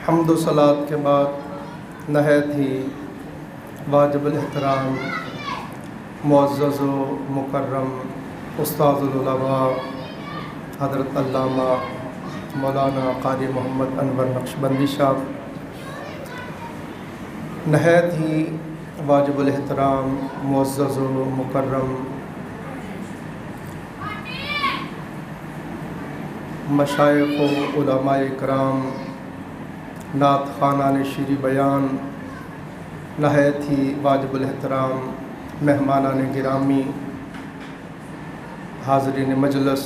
حمد و صلات کے بعد نہایت ہی واجب الاحترام معزز و مکرم استاد العلماء حضرت علامہ مولانا قاری محمد انور نقشبندی صاحب، نہایت ہی واجب الاحترام معزز و مکرم مشائخ و علماء کرام، نعت خوانان شیریں بیان، نہایت ہی واجب الاحترام مہمانان گرامی، حاضرین مجلس،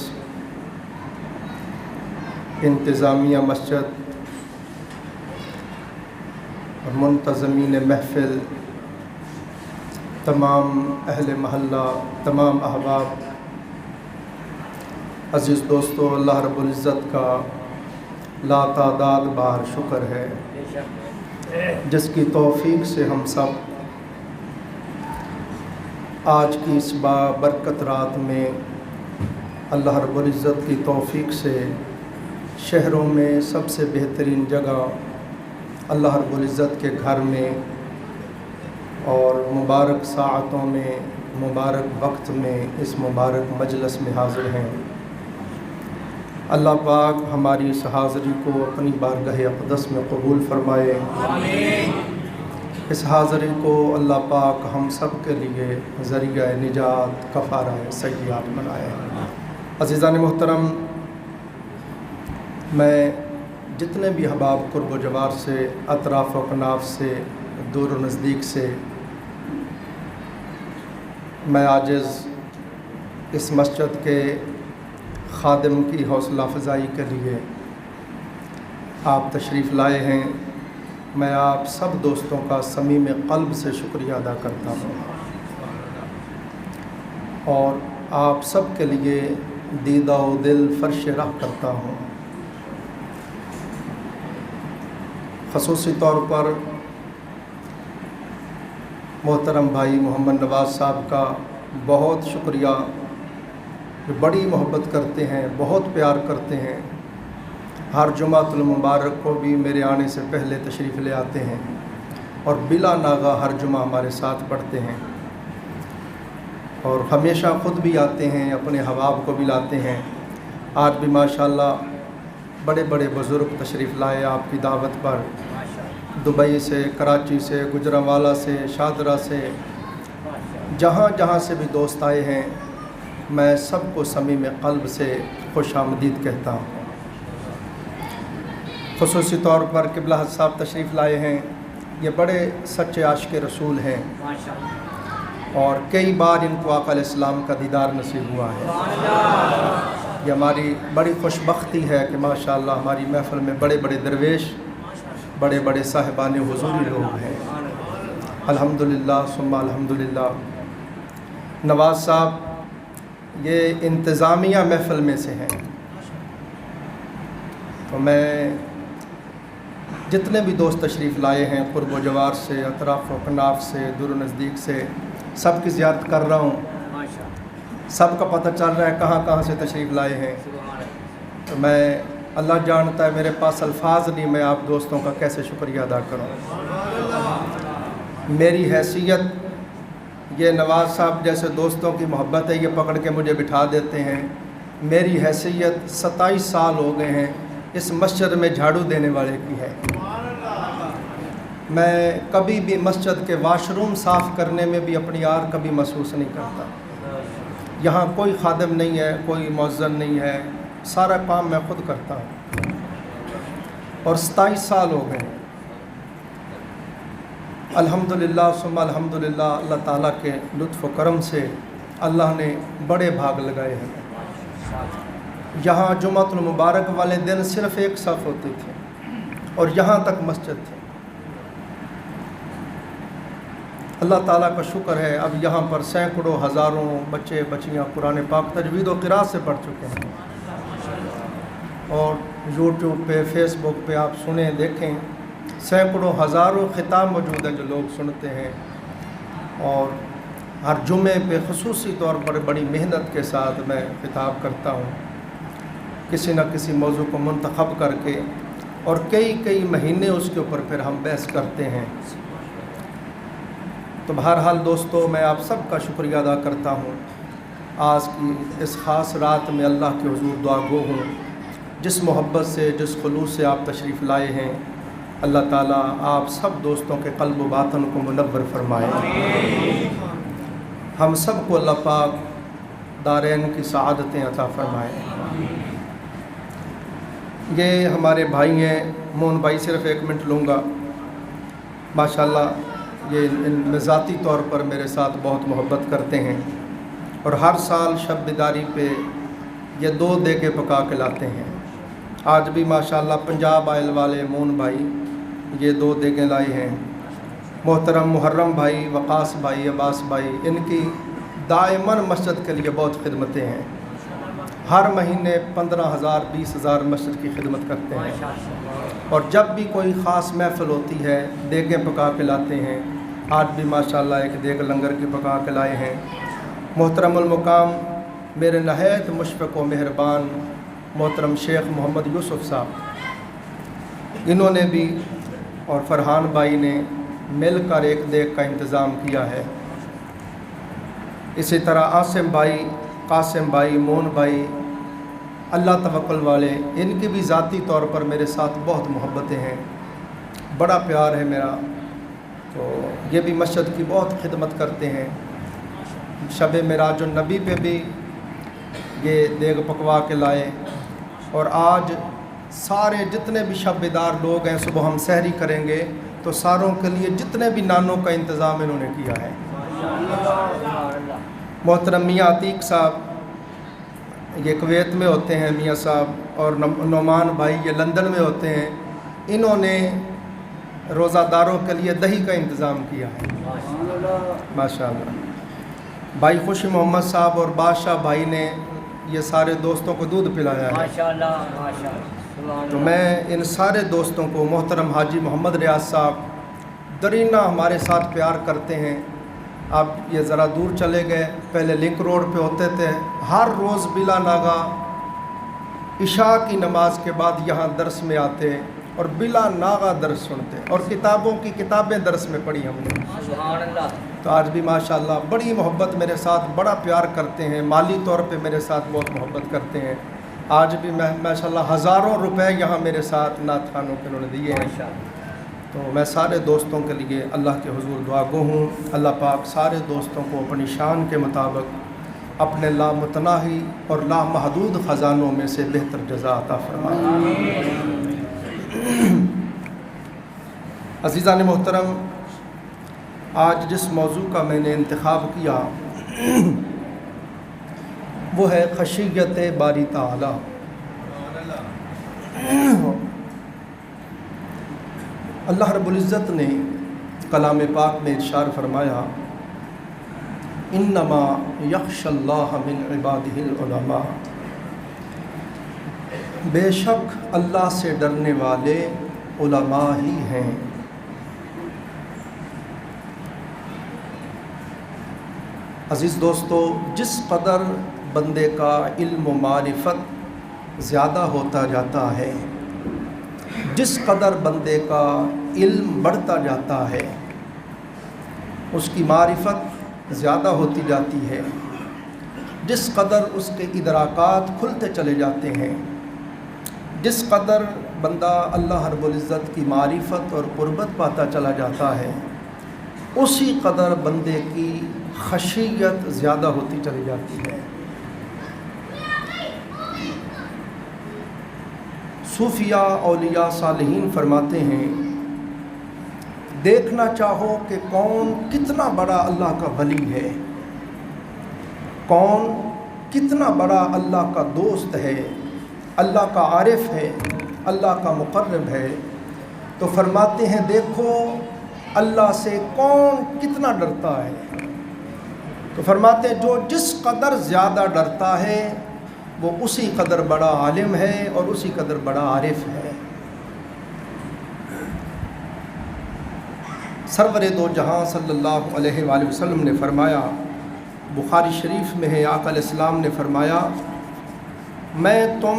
انتظامیہ مسجد اور منتظمین محفل، تمام اہل محلہ، تمام احباب، عزیز دوستو، اللہ رب العزت کا لا تعداد بار شکر ہے جس کی توفیق سے ہم سب آج کی اس بابرکت رات میں اللہ رب العزت کی توفیق سے شہروں میں سب سے بہترین جگہ اللہ رب العزت کے گھر میں اور مبارک ساعتوں میں، مبارک وقت میں اس مبارک مجلس میں حاضر ہیں۔ اللہ پاک ہماری اس حاضری کو اپنی بارگاہ اقدس میں قبول فرمائے۔ آمین۔ اس حاضری کو اللہ پاک ہم سب کے لیے ذریعہ نجات، کفارہ سیئات بنائے۔ عزیزان محترم، میں جتنے بھی احباب قرب و جوار سے، اطراف و اکناف سے، دور و نزدیک سے، میں عاجز اس مسجد کے خادم کی حوصلہ افزائی کے لیے آپ تشریف لائے ہیں، میں آپ سب دوستوں کا صمیم قلب سے شکریہ ادا کرتا ہوں اور آپ سب کے لیے دیدہ و دل فرش راہ کرتا ہوں۔ خصوصی طور پر محترم بھائی محمد نواز صاحب کا بہت شکریہ، جو بڑی محبت کرتے ہیں، بہت پیار کرتے ہیں، ہر جمعۃ المبارک کو بھی میرے آنے سے پہلے تشریف لے آتے ہیں اور بلا ناغہ ہر جمعہ ہمارے ساتھ پڑھتے ہیں اور ہمیشہ خود بھی آتے ہیں، اپنے احباب کو بھی لاتے ہیں۔ آج بھی ماشاءاللہ بڑے بڑے بزرگ تشریف لائے آپ کی دعوت پر، دبئی سے، کراچی سے، گجرانوالہ سے، شاہدرہ سے، جہاں جہاں سے بھی دوست آئے ہیں، میں سب کو صمیم قلب سے خوش آمدید کہتا ہوں۔ خصوصی طور پر قبلہ حضرت صاحب تشریف لائے ہیں، یہ بڑے سچے عاشق رسول ہیں اور کئی بار ان کو آقا علیہ السلام کا دیدار نصیب ہوا ہے۔ یہ ہماری بڑی خوش بختی ہے کہ ماشاءاللہ ہماری محفل میں بڑے بڑے درویش، بڑے بڑے صاحبان حضوری لوگ ہیں۔ الحمدللہ ثم الحمدللہ۔ نواز صاحب یہ انتظامیہ محفل میں سے ہیں، تو میں جتنے بھی دوست تشریف لائے ہیں قرب و جوار سے، اطراف و اکناف سے، دور و نزدیک سے، سب کی زیارت کر رہا ہوں، سب کا پتہ چل رہا ہے کہاں کہاں سے تشریف لائے ہیں، تو میں اللہ جانتا ہے میرے پاس الفاظ نہیں، میں آپ دوستوں کا کیسے شکریہ ادا کروں۔ میری حیثیت، یہ نواز صاحب جیسے دوستوں کی محبت ہے، یہ پکڑ کے مجھے بٹھا دیتے ہیں، میری حیثیت 27 سال ہو گئے ہیں اس مسجد میں جھاڑو دینے والے کی ہے۔ میں کبھی بھی مسجد کے واش روم صاف کرنے میں بھی اپنی آر کبھی محسوس نہیں کرتا۔ یہاں کوئی خادم نہیں ہے، کوئی مؤذن نہیں ہے، سارا کام میں خود کرتا ہوں اور 27 سال ہو گئے۔ الحمدللہ ثم الحمدللہ، اللہ تعالیٰ کے لطف و کرم سے اللہ نے بڑے بھاگ لگائے ہیں۔ یہاں جمعۃ المبارک والے دن صرف ایک صف ہوتی تھی اور یہاں تک مسجد تھی۔ اللہ تعالیٰ کا شکر ہے، اب یہاں پر سینکڑوں ہزاروں بچے بچیاں قرآن پاک تجوید و قراءت سے پڑھ چکے ہیں اور یوٹیوب پہ، فیس بک پہ آپ سنیں، دیکھیں، سینکڑوں ہزاروں خطاب موجود ہیں جو لوگ سنتے ہیں اور ہر جمعے پہ خصوصی طور پر بڑی محنت کے ساتھ میں خطاب کرتا ہوں، کسی نہ کسی موضوع کو منتخب کر کے اور کئی مہینے اس کے اوپر پھر ہم بحث کرتے ہیں۔ تو بہرحال دوستو، میں آپ سب کا شکریہ ادا کرتا ہوں۔ آج کی اس خاص رات میں اللہ کے حضور دعا گو ہوں، جس محبت سے، جس خلوص سے آپ تشریف لائے ہیں، اللہ تعالیٰ آپ سب دوستوں کے قلب و باطن کو منور فرمائے۔ ہم سب کو اللہ پاک دارین کی سعادتیں عطا فرمائے۔ یہ ہمارے بھائی ہیں، مون بھائی، صرف 1 منٹ لوں گا۔ ماشاءاللہ یہ ذاتی طور پر میرے ساتھ بہت محبت کرتے ہیں، اور ہر سال شب بیداری پہ یہ 2 دیگیں پکا کے لاتے ہیں۔ آج بھی ماشاءاللہ پنجاب آئل والے مون بھائی یہ 2 دیگیں لائے ہیں۔ محترم محرم بھائی، وقاص بھائی، عباس بھائی، ان کی دائماً مسجد کے لیے بہت خدمتیں ہیں۔ ہر مہینے 15,000 20,000 مسجد کی خدمت کرتے ہیں، اور جب بھی کوئی خاص محفل ہوتی ہے دیگیں پکا کے لاتے ہیں۔ آج بھی ماشاءاللہ 1 دیگ لنگر کی پکا کے لائے ہیں۔ محترم المقام میرے نہایت مشفق و مہربان محترم شیخ محمد یوسف صاحب، انہوں نے بھی اور فرحان بھائی نے مل کر 1 دیگ کا انتظام کیا ہے۔ اسی طرح عاصم بھائی، قاسم بھائی، مون بھائی، اللہ توکل والے، ان کی بھی ذاتی طور پر میرے ساتھ بہت محبتیں ہیں، بڑا پیار ہے میرا۔ تو یہ بھی مسجد کی بہت خدمت کرتے ہیں۔ شب معراج النبی پہ بھی یہ دیگ پکوا کے لائے، اور آج سارے جتنے بھی شب بیدار لوگ ہیں، صبح ہم سحری کریں گے تو ساروں کے لیے جتنے بھی نانوں کا انتظام انہوں نے کیا ہے۔ محترم میاں عتیق صاحب یہ کویت میں ہوتے ہیں، میاں صاحب، اور نعمان بھائی یہ لندن میں ہوتے ہیں، انہوں نے روزہ داروں کے لیے دہی کا انتظام کیا ہے، ماشاءاللہ۔ بھائی خوشی محمد صاحب اور بادشاہ بھائی نے یہ سارے دوستوں کو دودھ پلایا ہے، ماشاءاللہ۔ تو میں ان سارے دوستوں کو، محترم حاجی محمد ریاض صاحب درینہ ہمارے ساتھ پیار کرتے ہیں۔ اب یہ ذرا دور چلے گئے، پہلے لنک روڈ پہ ہوتے تھے، ہر روز بلا ناغہ عشاء کی نماز کے بعد یہاں درس میں آتے اور بلا ناغہ درس سنتے، اور کتابیں درس میں پڑھی ہم نے، سبحان اللہ۔ تو آج بھی ماشاءاللہ بڑی محبت میرے ساتھ، بڑا پیار کرتے ہیں، مالی طور پہ میرے ساتھ بہت محبت کرتے ہیں۔ آج بھی ماشاءاللہ ہزاروں روپے یہاں میرے ساتھ نعت خوانوں کے انہوں نے دیے ہیں۔ تو میں سارے دوستوں کے لیے اللہ کے حضور دعا گو ہوں، اللہ پاک سارے دوستوں کو اپنی شان کے مطابق اپنے لامتناہی اور لامحدود خزانوں میں سے بہتر جزا عطا فرمائے۔ عزیزان محترم، آج جس موضوع کا میں نے انتخاب کیا وہ ہے خشیت باری تعالی۔ اللہ رب العزت نے کلام پاک میں ارشاد فرمایا، انما یخشی اللہ من عبادہ العلماء، بے شک اللہ سے ڈرنے والے علماء ہی ہیں۔ عزیز دوستو، جس قدر بندے کا علم و معرفت زیادہ ہوتا جاتا ہے، جس قدر بندے کا علم بڑھتا جاتا ہے، اس کی معرفت زیادہ ہوتی جاتی ہے، جس قدر اس کے ادراکات کھلتے چلے جاتے ہیں، جس قدر بندہ اللہ رب العزت کی معرفت اور قربت پاتا چلا جاتا ہے، اسی قدر بندے کی خشیت زیادہ ہوتی چلی جاتی ہے۔ صوفیاء، اولیاء، صالحین فرماتے ہیں، دیکھنا چاہو کہ کون کتنا بڑا اللہ کا ولی ہے، کون کتنا بڑا اللہ کا دوست ہے، اللہ کا عارف ہے، اللہ کا مقرب ہے، تو فرماتے ہیں دیکھو اللہ سے کون کتنا ڈرتا ہے۔ تو فرماتے ہیں جو جس قدر زیادہ ڈرتا ہے وہ اسی قدر بڑا عالم ہے اور اسی قدر بڑا عارف ہے۔ سرور دو جہاں صلی اللہ علیہ وآلہ وسلم نے فرمایا، بخاری شریف میں ہے، آقا علیہ السلام نے فرمایا، میں تم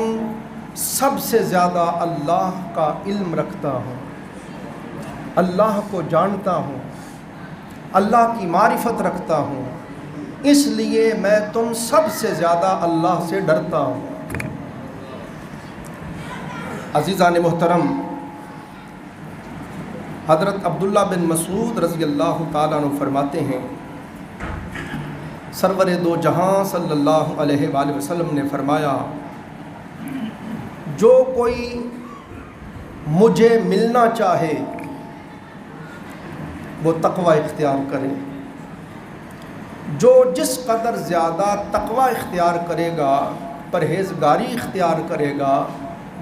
سب سے زیادہ اللہ کا علم رکھتا ہوں، اللہ کو جانتا ہوں، اللہ کی معرفت رکھتا ہوں، اس لیے میں تم سب سے زیادہ اللہ سے ڈرتا ہوں۔ عزیزان محترم، حضرت عبداللہ بن مسعود رضی اللہ تعالیٰ عنہ فرماتے ہیں، سرور دو جہاں صلی اللہ علیہ وآلہ وسلم نے فرمایا، جو کوئی مجھے ملنا چاہے وہ تقوی اختیار کرے، جو جس قدر زیادہ تقوی اختیار کرے گا، پرہیزگاری اختیار کرے گا،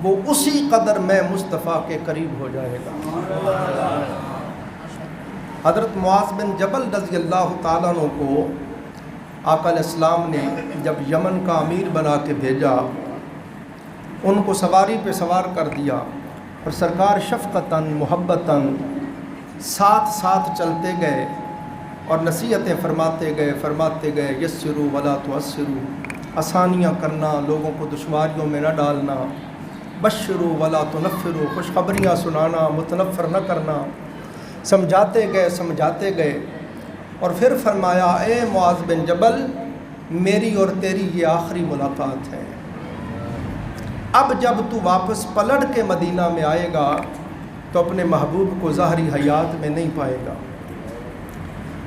وہ اسی قدر میں مصطفیٰ کے قریب ہو جائے گا۔ حضرت معاذ بن جبل رضی اللہ تعالیٰ عنہ کو آقا علیہ السلام نے جب یمن کا امیر بنا کے بھیجا، ان کو سواری پہ سوار کر دیا اور سرکار شفقتاً محبتاً ساتھ ساتھ چلتے گئے اور نصیحتیں فرماتے گئے، یسروا ولا تعسروا، آسانیاں کرنا، لوگوں کو دشواریوں میں نہ ڈالنا، بشروا ولا تنفروا، خوشخبریاں سنانا، متنفر نہ کرنا، سمجھاتے گئے اور پھر فرمایا، اے معاذ بن جبل، میری اور تیری یہ آخری ملاقات ہے، اب جب تو واپس پلٹ کے مدینہ میں آئے گا تو اپنے محبوب کو ظاہری حیات میں نہیں پائے گا۔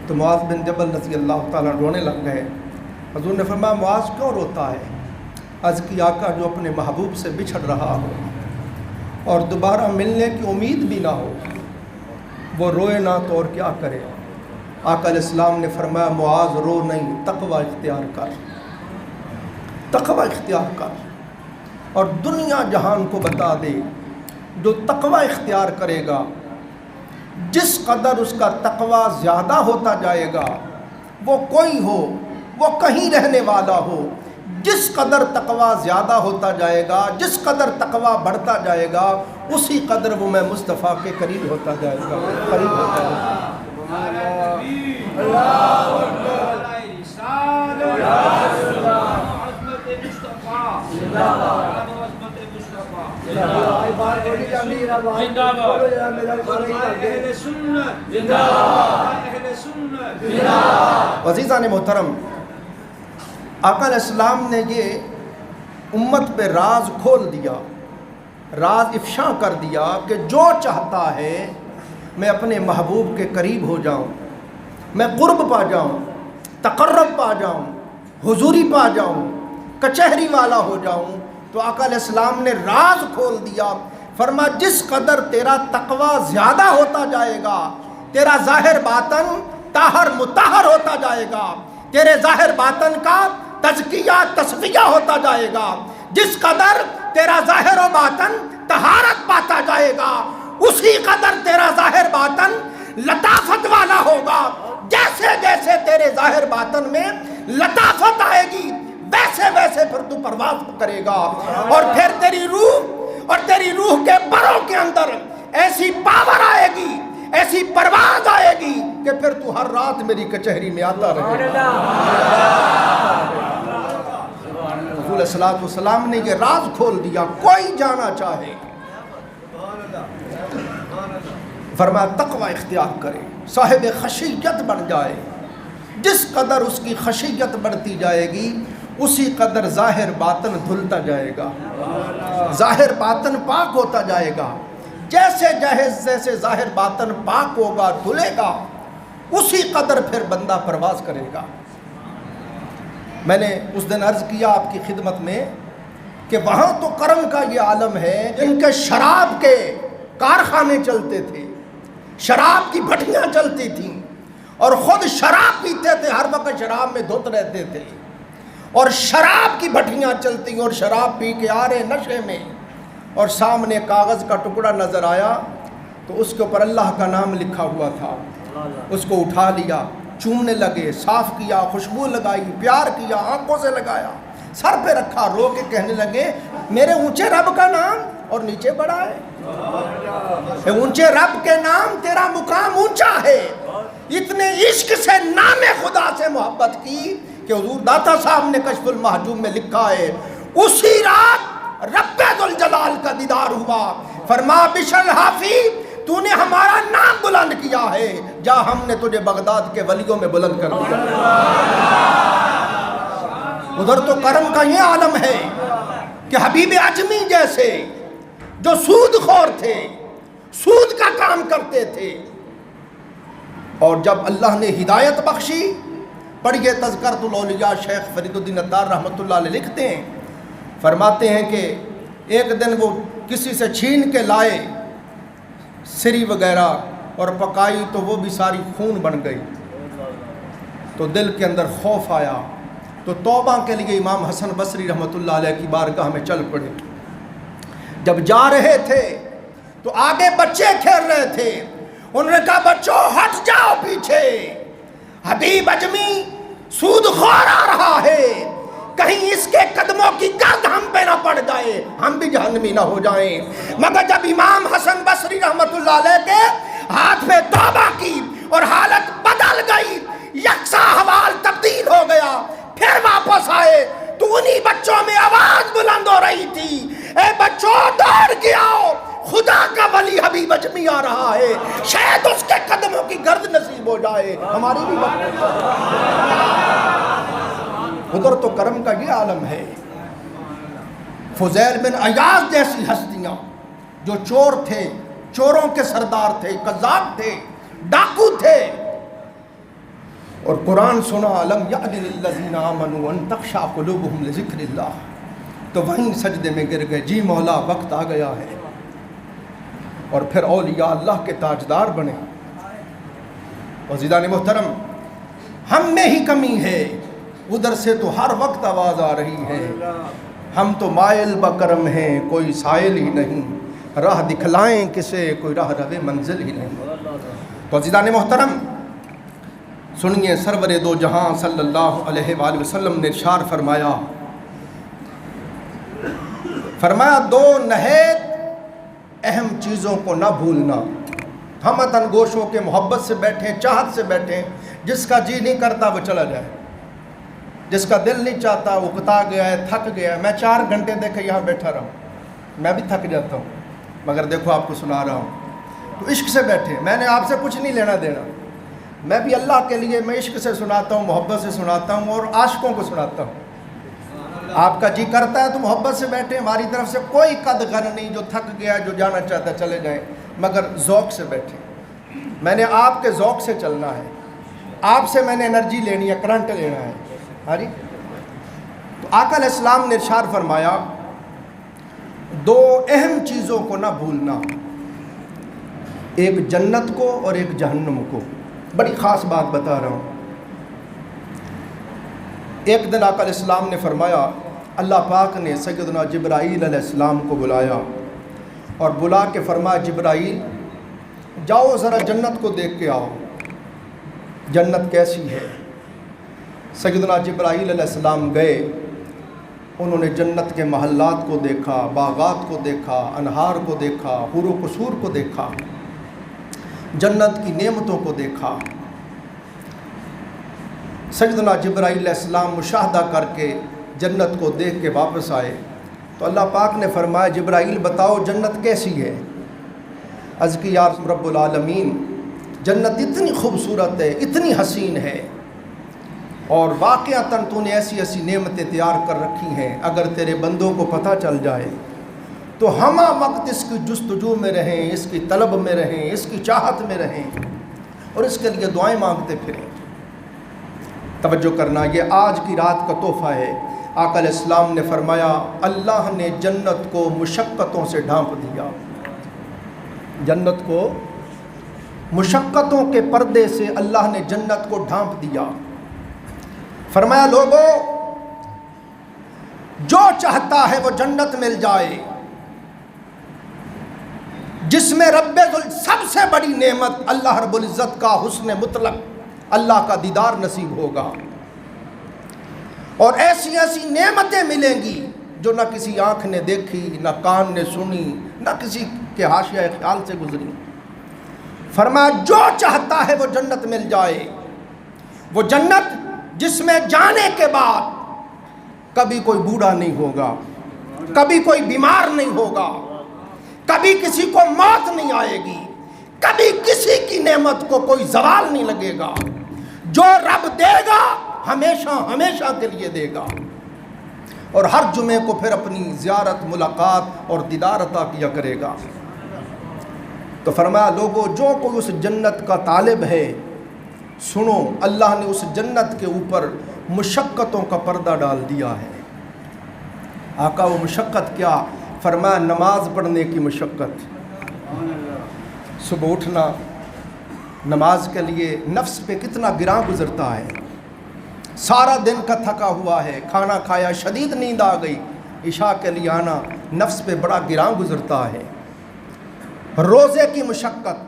تو معاذ بن جبل رضی اللہ تعالیٰ رونے لگ گئے۔ حضور نے فرمایا، معاذ کیوں روتا ہے؟ عرض کی، آقا جو اپنے محبوب سے بچھڑ رہا ہو اور دوبارہ ملنے کی امید بھی نہ ہو، وہ روئے نہ تو اور کیا کرے؟ آقا علیہ السلام نے فرمایا، معاذ رو نہیں، تقوی اختیار کر اور دنیا جہان کو بتا دے، جو تقوی اختیار کرے گا، جس قدر اس کا تقوی زیادہ ہوتا جائے گا، وہ کوئی ہو، وہ کہیں رہنے والا ہو، جس قدر تقوی زیادہ ہوتا جائے گا، جس قدر تقوی بڑھتا جائے گا، اسی قدر وہ میں مصطفیٰ کے قریب ہوتا جائے گا، عزیزان محترم، آقا علیہ السلام نے یہ امت پہ راز کھول دیا، راز افشاء کر دیا کہ جو چاہتا ہے میں اپنے محبوب کے قریب ہو جاؤں، میں قرب پا جاؤں، تقرب پا جاؤں، حضوری پا جاؤں، کچہری والا ہو جاؤں، تو آقا علیہ السلام نے راز کھول دیا۔ فرما، جس قدر تیرا تقوی زیادہ ہوتا جائے گا، تیرا ظاہر باطن طاہر مطہر ہوتا جائے گا، تیرے ظاہر باطن کا تزکیہ تصفیہ ہوتا جائے گا، جس قدر تیرا ظاہر و باطن طہارت پاتا جائے گا، اسی قدر تیرا ظاہر باطن لطافت والا ہوگا۔ جیسے جیسے تیرے ظاہر باطن میں لطافت آئے گی، ویسے ویسے پھر تو پرواز کرے گا، اور پھر تیری روح کے بروں کے اندر ایسی پاور آئے گی، ایسی پرواز آئے گی کہ پھر تو ہر رات میری کچہری میں آتا رہے گا۔ رسول صلی اللہ علیہ وسلم نے یہ راز کھول دیا، کوئی جانا چاہے فرمایا تقوی اختیار کرے، صاحب خشیت بن جائے، جس قدر اس کی خشیت بڑھتی جائے گی، اسی قدر ظاہر باطن دھلتا جائے گا، ظاہر باطن پاک ہوتا جائے گا۔ جیسے ظاہر باطن پاک ہوگا، دھلے گا، اسی قدر پھر بندہ پرواز کرے گا۔ میں نے اس دن عرض کیا آپ کی خدمت میں کہ وہاں تو کرم کا یہ عالم ہے، ان کے شراب کے کارخانے چلتے تھے، شراب کی بھٹیاں چلتی تھیں، اور خود شراب پیتے تھے، ہر وقت شراب میں دھت رہتے تھے، اور شراب کی بھٹیاں چلتی اور شراب پی کے آ رہے نشے میں، اور سامنے کاغذ کا ٹکڑا نظر آیا تو اس کے اوپر اللہ کا نام لکھا ہوا تھا، اس کو اٹھا لیا، چومنے لگے، صاف کیا، خوشبو لگائی، پیار کیا، آنکھوں سے لگایا، سر پہ رکھا، رو کے کہنے لگے میرے اونچے رب کا نام اور نیچے بڑا ہے، اونچے رب کے نام تیرا مقام اونچا ہے۔ اتنے عشق سے نام خدا سے محبت کی کہ حضور داتا صاحب نے کشف المحجوب میں لکھا ہے، اسی رات رب ذوالجلال کا دیدار ہوا. فرمایا بشر حافی تو نے ہمارا نام بلند کیا ہے، جا ہم نے تجھے بغداد کے ولیوں میں بلند کر دیا. ادھر تو کرم کا یہ عالم ہے کہ حبیب اجمی جیسے جو سود خور تھے، سود کا کام کرتے تھے، اور جب اللہ نے ہدایت بخشی، پڑھیے تذکرۃ الاولیاء شیخ فرید الدین عطار رحمۃ اللہ علیہ لکھتے ہیں، فرماتے ہیں کہ ایک دن وہ کسی سے چھین کے لائے سری وغیرہ اور پکائی تو وہ بھی ساری خون بن گئی. تو دل کے اندر خوف آیا تو توبہ کے لیے امام حسن بصری رحمۃ اللہ علیہ کی بارگاہ میں چل پڑے. جب جا رہے تھے تو آگے بچے کھیل رہے تھے، انہوں نے کہا بچوں ہٹ جاؤ پیچھے، حبیب اجمی سود خور آ رہا ہے، کہیں اس کے قدموں کی گرد ہم پہ نہ پڑ جائے، ہم بھی جہنمی نہ ہو جائیں. مگر جب امام حسن بصری رحمۃ اللہ علیہ کے ہاتھ میں توبہ کی اور حالت بدل گئی، یکساں حوال تبدیل ہو گیا، پھر واپس آئے تو انہی بچوں میں آواز بلند ہو رہی تھی، اے بچوں دوڑ کے آؤ، خدا کا ولی حبیب اجمی آ رہا ہے، شاید اس کے قدموں کی گرد نصیب ہو جائے ہماری بھی وقت. ادھر تو کرم کا یہ عالم ہے. فضیل بن عیاض جیسی ہستیاں جو چور تھے، چوروں کے سردار تھے، قذاب تھے، ڈاکو تھے، اور قرآن سنا الم یعن للذین آمنوا ان تخشع قلوبہم لذکر اللہ، تو وہیں سجدے میں گر گئے، جی مولا وقت آ گیا ہے. اور پھر اولیاء اللہ کے تاجدار بنے. عزیزان محترم، ہم میں ہی کمی ہے، ادھر سے تو ہر وقت آواز آ رہی ہے، ہم تو مائل بکرم ہیں، کوئی سائل ہی نہیں، راہ دکھلائیں کسے، کوئی راہ روے منزل ہی نہیں. تو عزیزان محترم سنیے، سرور دو جہاں صلی اللہ علیہ وآلہ وسلم نے ارشاد فرمایا دو نہایت اہم چیزوں کو نہ بھولنا. ہم وطن گوش ہو کے محبت سے بیٹھیں، چاہت سے بیٹھیں، جس کا جی نہیں کرتا وہ چلا جائے، جس کا دل نہیں چاہتا وہ اکتا گیا ہے، تھک گیا ہے. میں 4 گھنٹے دیکھے یہاں بیٹھا رہا ہوں، میں بھی تھک جاتا ہوں، مگر دیکھو آپ کو سنا رہا ہوں. تو عشق سے بیٹھیں، میں نے آپ سے کچھ نہیں لینا دینا، میں بھی اللہ کے لیے میں عشق سے سناتا ہوں، محبت سے سناتا ہوں، اور عاشقوں کو سناتا ہوں. آپ کا جی کرتا ہے تو محبت سے بیٹھیں، ہماری طرف سے کوئی قد غن نہیں، جو تھک گیا جو جانا چاہتا ہے چلے جائیں، مگر ذوق سے بیٹھیں. میں نے آپ کے ذوق سے چلنا ہے، آپ سے میں نے انرجی لینی ہے، کرنٹ لینا ہے. ہاں جی. تو آقا علیہ السلام نے ارشاد فرمایا دو اہم چیزوں کو نہ بھولنا، ایک جنت کو اور ایک جہنم کو. بڑی خاص بات بتا رہا ہوں. ایک دن آقا علیہ السلام نے فرمایا، اللہ پاک نے سیدنا جبرائیل علیہ السلام کو بلایا اور بلا کے فرمایا جبرائیل جاؤ ذرا جنت کو دیکھ کے آؤ، جنت کیسی ہے. سیدنا جبرائیل علیہ السلام گئے، انہوں نے جنت کے محلات کو دیکھا، باغات کو دیکھا، انہار کو دیکھا، حور و قصور کو دیکھا، جنت کی نعمتوں کو دیکھا. سیدنا جبرائیل علیہ السلام مشاہدہ کر کے جنت کو دیکھ کے واپس آئے تو اللہ پاک نے فرمایا جبرائیل بتاؤ جنت کیسی ہے. عرض کی یا رب العالمین جنت اتنی خوبصورت ہے، اتنی حسین ہے، اور واقعتاً تو نے ایسی ایسی نعمتیں تیار کر رکھی ہیں، اگر تیرے بندوں کو پتہ چل جائے تو ہمہ وقت اس کی جستجو میں رہیں، اس کی طلب میں رہیں، اس کی چاہت میں رہیں اور اس کے لیے دعائیں مانگتے پھریں. توجہ کرنا، یہ آج کی رات کا تحفہ ہے. آقا علیہ السلام نے فرمایا اللہ نے جنت کو مشقتوں سے ڈھانپ دیا، جنت کو مشقتوں کے پردے سے اللہ نے جنت کو ڈھانپ دیا. فرمایا لوگوں جو چاہتا ہے وہ جنت مل جائے، جس میں رب سب سے بڑی نعمت اللہ رب العزت کا حسن مطلق، اللہ کا دیدار نصیب ہوگا، اور ایسی ایسی نعمتیں ملیں گی جو نہ کسی آنکھ نے دیکھی، نہ کان نے سنی، نہ کسی کے حاشیہ خیال سے گزری. فرمایا جو چاہتا ہے وہ جنت مل جائے، وہ جنت جس میں جانے کے بعد کبھی کوئی بوڑھا نہیں ہوگا، کبھی کوئی بیمار نہیں ہوگا، کبھی کسی کو موت نہیں آئے گی، کبھی کسی کی نعمت کو کوئی زوال نہیں لگے گا۔ جو رب دے گا ہمیشہ ہمیشہ کے لیے دے گا، اور ہر جمعے کو پھر اپنی زیارت، ملاقات اور دیدار عطا کیا کرے گا۔ تو فرمایا لوگوں، جو کوئی اس جنت کا طالب ہے، سنو، اللہ نے اس جنت کے اوپر مشقتوں کا پردہ ڈال دیا ہے۔ آقا وہ مشقت کیا؟ فرمایا نماز پڑھنے کی مشقت۔ صبح اٹھنا نماز کے لیے نفس پہ کتنا گراں گزرتا ہے، سارا دن کا تھکا ہوا ہے، کھانا کھایا، شدید نیند آ گئی، عشاء کے لیے آنا نفس پہ بڑا گراں گزرتا ہے۔ روزے کی مشقت،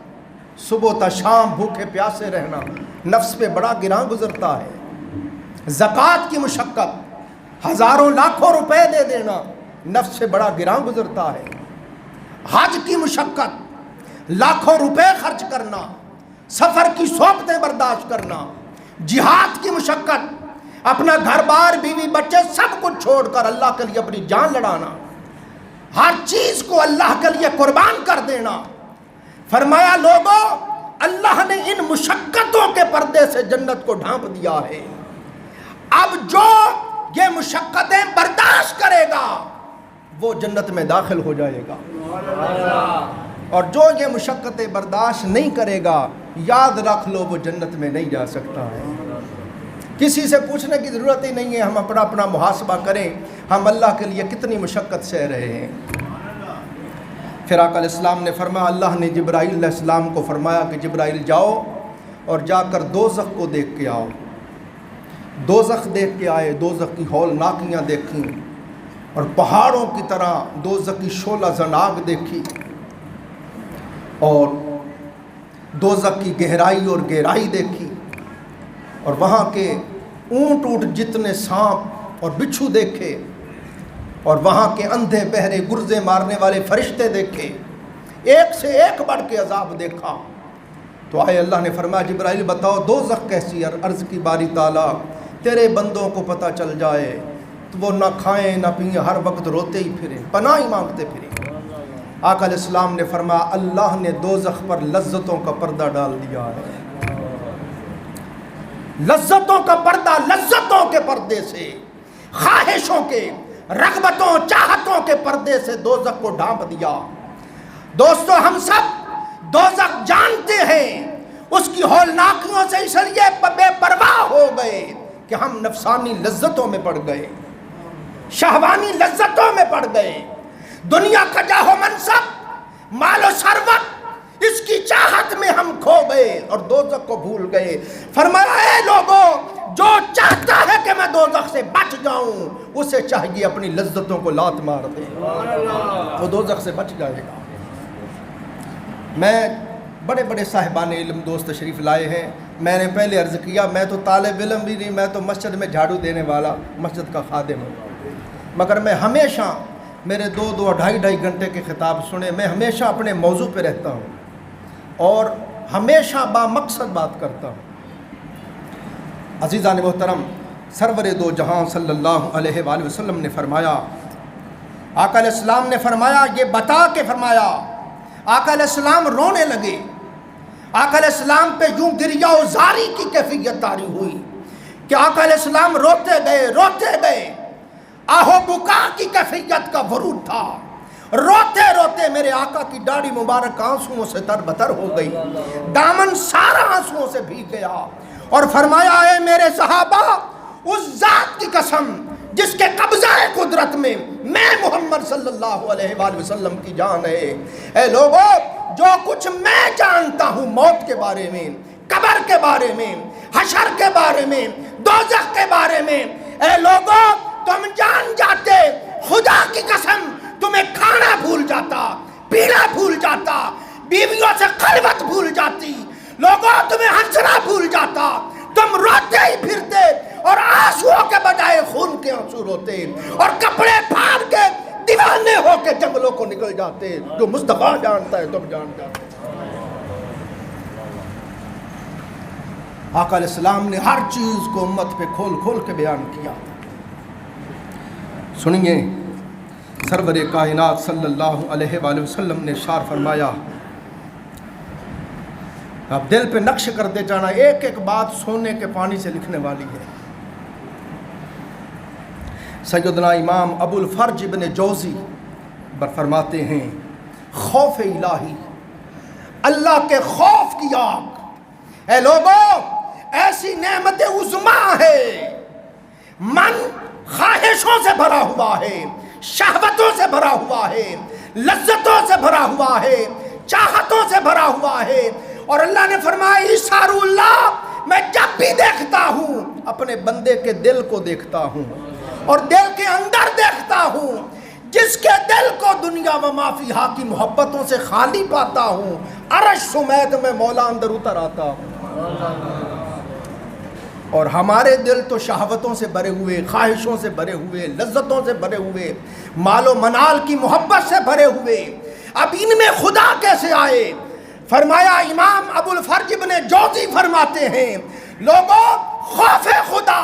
صبح تا شام بھوکے پیاسے رہنا نفس پہ بڑا گراں گزرتا ہے۔ زکوٰۃ کی مشقت، ہزاروں لاکھوں روپے دے دینا نفس سے بڑا گراں گزرتا ہے۔ حج کی مشقت، لاکھوں روپے خرچ کرنا، سفر کی صحبتیں برداشت کرنا۔ جہاد کی مشقت، اپنا گھر بار، بیوی بچے سب کچھ چھوڑ کر اللہ کے لیے اپنی جان لڑانا، ہر چیز کو اللہ کے لیے قربان کر دینا۔ فرمایا لوگوں، اللہ نے ان مشقتوں کے پردے سے جنت کو ڈھانپ دیا ہے۔ اب جو یہ مشقتیں برداشت کرے گا وہ جنت میں داخل ہو جائے گا، اور جو یہ مشقتیں برداشت نہیں کرے گا، یاد رکھ لو وہ جنت میں نہیں جا سکتا ہے۔ کسی سے پوچھنے کی ضرورت ہی نہیں ہے، ہم اپنا اپنا محاسبہ کریں، ہم اللہ کے لیے کتنی مشقت سہ رہے ہیں۔ پھر آقا علیہ السلام نے فرمایا، اللہ نے جبرائیل علیہ السلام کو فرمایا کہ جبرائیل جاؤ اور جا کر دوزخ کو دیکھ کے آؤ۔ دوزخ دیکھ کے آئے، دوزخ کی ہولناکیاں دیکھیں، اور پہاڑوں کی طرح دوزخ کی شعلہ زناگ دیکھی، اور دوزخ کی گہرائی اور گہرائی دیکھی، اور وہاں کے اونٹ جتنے سانپ اور بچھو دیکھے، اور وہاں کے اندھے بہرے گرزے مارنے والے فرشتے دیکھے، ایک سے ایک بڑھ کے عذاب دیکھا۔ تو آئے اللہ نے فرمایا جبرائیل بتاؤ دوزخ کیسی؟ عرض کی باری تعالیٰ تیرے بندوں کو پتہ چل جائے تو وہ نہ کھائیں نہ پئیں، ہر وقت روتے ہی پھریں، پناہ ہی مانگتے پھریں۔ آقا علیہ السلام نے فرمایا اللہ نے دوزخ پر لذتوں کا پردہ ڈال دیا ہے۔ لذتوں کا پردہ، لذتوں کے پردے سے، خواہشوں کے، رغبتوں چاہتوں کے پردے سے دوزخ کو ڈھانپ دیا۔ دوستو ہم سب دوزخ جانتے ہیں، اس کی ہولناکیوں سے اس لیے بے پرواہ ہو گئے کہ ہم نفسانی لذتوں میں پڑ گئے، شہوانی لذتوں میں پڑ گئے، دنیا کا جاہ و منصب، مال و ثروت، اس کی چاہت میں ہم کھو گئے اور دوزخ کو بھول گئے۔ فرمایا اے لوگوں، جو چاہتا ہے کہ میں دوزخ سے بچ جاؤں، اسے چاہیے اپنی لذتوں کو لات مار دے، وہ دوزخ سے بچ جائے گا۔ میں بڑے بڑے صاحبان علم دوست تشریف لائے ہیں، میں نے پہلے عرض کیا میں تو طالب علم بھی نہیں، میں تو مسجد میں جھاڑو دینے والا، مسجد کا خادم ہوں، مگر میں ہمیشہ میرے 2 2.5 گھنٹے کے خطاب سنے، میں ہمیشہ اپنے موضوع پہ رہتا ہوں اور ہمیشہ با مقصد بات کرتا ہوں۔ عزیزان محترم، سرور دو جہاں صلی اللہ علیہ وآلہ وسلم نے فرمایا، آقا علیہ السلام نے فرمایا، یہ بتا کے فرمایا، آقا علیہ السلام رونے لگے، آقا علیہ السلام پہ یوں گریہ و زاری کی کیفیت طاری ہوئی کہ آقا علیہ السلام روتے گئے، آہو بکا کی کیفیت کا ورود تھا، روتے روتے میرے آقا کی داڑھی مبارک آنسوؤں سے تر بتر ہو گئی، دامن سارا آنسوؤں سے بھیگ گیا، اور فرمایا اے میرے صحابہ، اس ذات کی قسم جس کے قبضہ قدرت میں میں محمد صلی اللہ علیہ وآلہ وسلم کی جان ہے، اے لوگوں جو کچھ میں جانتا ہوں موت کے بارے میں، قبر کے بارے میں، حشر کے بارے میں، دوزخ کے بارے میں، اے لوگوں تم جان جاتے، خدا کی قسم تمہیں کھانا بھول جاتا، پینا بھول جاتا، بیویوں سے خلوت بھول جاتی، لوگوں تمہیں ہنسنا بھول جاتا، تم روتے ہی پھرتے اور آنسوؤں کے بجائے خون کے آنسو روتے اور کپڑے پھاڑ کے دیوانے ہو کے جنگلوں کو نکل جاتے۔ جو مصطفیٰ جانتا ہے تم جان جاتے۔ آقا علیہ السلام نے ہر چیز کو امت پہ کھول کھول کے بیان کیا۔ سنیے، سرور کائنات صلی اللہ علیہ وآلہ وسلم نے ارشاد فرمایا، اب دل پہ نقش کرتے جانا، ایک ایک بات سونے کے پانی سے لکھنے والی ہے۔ سیدنا امام ابو الفرج ابن جوزی فرماتے ہیں، خوف الہی، اللہ کے خوف کی آگ، اے لوگوں ایسی نعمت عظما ہے، من خواہشوں سے بھرا ہوا ہے، شہوتوں سے بھرا ہوا ہے، لذتوں سے بھرا ہوا ہے، چاہتوں سے بھرا ہوا ہے، اور اللہ نے فرمایا ایثار اللہ، میں جب بھی دیکھتا ہوں اپنے بندے کے دل کو دیکھتا ہوں اور دل کے اندر دیکھتا ہوں، جس کے دل کو دنیا و ما فیہا کی محبتوں سے خالی پاتا ہوں، عرش سمیت میں مولا اندر اتر آتا ہوں۔ اور ہمارے دل تو شہوتوں سے بھرے ہوئے، خواہشوں سے بھرے ہوئے، لذتوں سے بھرے ہوئے، مال و منال کی محبت سے بھرے ہوئے، اب ان میں خدا کیسے آئے؟ فرمایا امام ابو الفرج ابن جوزی فرماتے ہیں، لوگوں خوف خدا،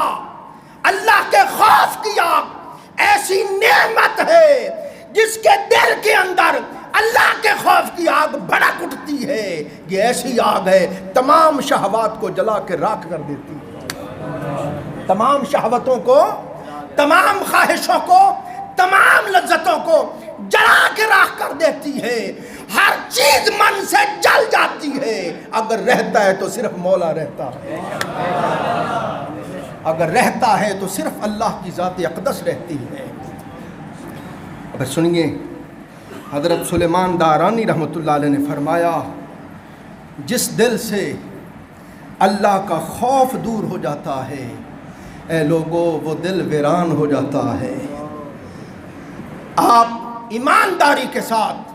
اللہ کے خوف کی آگ ایسی نعمت ہے جس کے دل کے اندر اللہ کے خوف کی آگ بھڑک اٹھتی ہے، یہ ایسی آگ ہے تمام شہوات کو جلا کے راکھ کر دیتی ہے، تمام شہوتوں کو، تمام خواہشوں کو، تمام لذتوں کو جلا کے راکھ کر دیتی ہے، ہر چیز من سے جل جاتی ہے، اگر رہتا ہے تو صرف مولا رہتا ہے، اگر رہتا ہے تو صرف اللہ کی ذات اقدس رہتی ہے۔ اب سنیے، حضرت سلیمان دارانی رحمۃ اللہ علیہ نے فرمایا، جس دل سے اللہ کا خوف دور ہو جاتا ہے، اے لوگو وہ دل ویران ہو جاتا ہے۔ آپ ایمانداری کے ساتھ،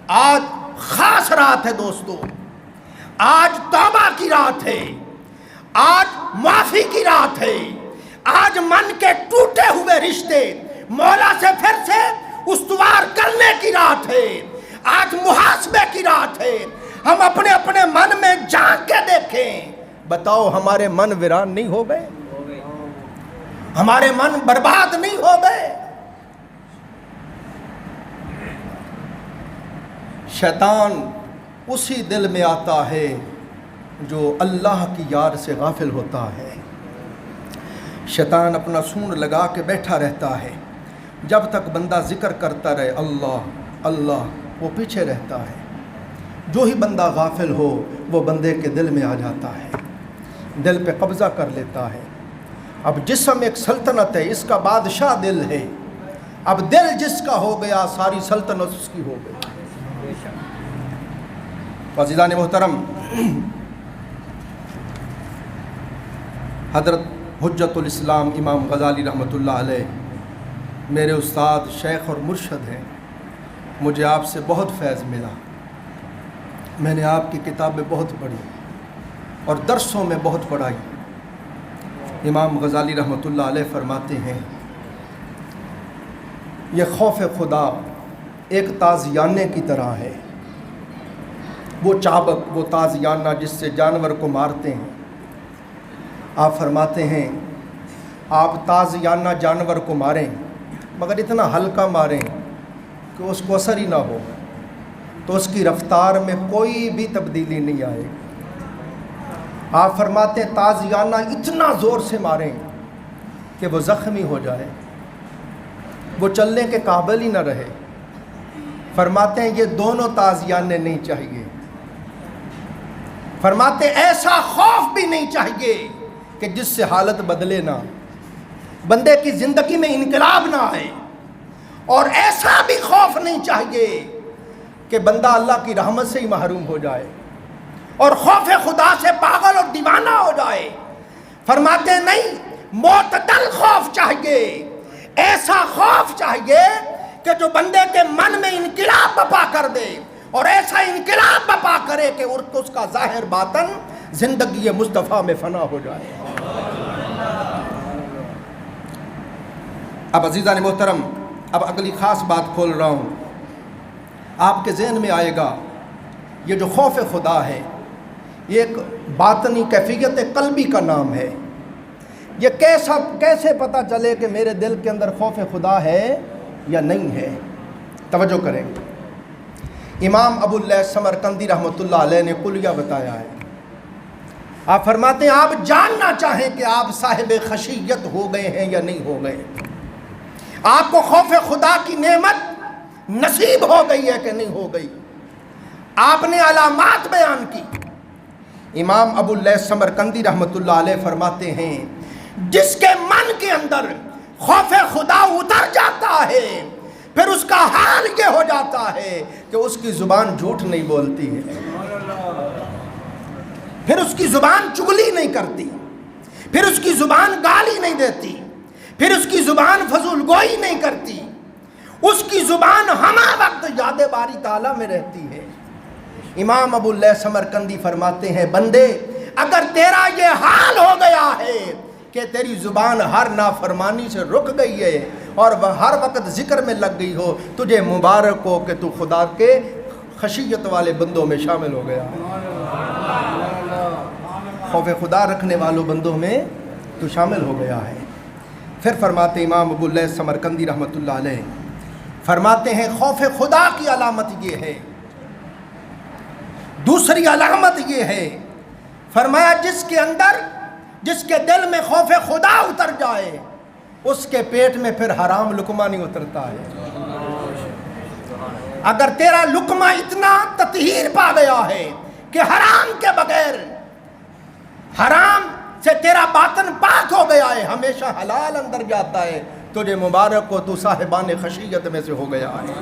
آج خاص رات ہے دوستو، آج توبہ کی رات ہے، آج معافی کی رات ہے، آج من کے ٹوٹے ہوئے رشتے مولا سے پھر سے استوار کرنے کی رات ہے، آج محاسبے کی رات ہے۔ ہم اپنے اپنے من میں جھانک کے دیکھیں، بتاؤ ہمارے من ویران نہیں ہو گئے؟ ہمارے من برباد نہیں ہو گئے؟ شیطان اسی دل میں آتا ہے جو اللہ کی یاد سے غافل ہوتا ہے۔ شیطان اپنا سونڈ لگا کے بیٹھا رہتا ہے، جب تک بندہ ذکر کرتا رہے اللہ اللہ، وہ پیچھے رہتا ہے۔ جو ہی بندہ غافل ہو وہ بندے کے دل میں آ جاتا ہے، دل پہ قبضہ کر لیتا ہے۔ اب جسم ایک سلطنت ہے، اس کا بادشاہ دل ہے، اب دل جس کا ہو گیا ساری سلطنت اس کی ہو گئی۔ عزیزان محترم، حضرت حجت الاسلام امام غزالی رحمۃ اللہ علیہ میرے استاد، شیخ اور مرشد ہیں، مجھے آپ سے بہت فیض ملا، میں نے آپ کی کتابیں بہت پڑھی اور درسوں میں بہت پڑھائی۔ امام غزالی رحمۃ اللہ علیہ فرماتے ہیں، یہ خوف خدا ایک تازیانے کی طرح ہے، وہ چابک، وہ تازیانہ جس سے جانور کو مارتے ہیں۔ آپ فرماتے ہیں، آپ تازیانہ جانور کو ماریں مگر اتنا ہلکا ماریں کہ اس کو اثر ہی نہ ہو، تو اس کی رفتار میں کوئی بھی تبدیلی نہیں آئے۔ آپ فرماتے ہیں تازیانہ اتنا زور سے ماریں کہ وہ زخمی ہو جائے، وہ چلنے کے قابل ہی نہ رہے۔ فرماتے ہیں یہ دونوں تازیانے نہیں چاہیے، فرماتے ایسا خوف بھی نہیں چاہیے کہ جس سے حالت بدلے نہ، بندے کی زندگی میں انقلاب نہ آئے، اور ایسا بھی خوف نہیں چاہیے کہ بندہ اللہ کی رحمت سے ہی محروم ہو جائے اور خوف خدا سے پاگل اور دیوانہ ہو جائے۔ فرماتے ہیں نہیں، معتدل خوف چاہیے، ایسا خوف چاہیے کہ جو بندے کے من میں انقلاب بپا کر دے، اور ایسا انقلاب بپا کرے کہ اس کا ظاہر باطن زندگی مصطفیٰ میں فنا ہو جائے۔ اب عزیزان محترم، اب اگلی خاص بات کھول رہا ہوں، آپ کے ذہن میں آئے گا یہ جو خوف خدا ہے یہ ایک باطنی کیفیت قلبی کا نام ہے۔ یہ کیسے پتہ چلے کہ میرے دل کے اندر خوف خدا ہے؟ یا نہیں ہے؟ توجہ کریں، امام ابو اللیث سمرقندی رحمۃ اللہ علیہ نے کلیہ بتایا ہے۔ آپ فرماتے ہیں آپ جاننا چاہیں کہ آپ صاحب خشیت ہو گئے ہیں یا نہیں ہو گئے، آپ کو خوف خدا کی نعمت نصیب ہو گئی ہے کہ نہیں ہو گئی، آپ نے علامات بیان کی۔ امام ابو اللیث سمرقندی رحمۃ اللہ علیہ فرماتے ہیں جس کے من کے اندر خوف خدا اتر جاتا ہے پھر اس کا حال یہ ہو جاتا ہے کہ اس کی زبان جھوٹ نہیں بولتی ہے، پھر اس کی زبان چگلی نہیں کرتی، پھر اس کی زبان گالی نہیں دیتی، پھر اس کی زبان فضول گوئی نہیں کرتی، اس کی زبان ہمہ وقت یاد باری تعالیٰ میں رہتی ہے۔ امام ابو اللیث سمرقندی فرماتے ہیں بندے اگر تیرا یہ حال ہو گیا ہے کہ تیری زبان ہر نافرمانی سے رک گئی ہے اور وہ ہر وقت ذکر میں لگ گئی ہو، تجھے مبارک ہو کہ تو خدا کے خشیت والے بندوں میں شامل ہو گیا، خوف خدا رکھنے والوں بندوں میں تو شامل ہو گیا ہے۔ پھر فرماتے امام ابو اللیث سمرقندی رحمۃ اللہ علیہ فرماتے ہیں خوف خدا کی علامت یہ ہے، دوسری علامت یہ ہے، فرمایا جس کے دل میں خوف خدا اتر جائے اس کے پیٹ میں پھر حرام لقمہ نہیں اترتا ہے۔ اگر تیرا لقمہ اتنا تطہیر پا گیا ہے کہ حرام کے بغیر، حرام سے تیرا باطن پاک ہو گیا ہے، ہمیشہ حلال اندر جاتا ہے، تجھے مبارک ہو تو صاحبان خشیت میں سے ہو گیا ہے۔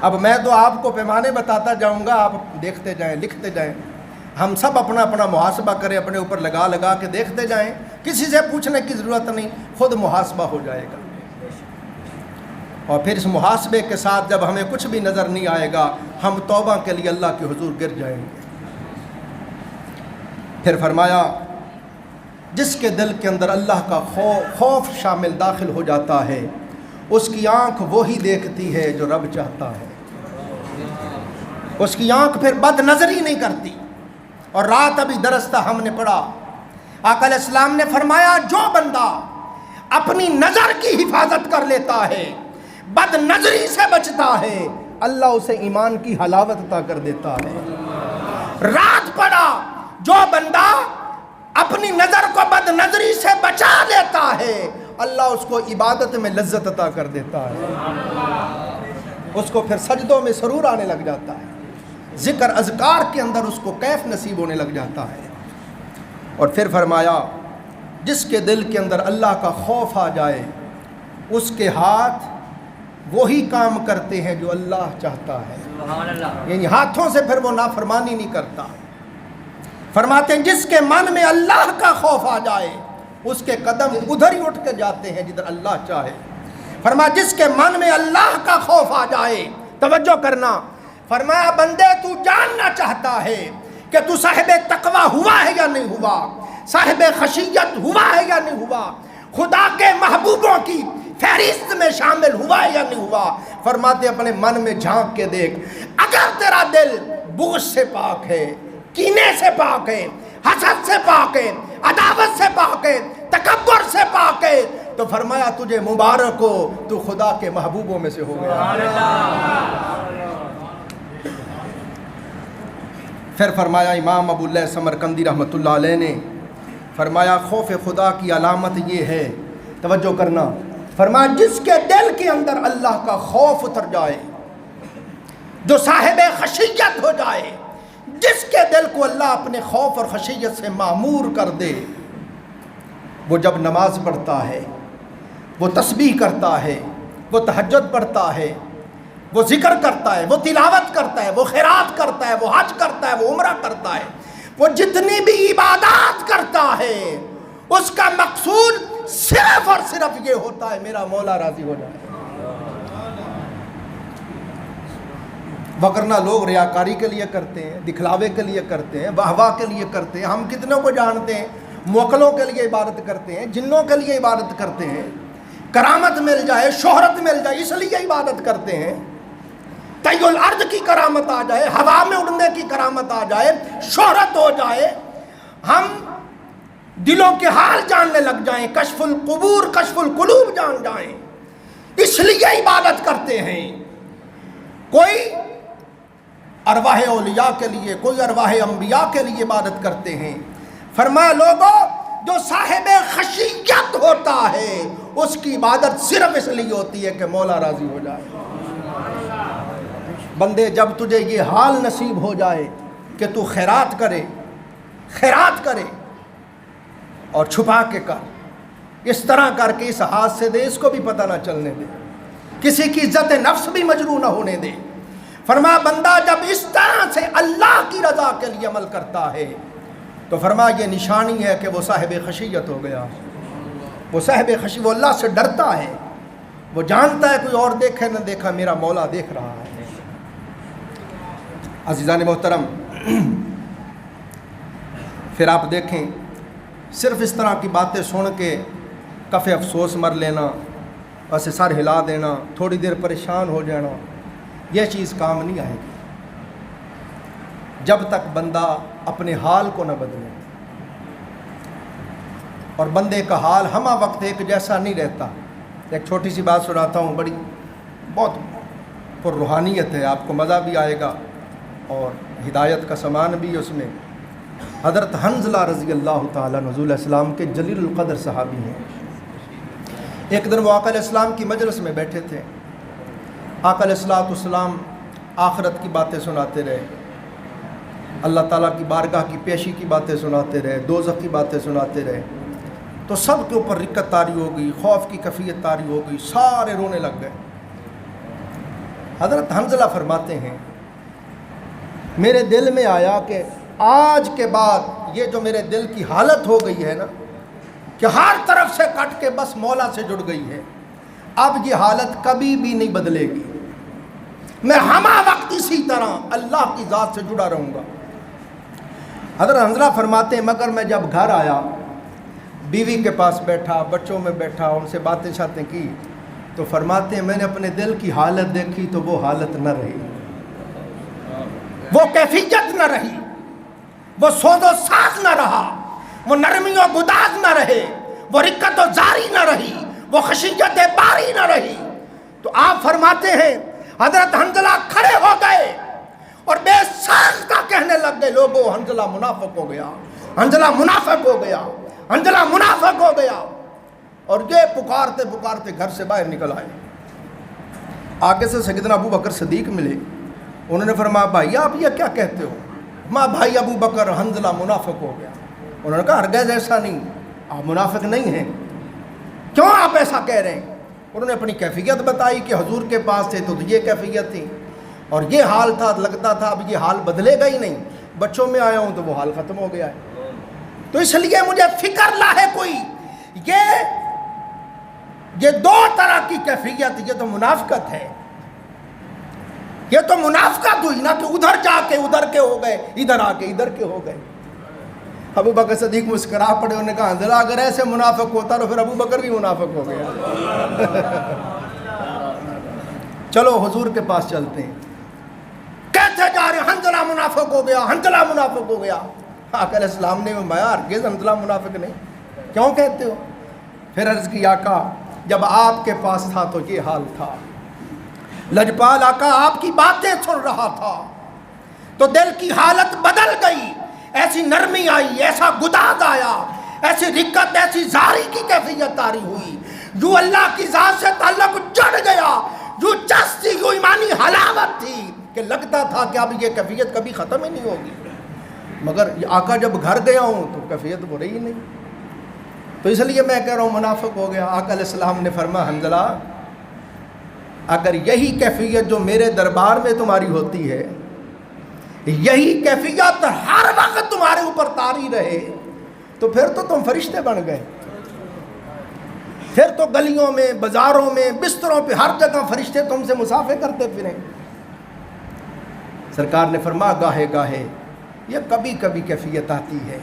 اب میں تو آپ کو پیمانے بتاتا جاؤں گا، آپ دیکھتے جائیں، لکھتے جائیں، ہم سب اپنا اپنا محاسبہ کریں، اپنے اوپر لگا کے دیکھتے جائیں، کسی سے پوچھنے کی ضرورت نہیں، خود محاسبہ ہو جائے گا۔ اور پھر اس محاسبے کے ساتھ جب ہمیں کچھ بھی نظر نہیں آئے گا ہم توبہ کے لیے اللہ کے حضور گر جائیں گے۔ پھر فرمایا جس کے دل کے اندر اللہ کا خوف شامل داخل ہو جاتا ہے اس کی آنکھ وہی دیکھتی ہے جو رب چاہتا ہے، اس کی آنکھ پھر بد نظری نہیں کرتی۔ اور رات ابھی درستہ ہم نے پڑھا، آقا علیہ السلام نے فرمایا جو بندہ اپنی نظر کی حفاظت کر لیتا ہے، بد نظری سے بچتا ہے، اللہ اسے ایمان کی حلاوت عطا کر دیتا ہے۔ رات پڑھا جو بندہ اپنی نظر کو بد نظری سے بچا لیتا ہے اللہ اس کو عبادت میں لذت عطا کر دیتا ہے، اس کو پھر سجدوں میں سرور آنے لگ جاتا ہے، ذکر اذکار کے اندر اس کو کیف نصیب ہونے لگ جاتا ہے۔ اور پھر فرمایا جس کے دل کے اندر اللہ کا خوف آ جائے اس کے ہاتھ وہی کام کرتے ہیں جو اللہ چاہتا ہے، یعنی ہاتھوں سے پھر وہ نافرمانی نہیں کرتا۔ فرماتے ہیں جس کے من میں اللہ کا خوف آ جائے اس کے قدم ادھر ہی اٹھ کے جاتے ہیں جدھر اللہ چاہے۔ فرمایا جس کے من میں اللہ کا خوف آ جائے، توجہ کرنا، فرمایا بندے تو جاننا چاہتا ہے کہ تو صاحب تقوی ہوا ہے یا نہیں ہوا، صاحب خشیت ہوا ہے یا نہیں ہوا، خدا کے محبوبوں کی فہرست میں شامل ہوا ہے یا نہیں ہوا۔ فرماتے اپنے من میں جھانک کے دیکھ، اگر تیرا دل بغض سے پاک ہے، کینے سے پاک ہے، حسد سے پاک ہے، عداوت سے پاک ہے، تکبر سے پاک ہے، تو فرمایا تجھے مبارک ہو تو خدا کے محبوبوں میں سے ہو گیا۔ پھر فرمایا امام ابو اللیث سمرقندی رحمۃ اللہ علیہ نے فرمایا خوف خدا کی علامت یہ ہے، توجہ کرنا، فرمایا جس کے دل کے اندر اللہ کا خوف اتر جائے، جو صاحب خشیت ہو جائے، جس کے دل کو اللہ اپنے خوف اور خشیت سے معمور کر دے، وہ جب نماز پڑھتا ہے، وہ تسبیح کرتا ہے، وہ تہجد پڑھتا ہے، وہ ذکر کرتا ہے، وہ تلاوت کرتا ہے، وہ خیرات کرتا ہے، وہ حج کرتا ہے، وہ عمرہ کرتا ہے، وہ جتنی بھی عبادات کرتا ہے اس کا مقصود صرف اور صرف یہ ہوتا ہے میرا مولا راضی ہو جائے۔ وگرنہ لوگ ریاکاری کے لیے کرتے ہیں، دکھلاوے کے لیے کرتے ہیں، واہ واہ کے لیے کرتے ہیں، ہم کتنوں کو جانتے ہیں موکلوں کے لیے عبادت کرتے ہیں، جنوں کے لیے عبادت کرتے ہیں، کرامت مل جائے، شہرت مل جائے اس لیے عبادت کرتے ہیں، طی الارض کی کرامت آ جائے، ہوا میں اڑنے کی کرامت آ جائے، شہرت ہو جائے، ہم دلوں کے حال جاننے لگ جائیں، کشف القبور کشف القلوب جان جائیں، اس لیے عبادت کرتے ہیں. کوئی ارواح اولیاء کے لیے، کوئی ارواح انبیاء کے لیے عبادت کرتے ہیں. فرمایا لوگوں، جو صاحب خشیت ہوتا ہے اس کی عبادت صرف اس لیے ہوتی ہے کہ مولا راضی ہو جائے. بندے، جب تجھے یہ حال نصیب ہو جائے کہ تو خیرات کرے اور چھپا کے کر، اس طرح کر کے اس ہاتھ سے دے، اس کو بھی پتہ نہ چلنے دے، کسی کی عزت نفس بھی مجروح نہ ہونے دے. فرمایا بندہ جب اس طرح سے اللہ کی رضا کے لیے عمل کرتا ہے تو فرمایا یہ نشانی ہے کہ وہ صاحب خشیت ہو گیا. وہ صاحب خشیت، وہ اللہ سے ڈرتا ہے، وہ جانتا ہے کوئی اور دیکھے نہ دیکھا، میرا مولا دیکھ رہا ہے. عزیزان محترم، پھر آپ دیکھیں، صرف اس طرح کی باتیں سن کے کف افسوس مر لینا، ویسے سر ہلا دینا، تھوڑی دیر پریشان ہو جانا، یہ چیز کام نہیں آئے گی جب تک بندہ اپنے حال کو نہ بدلے. اور بندے کا حال ہمہ وقت ایک جیسا نہیں رہتا. ایک چھوٹی سی بات سناتا ہوں، بہت پر روحانیت ہے، آپ کو مزہ بھی آئے گا اور ہدایت کا سامان بھی اس میں. حضرت حنظلہ رضی اللہ تعالیٰ عنہ علیہ السلام کے جلیل القدر صحابی ہیں. ایک دن وہ آقا علیہ السلام کی مجلس میں بیٹھے تھے. آقا علیہ السلام آخرت کی باتیں سناتے رہے، اللہ تعالیٰ کی بارگاہ کی پیشی کی باتیں سناتے رہے، دوزخ کی باتیں سناتے رہے. تو سب کے اوپر رقت طاری ہو گئی، خوف کی کیفیت طاری ہو گئی، سارے رونے لگ گئے. حضرت حنظلہ فرماتے ہیں میرے دل میں آیا کہ آج کے بعد یہ جو میرے دل کی حالت ہو گئی ہے نا، کہ ہر طرف سے کٹ کے بس مولا سے جڑ گئی ہے، اب یہ حالت کبھی بھی نہیں بدلے گی. میں ہمہ وقت اسی طرح اللہ کی ذات سے جڑا رہوں گا. حضرت حنظلہ فرماتے ہیں مگر میں جب گھر آیا، بیوی کے پاس بیٹھا، بچوں میں بیٹھا، ان سے باتیں شاتیں کی، تو فرماتے ہیں میں نے اپنے دل کی حالت دیکھی تو وہ حالت نہ رہی، وہ کیفیت نہ رہی، وہ سوز و ساز نہ رہا، وہ نرمی و گداز نہ رہے، وہ رقت و زاری نہ رہی، وہ خشیت باری نہ رہی. تو آپ فرماتے ہیں حضرت حنظلہ کھڑے ہو گئے اور بے ساختہ کہنے لگ گئے لوگوں حنظلہ منافق ہو گیا، حنظلہ منافق ہو گیا، حنظلہ منافق ہو گیا. اور یہ پکارتے پکارتے گھر سے باہر نکل آئے. آگے سے سیدنا ابو بکر صدیق ملے. انہوں نے فرمایا بھائی آپ یہ کیا کہتے ہو؟ ماں بھائی ابو بکر حنظلہ منافق ہو گیا. انہوں نے کہا ہرگز ایسا نہیں، آپ منافق نہیں ہیں. کیوں آپ ایسا کہہ رہے ہیں؟ انہوں نے اپنی کیفیت بتائی کہ حضور کے پاس تھے تو یہ کیفیت تھی اور یہ حال تھا، لگتا تھا اب یہ حال بدلے گا ہی نہیں. بچوں میں آیا ہوں تو وہ حال ختم ہو گیا ہے. تو اس لیے مجھے فکر لاحق ہوئی، یہ دو طرح کی کیفیت، یہ تو منافقت ہے، یہ تو منافقت ہوئی نا کہ ادھر جا کے ادھر کے ہو گئے، ادھر آ کے ادھر کے ہو گئے. ابو بکر صدیق مسکرا پڑے. انہوں نے کہا حنظلہ اگر ایسے منافق ہوتا تو پھر ابو بکر بھی منافق ہو گیا. چلو حضور کے پاس چلتے ہیں. کہتے جا رہے حنظلہ منافق ہو گیا، حنظلہ منافق ہو گیا. آقا علیہ السلام نے فرمایا ہرگز حنظلہ منافق نہیں، کیوں کہتے ہو؟ پھر عرض کی آقا جب آپ کے پاس تھا تو یہ حال تھا، لجپال آقا آپ کی باتیں سن رہا تھا تو دل کی حالت بدل گئی، ایسی نرمی آئی، ایسا گداز آیا، ایسی رقت، ایسی زاری کی کیفیت طاری ہوئی، جو اللہ کی ذات سے تعلق جڑ گیا، جو چست تھی، جو ایمانی حلاوت تھی کہ لگتا تھا کہ اب یہ کیفیت کبھی ختم ہی نہیں ہوگی. مگر آقا جب گھر گیا ہوں تو کیفیت ہو رہی نہیں. تو اس لیے میں کہہ رہا ہوں منافق ہو گیا. آقا علیہ السلام نے فرمایا حنظلہ اگر یہی کیفیت جو میرے دربار میں تمہاری ہوتی ہے، یہی کیفیت ہر وقت تمہارے اوپر طاری رہے تو پھر تو تم فرشتے بن گئے. پھر تو گلیوں میں، بازاروں میں، بستروں پہ ہر جگہ فرشتے تم سے مسافے کرتے پھریں. سرکار نے فرمایا گاہے گاہے یہ کبھی کبھی کیفیت آتی ہے،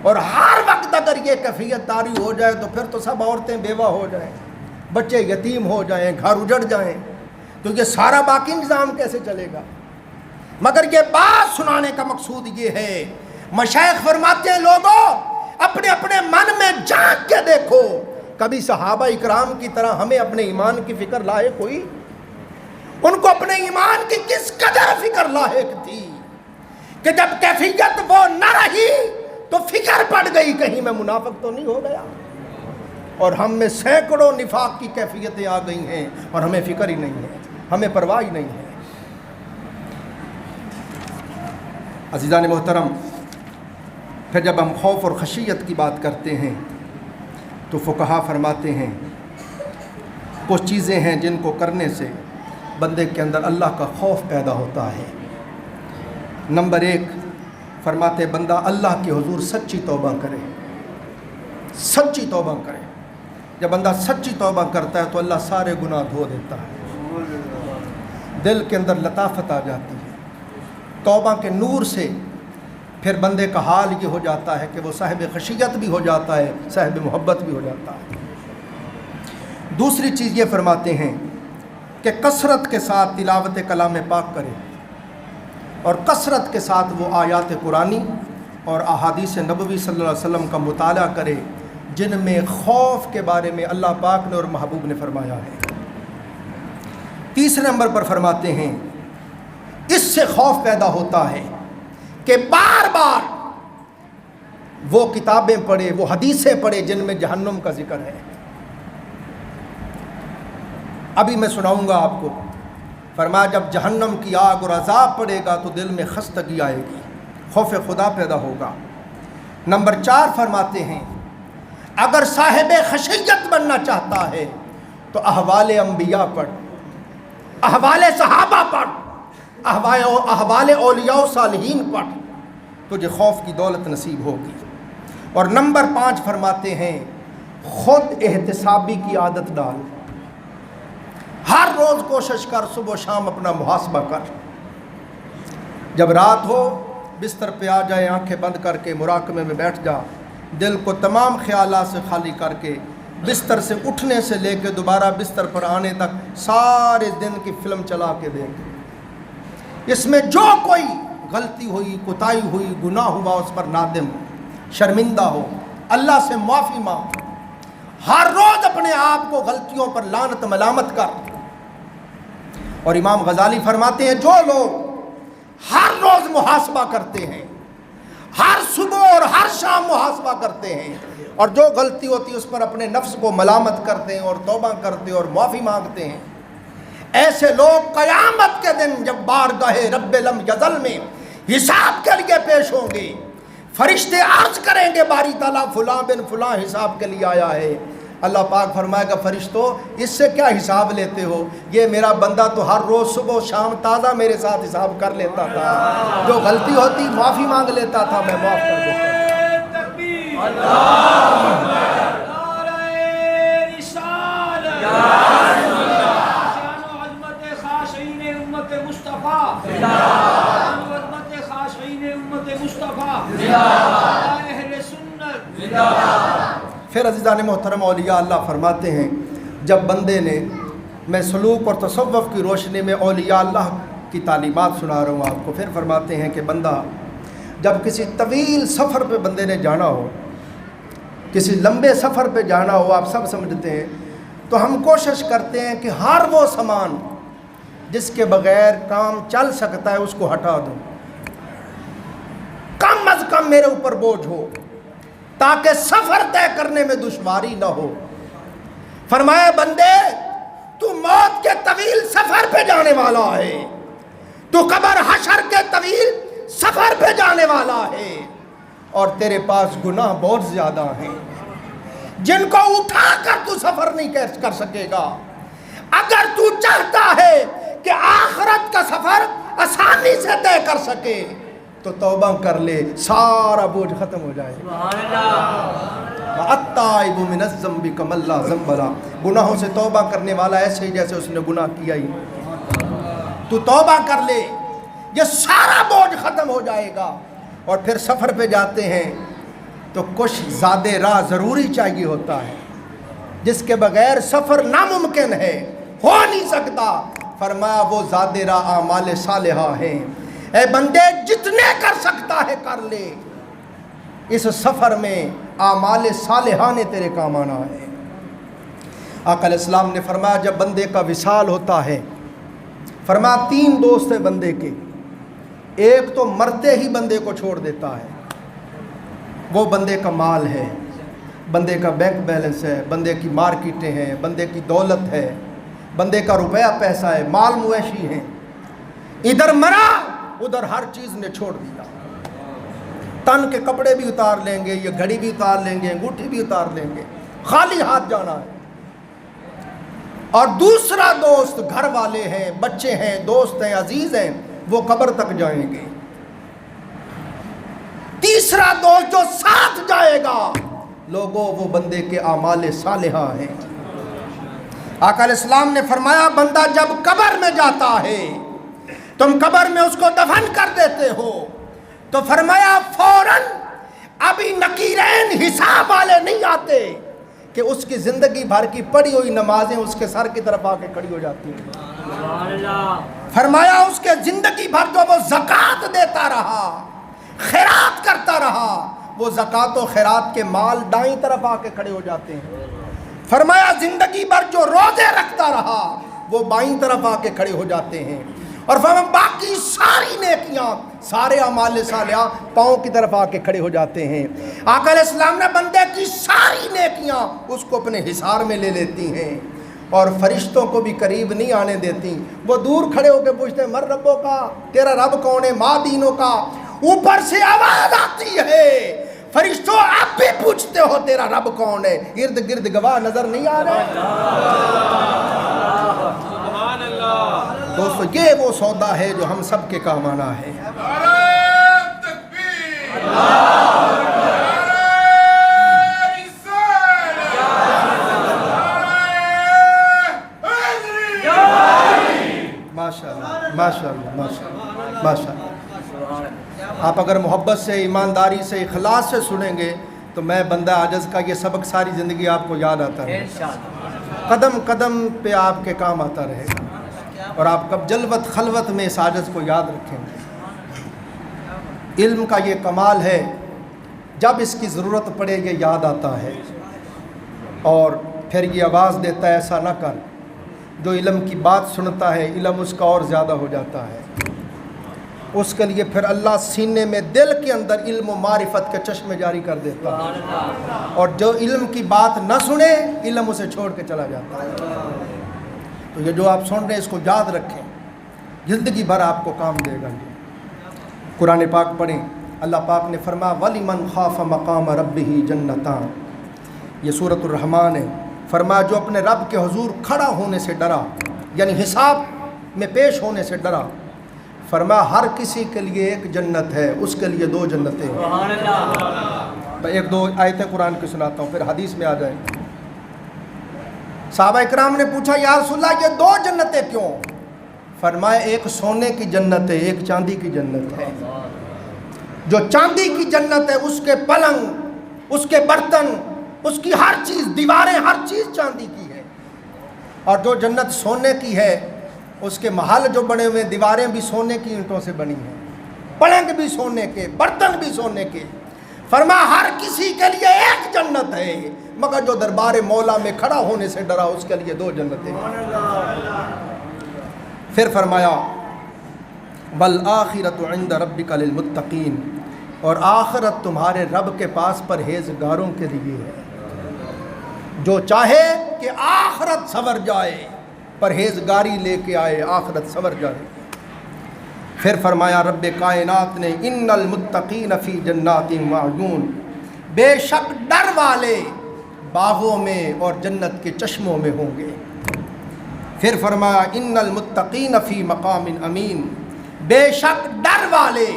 اور ہر وقت اگر یہ کیفیت طاری ہو جائے تو پھر تو سب عورتیں بیوہ ہو جائیں، بچے یتیم ہو جائیں، گھر اجڑ جائیں، تو یہ سارا باقی نظام کیسے چلے گا؟ مگر یہ بات سنانے کا مقصود یہ ہے، مشائخ فرماتے ہیں لوگوں اپنے اپنے من میں جھانک کے دیکھو، کبھی صحابہ اکرام کی طرح ہمیں اپنے ایمان کی فکر لاحق ہوئی؟ ان کو اپنے ایمان کی کس قدر فکر لاحق تھی کہ جب کیفیت وہ نہ رہی تو فکر پڑ گئی کہیں میں منافق تو نہیں ہو گیا؟ اور ہم میں سینکڑوں نفاق کی کیفیتیں آ گئی ہیں اور ہمیں فکر ہی نہیں ہے، ہمیں پرواہ ہی نہیں ہے۔ عزیزان محترم، پھر جب ہم خوف اور خشیت کی بات کرتے ہیں تو فقہا فرماتے ہیں کچھ چیزیں ہیں جن کو کرنے سے بندے کے اندر اللہ کا خوف پیدا ہوتا ہے۔ نمبر 1 فرماتے بندہ اللہ کے حضور سچی توبہ کرے، سچی توبہ کرے۔ جب بندہ سچی توبہ کرتا ہے تو اللہ سارے گناہ دھو دیتا ہے، دل کے اندر لطافت آ جاتی ہے توبہ کے نور سے۔ پھر بندے کا حال یہ ہو جاتا ہے کہ وہ صاحب خشیت بھی ہو جاتا ہے، صاحب محبت بھی ہو جاتا ہے۔ دوسری چیز یہ فرماتے ہیں کہ کثرت کے ساتھ تلاوت کلام پاک کرے اور کثرت کے ساتھ وہ آیات قرآنی اور احادیث نبوی صلی اللہ علیہ وسلم کا مطالعہ کرے جن میں خوف کے بارے میں اللہ پاک نے اور محبوب نے فرمایا ہے۔ تیسرے نمبر پر فرماتے ہیں اس سے خوف پیدا ہوتا ہے کہ بار بار وہ کتابیں پڑھے، وہ حدیثیں پڑھے جن میں جہنم کا ذکر ہے۔ ابھی میں سناؤں گا آپ کو، فرمایا جب جہنم کی آگ اور عذاب پڑے گا تو دل میں خستگی آئے گی، خوف خدا پیدا ہوگا۔ نمبر 4 فرماتے ہیں اگر صاحب خشیت بننا چاہتا ہے تو احوال انبیاء پڑھ، احوال صحابہ پڑھ، احوال اولیاء و صالحین پڑھ، تجھے خوف کی دولت نصیب ہوگی۔ اور نمبر 5 فرماتے ہیں خود احتسابی کی عادت ڈال، ہر روز کوشش کر، صبح و شام اپنا محاسبہ کر۔ جب رات ہو بستر پہ آ جائے، آنکھیں بند کر کے مراقبے میں بیٹھ جا، دل کو تمام خیالات سے خالی کر کے بستر سے اٹھنے سے لے کے دوبارہ بستر پر آنے تک سارے دن کی فلم چلا کے دیکھ۔ اس میں جو کوئی غلطی ہوئی، کوتاہی ہوئی، گناہ ہوا، اس پر نادم ہو، شرمندہ ہو، اللہ سے معافی مانگ۔ ہر روز اپنے آپ کو غلطیوں پر لعنت ملامت کر۔ اور امام غزالی فرماتے ہیں جو لوگ ہر روز محاسبہ کرتے ہیں، ہر صبح اور ہر شام محاسبہ کرتے ہیں اور جو غلطی ہوتی ہے اس پر اپنے نفس کو ملامت کرتے ہیں اور توبہ کرتے ہیں اور معافی مانگتے ہیں، ایسے لوگ قیامت کے دن جب بارگاہ رب لم یزل میں حساب کے لیے پیش ہوں گے، فرشتے عرض کریں گے باری تعالیٰ فلاں بن فلاں حساب کے لیے آیا ہے۔ اللہ پاک فرمائے گا فرشتوں اس سے کیا حساب لیتے ہو؟ یہ میرا بندہ تو ہر روز صبح و شام تازہ میرے ساتھ حساب کر لیتا تھا، جو غلطی ہوتی معافی مانگ لیتا تھا، میں معاف کر دیتا پھر عزیزان محترم اولیاء اللہ فرماتے ہیں جب بندے نے، میں سلوک اور تصوف کی روشنی میں اولیاء اللہ کی تعلیمات سنا رہا ہوں آپ کو، پھر فرماتے ہیں کہ بندہ جب کسی طویل سفر پہ بندے نے جانا ہو، کسی لمبے سفر پہ جانا ہو، آپ سب سمجھتے ہیں، تو ہم کوشش کرتے ہیں کہ ہر وہ سامان جس کے بغیر کام چل سکتا ہے اس کو ہٹا دوں، کم از کم میرے اوپر بوجھ ہو تاکہ سفر طے کرنے میں دشواری نہ ہو۔ فرمایا بندے تو موت کے طویل سفر پہ جانے والا ہے، تو قبر حشر کے طویل سفر پہ جانے والا ہے، اور تیرے پاس گناہ بہت زیادہ ہیں جن کو اٹھا کر تو سفر نہیں کر سکے گا۔ اگر تو چاہتا ہے کہ آخرت کا سفر آسانی سے طے کر سکے تو توبہ کر لے، سارا بوجھ ختم ہو جائے۔ التائب من الذنب کمن لا ذنب لہ، گناہوں سے توبہ کرنے والا ایسے ہی جیسے اس نے گناہ کیا ہی۔ تو توبہ کر لے، یہ سارا بوجھ ختم ہو جائے گا۔ اور پھر سفر پہ جاتے ہیں تو کچھ زیادہ راہ ضروری چاہیے ہوتا ہے جس کے بغیر سفر ناممکن ہے، ہو نہیں سکتا۔ فرمایا وہ زیادہ راہ اعمال صالحہ ہیں۔ اے بندے جتنے کر سکتا ہے کر لے، اس سفر میں اعمال صالحہ نے تیرے کام آنا ہے۔ آقا علیہ السلام نے فرمایا جب بندے کا وصال ہوتا ہے، فرمایا 3 دوست ہیں بندے کے، ایک تو مرتے ہی بندے کو چھوڑ دیتا ہے، وہ بندے کا مال ہے، بندے کا بینک بیلنس ہے، بندے کی مارکیٹیں ہیں، بندے کی دولت ہے، بندے کا روپیہ پیسہ ہے، مال مویشی ہیں، ادھر مرا ادھر ہر چیز نے چھوڑ دیا، تن کے کپڑے بھی اتار لیں گے، یہ گھڑی بھی اتار لیں گے، انگوٹھی بھی اتار لیں گے، خالی ہاتھ جانا ہے۔ اور دوسرا دوست گھر والے ہیں، بچے ہیں، دوست ہیں، عزیز ہیں، وہ قبر تک جائیں گے۔ تیسرا دوست جو ساتھ جائے گا لوگوں، وہ بندے کے اعمال صالحہ ہیں۔ آقا علیہ السلام نے فرمایا بندہ جب قبر میں جاتا ہے، تم قبر میں اس کو دفن کر دیتے ہو، تو فرمایا فوراً ابھی نقیرین حساب والے نہیں آتے کہ اس کی زندگی بھر کی پڑھی ہوئی نمازیں اس کے سر کی طرف آ کے کھڑی ہو جاتی ہیں۔ فرمایا اس کے زندگی بھر جو وہ زکوٰۃ دیتا رہا، خیرات کرتا رہا، وہ زکوٰۃ و خیرات کے مال دائیں طرف آ کے کھڑے ہو جاتے ہیں۔ فرمایا زندگی بھر جو روزے رکھتا رہا، وہ بائیں طرف آ کے کھڑے ہو جاتے ہیں۔ اور فرمایا باقی ساری نیکیاں، سارے اعمال صالحہ پاؤں کی طرف آ کے کھڑے ہو جاتے ہیں۔ آقا علیہ السلام نے بندے کی ساری نیکیاں اس کو اپنے حصار میں لے لیتی ہیں اور فرشتوں کو بھی قریب نہیں آنے دیتی۔ وہ دور کھڑے ہو کے پوچھتے ہیں مر ربوں کا، تیرا رب کون ہے، ماں دینوں کا۔ اوپر سے آواز آتی ہے فرشتوں آپ بھی پوچھتے ہو تیرا رب کون ہے، ارد گرد گواہ نظر نہیں آ رہے؟ دوستو یہ وہ سودا ہے جو ہم سب کے کام آنا ہے۔ ماشاءاللہ ماشاءاللہ ماشاءاللہ ماشاءاللہ۔ آپ اگر محبت سے، ایمانداری سے، اخلاص سے سنیں گے تو میں بندہ عاجز کا یہ سبق ساری زندگی آپ کو یاد آتا رہے گا، قدم قدم پہ آپ کے کام آتا رہے گا، اور آپ کب جلوت خلوت میں اس عاجز کو یاد رکھیں گے۔ علم کا یہ کمال ہے، جب اس کی ضرورت پڑے یہ یاد آتا ہے اور پھر یہ آواز دیتا ہے ایسا نہ کر۔ جو علم کی بات سنتا ہے علم اس کا اور زیادہ ہو جاتا ہے، اس کے لیے پھر اللہ سینے میں، دل کے اندر علم و معرفت کے چشمے جاری کر دیتا ہے، اور جو علم کی بات نہ سنے علم اسے چھوڑ کے چلا جاتا ہے۔ تو یہ جو آپ سن رہے ہیں اس کو یاد رکھیں، زندگی بھر آپ کو کام دے گا۔ قرآن پاک پڑھیں، اللہ پاک نے فرمایا وَلِمَنْ خَافَ مَقَامَ رَبِّهِ جَنَّتَانِ، یہ سورۃ الرحمن ہے۔ فرمایا جو اپنے رب کے حضور کھڑا ہونے سے ڈرا، یعنی حساب میں پیش ہونے سے ڈرا، فرمایا ہر کسی کے لیے ایک جنت ہے، اس کے لیے 2 جنتیں ہیں۔ میں 1-2 آیتیں قرآن کی سناتا ہوں، پھر حدیث میں آ جائیں۔ صحابہ اکرام نے پوچھا یا رسول اللہ یہ 2 جنتیں کیوں؟ فرمایا ایک سونے کی جنت ہے، ایک چاندی کی جنت ہے۔ جو چاندی کی جنت ہے اس کے پلنگ، اس کے برتن، اس کی ہر چیز، دیواریں، ہر چیز چاندی کی ہے۔ اور جو جنت سونے کی ہے اس کے محل جو بنے ہوئے، دیواریں بھی سونے کی اینٹوں سے بنی ہیں، پلنگ بھی سونے کے، برتن بھی سونے کے۔ فرمایا ہر کسی کے لیے ایک جنت ہے، مگر جو دربار مولا میں کھڑا ہونے سے ڈرا اس کے لیے 2 جنتیں ہیں۔ پھر فرمایا وَالْآخِرَةُ عِنْدَ رَبِّكَ لِلْمُتَّقِينَ، اور آخرت تمہارے رب کے پاس پرہیزگاروں کے لیے ہے۔ جو چاہے کہ آخرت سنور جائے، پرہیزگاری لے کے آئے، آخرت سنور جائے۔ پھر فرمایا رب کائنات نے ان المتقین فی جنات وعیون، بے شک ڈر والے باغوں میں اور جنت کے چشموں میں ہوں گے۔ پھر فرمایا ان المتقین فی مقام امین، بے شک ڈر والے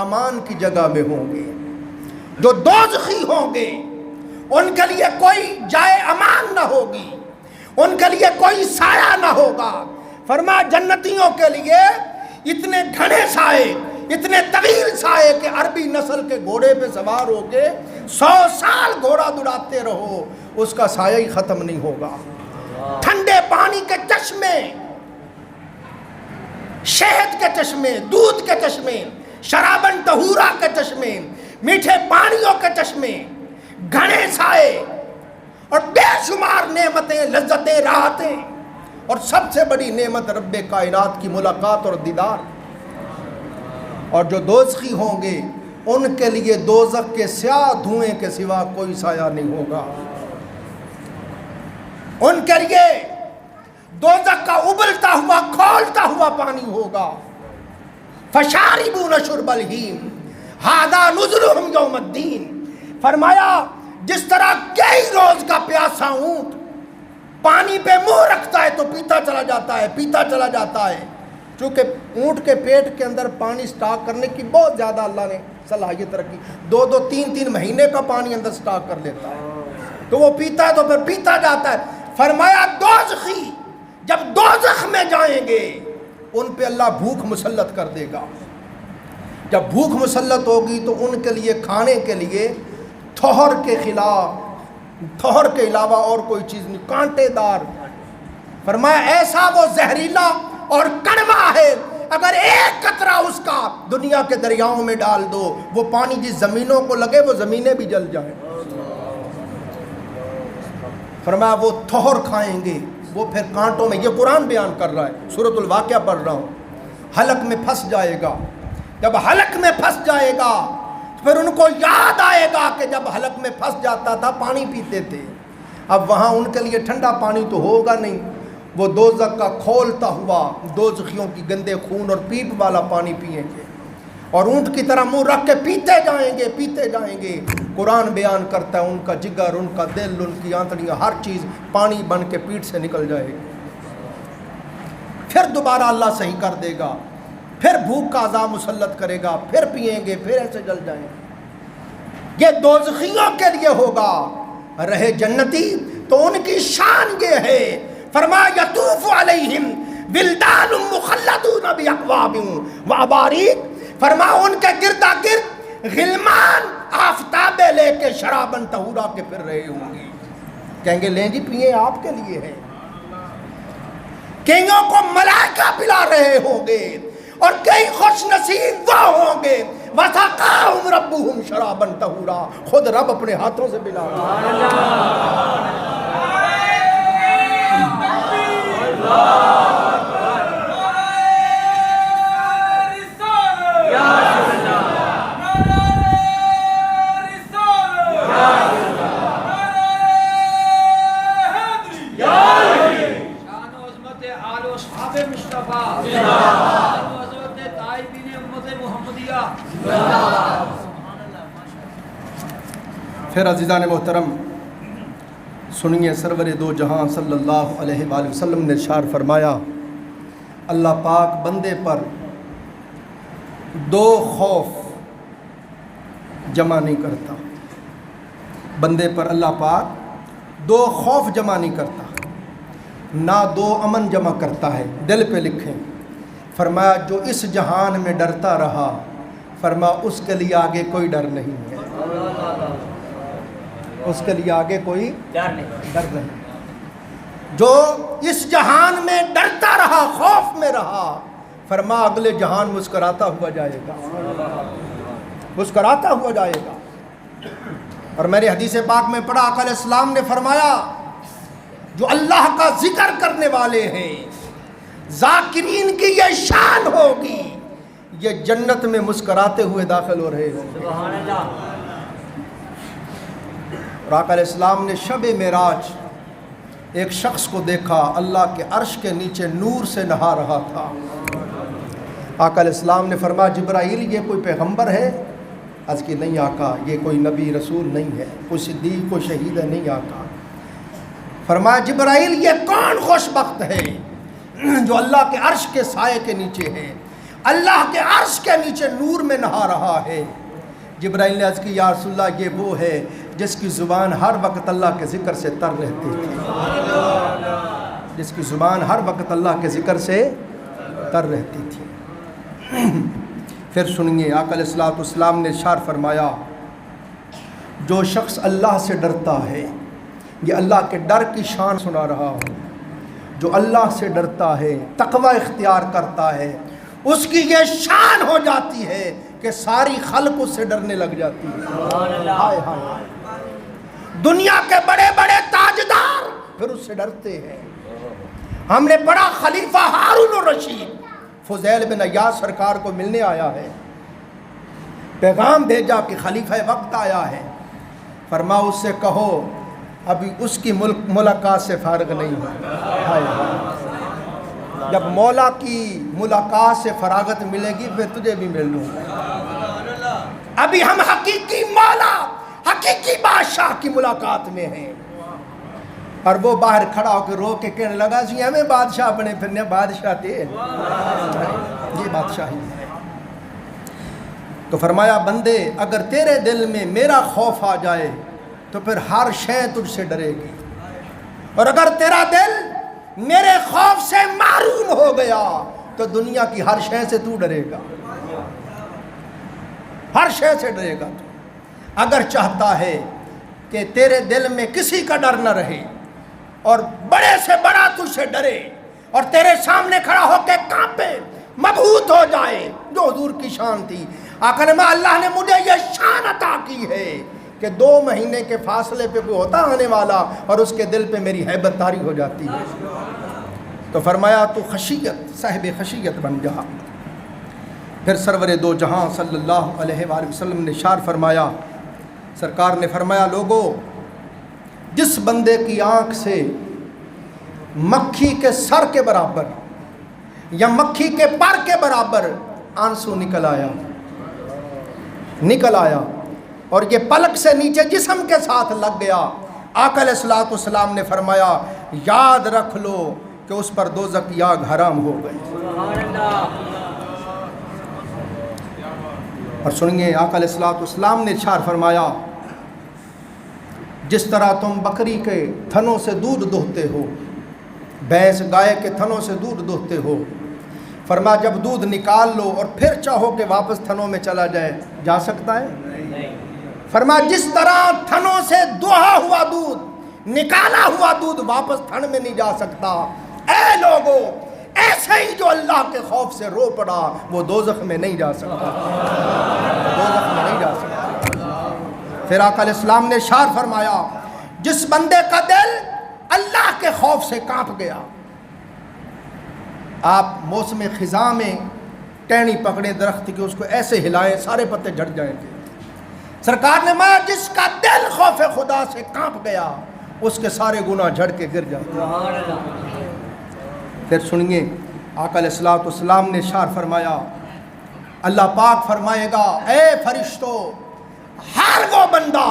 امان کی جگہ میں ہوں گے۔ جو دوزخی ہوں گے ان کے لیے کوئی جائے امان نہ ہوگی، ان کے لیے کوئی سایہ نہ ہوگا۔ فرمایا جنتیوں کے لیے اتنے گھنے سائے، اتنے طویل سائے کہ عربی نسل کے گھوڑے پہ سوار ہو کے 100 سال گھوڑا دوڑاتے رہو اس کا سایہ ہی ختم نہیں ہوگا۔ ٹھنڈے پانی کے چشمے، شہد کے چشمے، دودھ کے چشمے، شرابن طہورا کے چشمے، میٹھے پانیوں کے چشمے، گھنے سائے، اور بے شمار نعمتیں، لذتیں، راحتیں، اور سب سے بڑی نعمت رب کائنات کی ملاقات اور دیدار۔ اور جو دوزخی ہوں گے ان کے لیے دوزخ کے سیاہ دھوئیں کے سوا کوئی سایہ نہیں ہوگا۔ ان کے لیے دوزخ کا ابلتا ہوا کھولتا ہوا پانی ہوگا۔ فشاربون شرب الہیم ھذا نزلہم یوم الدین۔ فرمایا جس طرح کئی روز کا پیاسا اونٹ پانی پہ منہ رکھتا ہے تو پیتا چلا جاتا ہے، پیتا چلا جاتا ہے، چونکہ اونٹ کے پیٹ کے اندر پانی سٹاک کرنے کی بہت زیادہ اللہ نے صلاحیت رکھی، 2 3 مہینے کا پانی اندر سٹاک کر لیتا ہے، تو وہ پیتا ہے تو پھر پیتا جاتا ہے۔ فرمایا دوزخی جب دوزخ میں جائیں گے ان پہ اللہ بھوک مسلط کر دے گا۔ جب بھوک مسلط ہوگی تو ان کے لیے کھانے کے لیے تھوہر کے خلاف، تھوہر کے علاوہ اور کوئی چیز نہیں، کانٹے دار۔ فرمایا ایسا وہ زہریلا اور کڑوا ہے، اگر ایک قطرہ اس کا دنیا کے دریاؤں میں ڈال دو، وہ پانی جس زمینوں کو لگے وہ زمینیں بھی جل جائیں۔ فرمایا وہ تھوہر کھائیں گے، وہ پھر کانٹوں میں، یہ قرآن بیان کر رہا ہے، سورۃ الواقعہ پڑھ رہا ہوں، حلق میں پھنس جائے گا۔ جب حلق میں پھنس جائے گا پھر ان کو یاد آئے گا کہ جب حلق میں پھنس جاتا تھا پانی پیتے تھے، اب وہاں ان کے لیے ٹھنڈا پانی تو ہوگا نہیں، وہ دوزخ کا کھولتا ہوا دوزخیوں کی گندے خون اور پیپ والا پانی پئیں گے، اور اونٹ کی طرح منہ رکھ کے پیتے جائیں گے، پیتے جائیں گے۔ قرآن بیان کرتا ہے ان کا جگر، ان کا دل، ان کی آنتڑیاں، ہر چیز پانی بن کے پیٹ سے نکل جائے گی۔ پھر دوبارہ اللہ صحیح کر دے گا، پھر بھوک کا عذاب مسلط کرے گا، پھر پئیں گے، پھر ایسے جل جائیں گے۔ یہ دوزخیوں کے لیے ہوگا۔ رہے جنتی تو ان کی شان یہ ہے، فرمایا یطوف علیہم ولدان مخلدون باکواب واباریق، فرمایا ان کے گردا گرد غلمان آفتابیں لے کے شرابن طہورا کے پھر رہے ہوں گے، کہیں گے لیں جی پیئیں، آپ کے لیے ہے۔ کئیوں کو ملائکہ پلا رہے ہوں گے، اور کئی خوش نصیب وہ ہوں گے وَسَقَاهُمْ رَبُّهُمْ شَرَابًا طَهُورًا، خود رب اپنے ہاتھوں سے پلا پھر عزیزان محترم سنیے، سرور دو جہاں صلی اللہ علیہ وآلہ وسلم نے ارشاد فرمایا، اللہ پاک بندے پر 2 خوف جمع نہیں کرتا، بندے پر اللہ پاک 2 خوف جمع نہیں کرتا، نہ 2 امن جمع کرتا ہے۔ دل پہ لکھیں، فرمایا جو اس جہان میں ڈرتا رہا، فرمایا اس کے لیے آگے کوئی ڈر نہیں ہے، اس کے لیے آگے کوئی ڈر نہیں۔ جو اس جہان میں ڈرتا رہا، خوف میں رہا، فرما اگلے جہان مسکراتا ہوا جائے گا، مسکراتا ہوا جائے گا۔ اور میرے حدیث پاک میں پڑھا، آقا علیہ السلام نے فرمایا جو اللہ کا ذکر کرنے والے ہیں، ذاکرین کی یہ شان ہوگی، یہ جنت میں مسکراتے ہوئے داخل ہو رہے ہوں گے۔ اور آقا علیہ السلام نے شب معراج ایک شخص کو دیکھا، اللہ کے عرش کے نیچے نور سے نہا رہا تھا۔ آقا علیہ السلام نے فرمایا جبرائیل یہ کوئی پیغمبر ہے؟ عرض کی نہیں آقا، یہ کوئی نبی رسول نہیں ہے، کوئی صدیق کوئی شہید ہے نہیں آقا۔ فرمایا جبرائیل یہ کون خوش بخت ہے جو اللہ کے عرش کے سائے کے نیچے ہے، اللہ کے عرش کے نیچے نور میں نہا رہا ہے۔ جبرائیل نے عرض کی یا رسول اللہ یہ وہ ہے جس کی زبان ہر وقت اللہ کے ذکر سے تر رہتی تھی، جس کی زبان ہر وقت اللہ کے ذکر سے تر رہتی تھی۔ پھر سنیے، آقا علیہ السلام نے ارشاد فرمایا جو شخص اللہ سے ڈرتا ہے، یہ اللہ کے ڈر کی شان سنا رہا ہوں، جو اللہ سے ڈرتا ہے، تقوی اختیار کرتا ہے، اس کی یہ شان ہو جاتی ہے کہ ساری خلق اس سے ڈرنے لگ جاتی ہے۔ ہائے ہائے، دنیا کے بڑے بڑے پھر اس سے ڈرتے ہیں۔ ہم نے پڑھا خلیفہ ہارون الرشید فضیل بن عیاض سرکار کو ملنے آیا ہے، پیغام بھیجا کہ خلیفہ وقت آیا ہے، فرما اس سے کہو ابھی اس کی ملاقات سے فارغ نہیں ہو۔ جب مولا کی ملاقات سے فراغت ملے گی پھر تجھے بھی مل لوں گا۔ ابھی ہم حقیقی مولا حقیقی بادشاہ کی ملاقات میں ہیں۔ اور وہ باہر کھڑا ہو کے رو کے کہنے لگا جی ہمیں بادشاہ بنے پھرنے، بادشاہ تھے، یہ بادشاہی ہے۔ تو فرمایا بندے اگر تیرے دل میں میرا خوف آ جائے تو پھر ہر شے تجھ سے ڈرے گی، اور اگر تیرا دل میرے خوف سے معروم ہو گیا تو دنیا کی ہر شے سے تو ڈرے گا، ہر شے سے ڈرے گا۔ تو اگر چاہتا ہے کہ تیرے دل میں کسی کا ڈر نہ رہے اور بڑے سے بڑا تجھ سے ڈرے اور تیرے سامنے کھڑا ہو کے کانپے مبہوت ہو جائے، جو حضور کی شان تھی، آقا نے میں اللہ نے مجھے یہ شان عطا کی ہے کہ 2 مہینے کے فاصلے پہ کوئی ہوتا آنے والا اور اس کے دل پہ میری ہیبت طاری ہو جاتی ہے۔ تو فرمایا تو خشیت صاحب خشیت بن جا۔ پھر سرور دو جہاں صلی اللہ علیہ وآلہ وسلم نے اشارہ فرمایا، سرکار نے فرمایا لوگو جس بندے کی آنکھ سے مکھی کے سر کے برابر یا مکھی کے پر کے برابر آنسو نکل آیا اور یہ پلک سے نیچے جسم کے ساتھ لگ گیا، آقا علیہ الصلوۃ والسلام نے فرمایا یاد رکھ لو کہ اس پر دوزخ کی آگ حرام ہو گئی۔ اور سنیے آقا علیہ الصلوۃ والسلام نے ارشاد فرمایا جس طرح تم بکری کے تھنوں سے دودھ دوہتے ہو، بھینس گائے کے تھنوں سے دودھ دوہتے ہو، فرمایا جب دودھ نکال لو اور پھر چاہو کہ واپس تھنوں میں چلا جائے، جا سکتا ہے؟ فرمایا جس طرح تھنوں سے دوہا ہوا دودھ نکالا ہوا دودھ واپس تھن میں نہیں جا سکتا، اے لوگو ایسے ہی جو اللہ کے خوف سے رو پڑا وہ دوزخ میں نہیں جا سکتا، دوزخ میں نہیں جا سکتا۔ پھر آقا علیہ السلام نے ارشاد فرمایا جس بندے کا دل اللہ کے خوف سے کانپ گیا، آپ موسم خزاں میں ٹہنی پکڑے درخت کی، اس کو ایسے ہلائیں سارے پتے جھڑ جائیں گے۔ سرکار نے مایا جس کا دل خوف خدا سے کانپ گیا اس کے سارے گناہ جھڑ کے گر جاتے ہیں۔ پھر سنیے آقا علیہ الصلوۃ والسلام نے ارشاد فرمایا اللہ پاک فرمائے گا اے فرشتو ہر وہ بندہ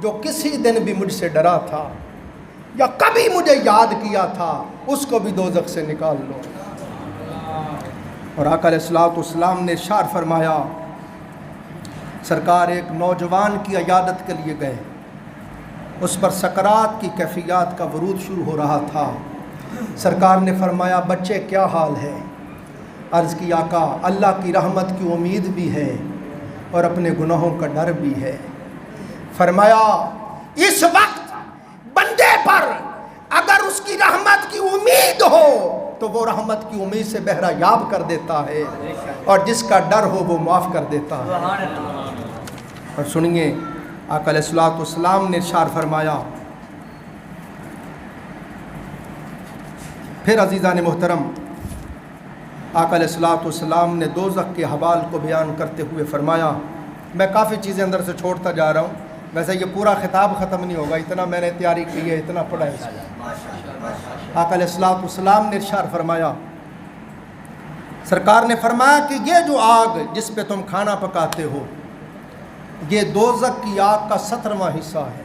جو کسی دن بھی مجھ سے ڈرا تھا یا کبھی مجھے یاد کیا تھا اس کو بھی دوزخ سے نکال لو۔ اور آقا علیہ الصلوۃ والسلام نے ارشاد فرمایا سرکار ایک نوجوان کی عیادت کے لیے گئے، اس پر سکرات کی کیفیات کا ورود شروع ہو رہا تھا، سرکار نے فرمایا بچے کیا حال ہے؟ عرض کی آقا اللہ کی رحمت کی امید بھی ہے اور اپنے گناہوں کا ڈر بھی ہے۔ فرمایا اس وقت بندے پر اگر اس کی رحمت کی امید ہو تو وہ رحمت کی امید سے بہرہ یاب کر دیتا ہے، اور جس کا ڈر ہو وہ معاف کر دیتا ہے۔ اور سنیے آقا علیہ الصلوۃ والسلام نے ارشاد فرمایا پھر عزیزان محترم آقا علیہ الصلوۃ والسلام نے دوزخ کے حوال کو بیان کرتے ہوئے فرمایا، میں کافی چیزیں اندر سے چھوڑتا جا رہا ہوں، ویسے یہ پورا خطاب ختم نہیں ہوگا، اتنا میں نے تیاری کی ہے، اتنا پڑھا ہے اس میں۔ آقا علیہ الصلوۃ والسلام نے ارشاد فرمایا سرکار نے فرمایا کہ یہ جو آگ جس پہ تم کھانا پکاتے ہو یہ دوزخ کی آگ کا 17واں حصہ ہے،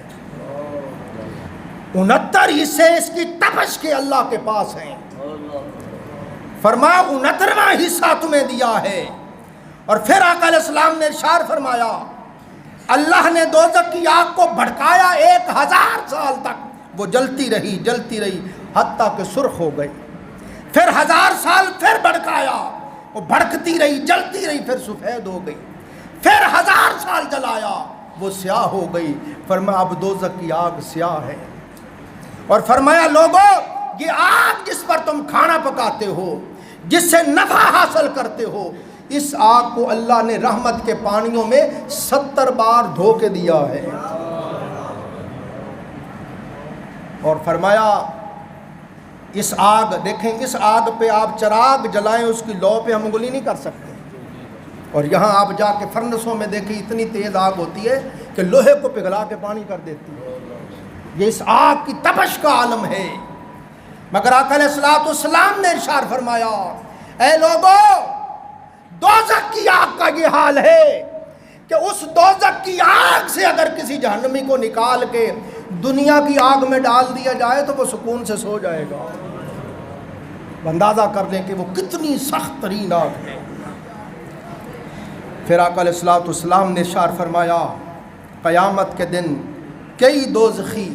69 حصے اس کی تپش کے اللہ کے پاس ہیں۔ فرمایا 69واں حصہ تمہیں دیا ہے۔ اور پھر آقا علیہ السلام نے ارشاد فرمایا اللہ نے دوزخ کی آگ کو بھڑکایا 1000 سال تک وہ جلتی رہی حتیٰ کہ سرخ ہو گئی، پھر 1000 سال پھر بھڑکایا وہ بھڑکتی رہی جلتی رہی پھر سفید ہو گئی، پھر 1000 سال جلایا وہ سیاہ ہو گئی۔ فرمایا اب دوزخ کی آگ سیاہ ہے۔ اور فرمایا لوگو یہ آگ جس پر تم کھانا پکاتے ہو جس سے نفع حاصل کرتے ہو اس آگ کو اللہ نے رحمت کے پانیوں میں 70 بار دھو کے دیا ہے۔ اور فرمایا اس آگ، دیکھیں اس آگ پہ آپ چراغ جلائیں اس کی لو پہ ہم انگلی نہیں کر سکتے، اور یہاں آپ جا کے فرنسوں میں دیکھیں اتنی تیز آگ ہوتی ہے کہ لوہے کو پگھلا کے پانی کر دیتی ہے۔ یہ اس آگ کی تپش کا عالم ہے۔ مگر آقا علیہ الصلوۃ والسلام نے ارشاد فرمایا اے لوگو، دوزخ کی آگ کا یہ حال ہے کہ اس دوزخ کی آگ سے اگر کسی جہنمی کو نکال کے دنیا کی آگ میں ڈال دیا جائے تو وہ سکون سے سو جائے گا۔ اندازہ کر لیں کہ وہ کتنی سخت ترین آگ ہے۔ پھر آقا علیہ الصلوۃ والسلام نے ارشاد فرمایا قیامت کے دن کئی دوزخی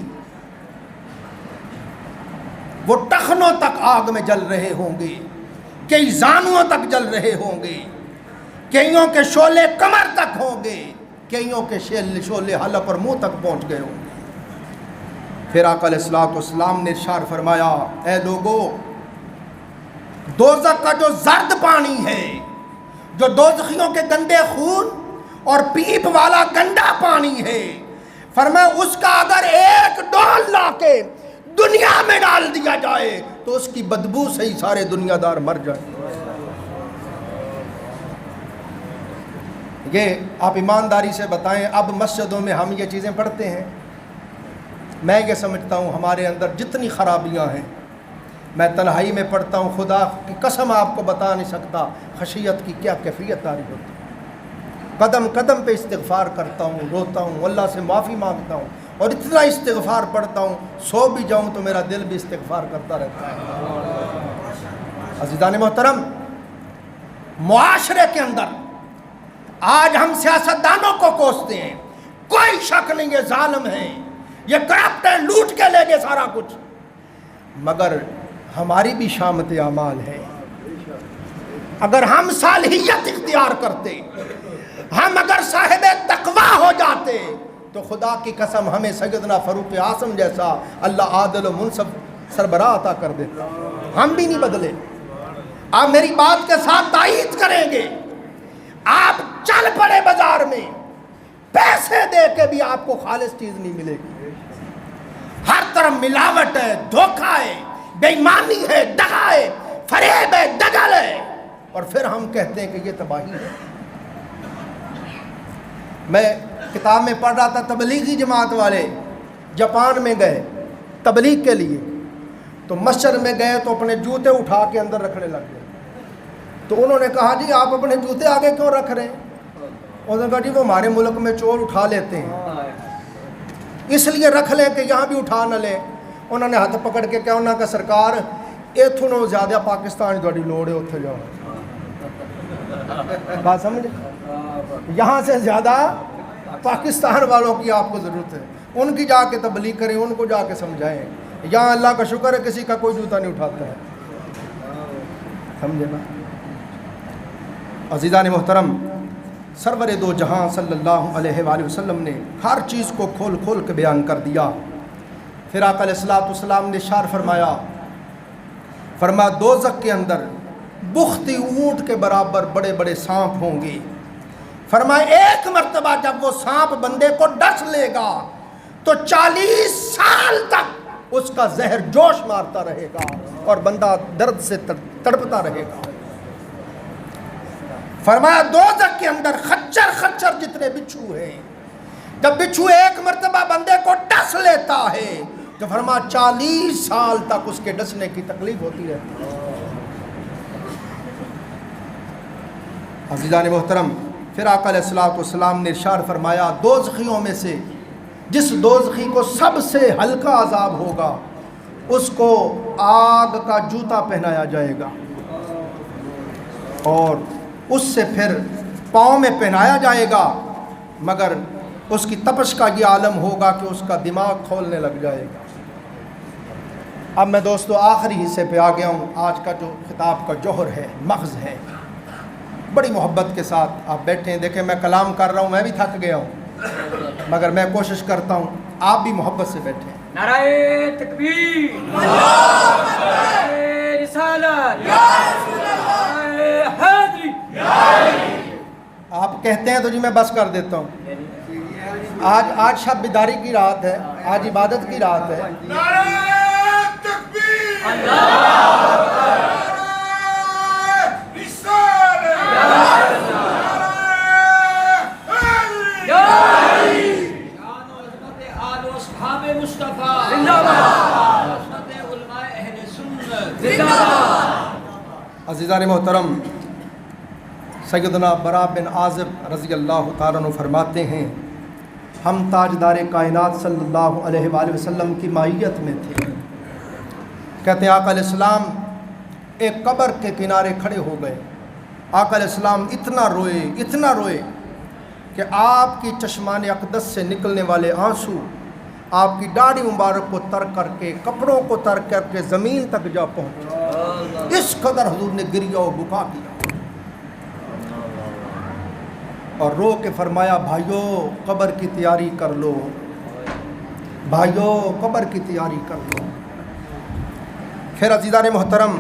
وہ ٹخنوں تک آگ میں جل رہے ہوں گے، کئی زانوؤں تک جل رہے ہوں گے، کئیوں کے شعلے کمر تک ہوں گے، کئیوں کے شعلے حلق اور منہ تک پہنچ گئے ہوں گے۔ پھر آقا علیہ الصلوۃ والسلام نے ارشاد فرمایا اے لوگو، دوزخ کا جو زرد پانی ہے، جو دوزخیوں کے گندے خون اور پیپ والا گندا پانی ہے، فرمایا اس کا اگر ایک ڈول لا کے دنیا میں ڈال دیا جائے تو اس کی بدبو سے ہی سارے دنیا دار مر جائیں۔ یہ آپ ایمانداری سے بتائیں، اب مسجدوں میں ہم یہ چیزیں پڑھتے ہیں؟ میں یہ سمجھتا ہوں ہمارے اندر جتنی خرابیاں ہیں، میں تنہائی میں پڑھتا ہوں، خدا کی قسم آپ کو بتا نہیں سکتا خشیت کی کیا کیفیت طاری ہوتی ہے۔ قدم قدم پہ استغفار کرتا ہوں، روتا ہوں، اللہ سے معافی مانگتا ہوں، اور اتنا استغفار پڑھتا ہوں سو بھی جاؤں تو میرا دل بھی استغفار کرتا رہتا ہے۔ عزیزان محترم، معاشرے کے اندر آج ہم سیاستدانوں کو کوستے ہیں، کوئی شک نہیں یہ ظالم ہیں، یہ کرپٹ ہیں، لوٹ کے لے گئے سارا کچھ، مگر ہماری بھی شامت اعمال ہے۔ اگر ہم صالحیت اختیار کرتے، ہم اگر صاحب تقوی ہو جاتے تو خدا کی قسم ہمیں سیدنا فاروق اعظم جیسا اللہ عادل و منصف سربراہ عطا کر دیتا۔ ہم بھی نہیں بدلے۔ آپ میری بات کے ساتھ تائید کریں گے، آپ چل پڑے بازار میں، پیسے دے کے بھی آپ کو خالص چیز نہیں ملے گی۔ ہر طرف ملاوٹ ہے، دھوکہ ہے، بے ایمانی ہے، دغا ہے، فریب ہے، دغل ہے، اور پھر ہم کہتے ہیں کہ یہ تباہی ہے۔ میں کتاب میں پڑھ رہا تھا، تبلیغی جماعت والے جاپان میں گئے تبلیغ کے لیے، تو مسجد میں گئے تو اپنے جوتے اٹھا کے اندر رکھنے لگ گئے۔ تو انہوں نے کہا جی آپ اپنے جوتے آگے کیوں رکھ رہے ہیں؟ انہوں نے کہا جی وہ ہمارے ملک میں چور اٹھا لیتے ہیں، اس لیے رکھ لیں کہ یہاں بھی اٹھا نہ لیں۔ انہوں نے ہاتھ پکڑ کے کہا انہوں نے کہا سرکار اتھوں زیادہ پاکستان کی لوڑ ہے، اتنے جاؤ۔ بات سمجھے؟ یہاں سے زیادہ پاکستان والوں کی آپ کو ضرورت ہے، ان کی جا کے تبلیغ کریں، ان کو جا کے سمجھائیں۔ یہاں اللہ کا شکر ہے کسی کا کوئی جوتا نہیں اٹھاتا ہے، سمجھے نا؟ عزیزان محترم، سرور دو جہاں صلی اللہ علیہ وآلہ وسلم نے ہر چیز کو کھول کھول کے بیان کر دیا۔ پھر آقا علیہ الصلوۃ والسلام نے ارشاد فرمایا دوزخ کے اندر بختی اونٹ کے برابر بڑے بڑے سانپ ہوں گے۔ فرمایا ایک مرتبہ جب وہ سانپ بندے کو ڈس لے گا تو 40 سال تک اس کا زہر جوش مارتا رہے گا اور بندہ درد سے تڑپتا رہے گا۔ فرمایا دوزخ کے اندر خچر خچر جتنے بچھو ہیں، جب بچھو ایک مرتبہ بندے کو ڈس لیتا ہے تو فرمایا 40 سال تک اس کے ڈسنے کی تکلیف ہوتی رہتی ہے۔ عزیزان محترم، پھر آقا علیہ الصلوۃ والسلام نے ارشاد فرمایا دوزخیوں میں سے جس دوزخی کو سب سے ہلکا عذاب ہوگا اس کو آگ کا جوتا پہنایا جائے گا، اور اس سے پھر پاؤں میں پہنایا جائے گا، مگر اس کی تپش کا یہ عالم ہوگا کہ اس کا دماغ کھولنے لگ جائے گا۔ اب میں دوستو آخری حصے پہ آ گیا ہوں۔ آج کا جو خطاب کا جوہر ہے، مغز ہے، بڑی محبت کے ساتھ آپ بیٹھیں۔ دیکھیں میں کلام کر رہا ہوں، میں بھی تھک گیا ہوں، مگر میں کوشش کرتا ہوں آپ بھی محبت سے بیٹھیں۔ نعرہ تکبیر، نعرہ رسالت، نعرہ حیدری۔ آپ کہتے ہیں تو جی میں بس کر دیتا ہوں۔ آج شب بیداری کی رات ہے، آج عبادت کی رات ہے۔ عزیزان محترم، سیدنا برا بن عازب رضی اللہ تعالیٰ عنہ فرماتے ہیں ہم تاجدار کائنات صلی اللہ علیہ وآلہ وسلم کی مائیت میں تھے۔ کہتے ہیں آقا علیہ السلام ایک قبر کے کنارے کھڑے ہو گئے۔ آقا علیہ السلام اتنا روئے کہ آپ کی چشمان اقدس سے نکلنے والے آنسو آپ کی داڑھی مبارک کو تر کر کے، کپڑوں کو تر کر کے زمین تک جا پہنچے۔ اس قدر حضور نے گریہ و بکا کیا اور رو کے فرمایا بھائیو قبر کی تیاری کر لو، بھائیو قبر کی تیاری کر لو۔ پھر عزیزان محترم،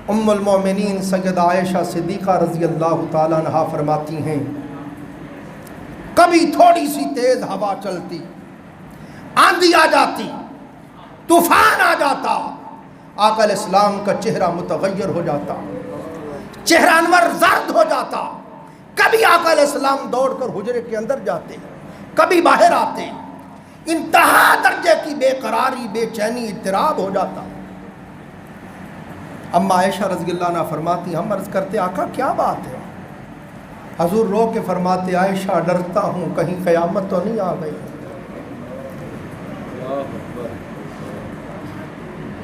ام المومنین سیدہ عائشہ صدیقہ رضی اللہ تعالیٰ عنہا فرماتی ہیں کبھی تھوڑی سی تیز ہوا چلتی، آندھی آ جاتی، طوفان آ جاتا، آقا علیہ السلام کا چہرہ متغیر ہو جاتا، چہرہ انور زرد ہو جاتا۔ کبھی آقا علیہ السلام دوڑ کر حجرے کے اندر جاتے، کبھی باہر آتے، انتہا درجے کی بے قراری، بے چینی، اضطراب ہو جاتا۔ اما عائشہ رضی اللہ عنہ فرماتی ہم عرض کرتے آقا کیا بات ہے؟ حضور رو کے فرماتے عائشہ ڈرتا ہوں کہیں قیامت تو نہیں آ گئی۔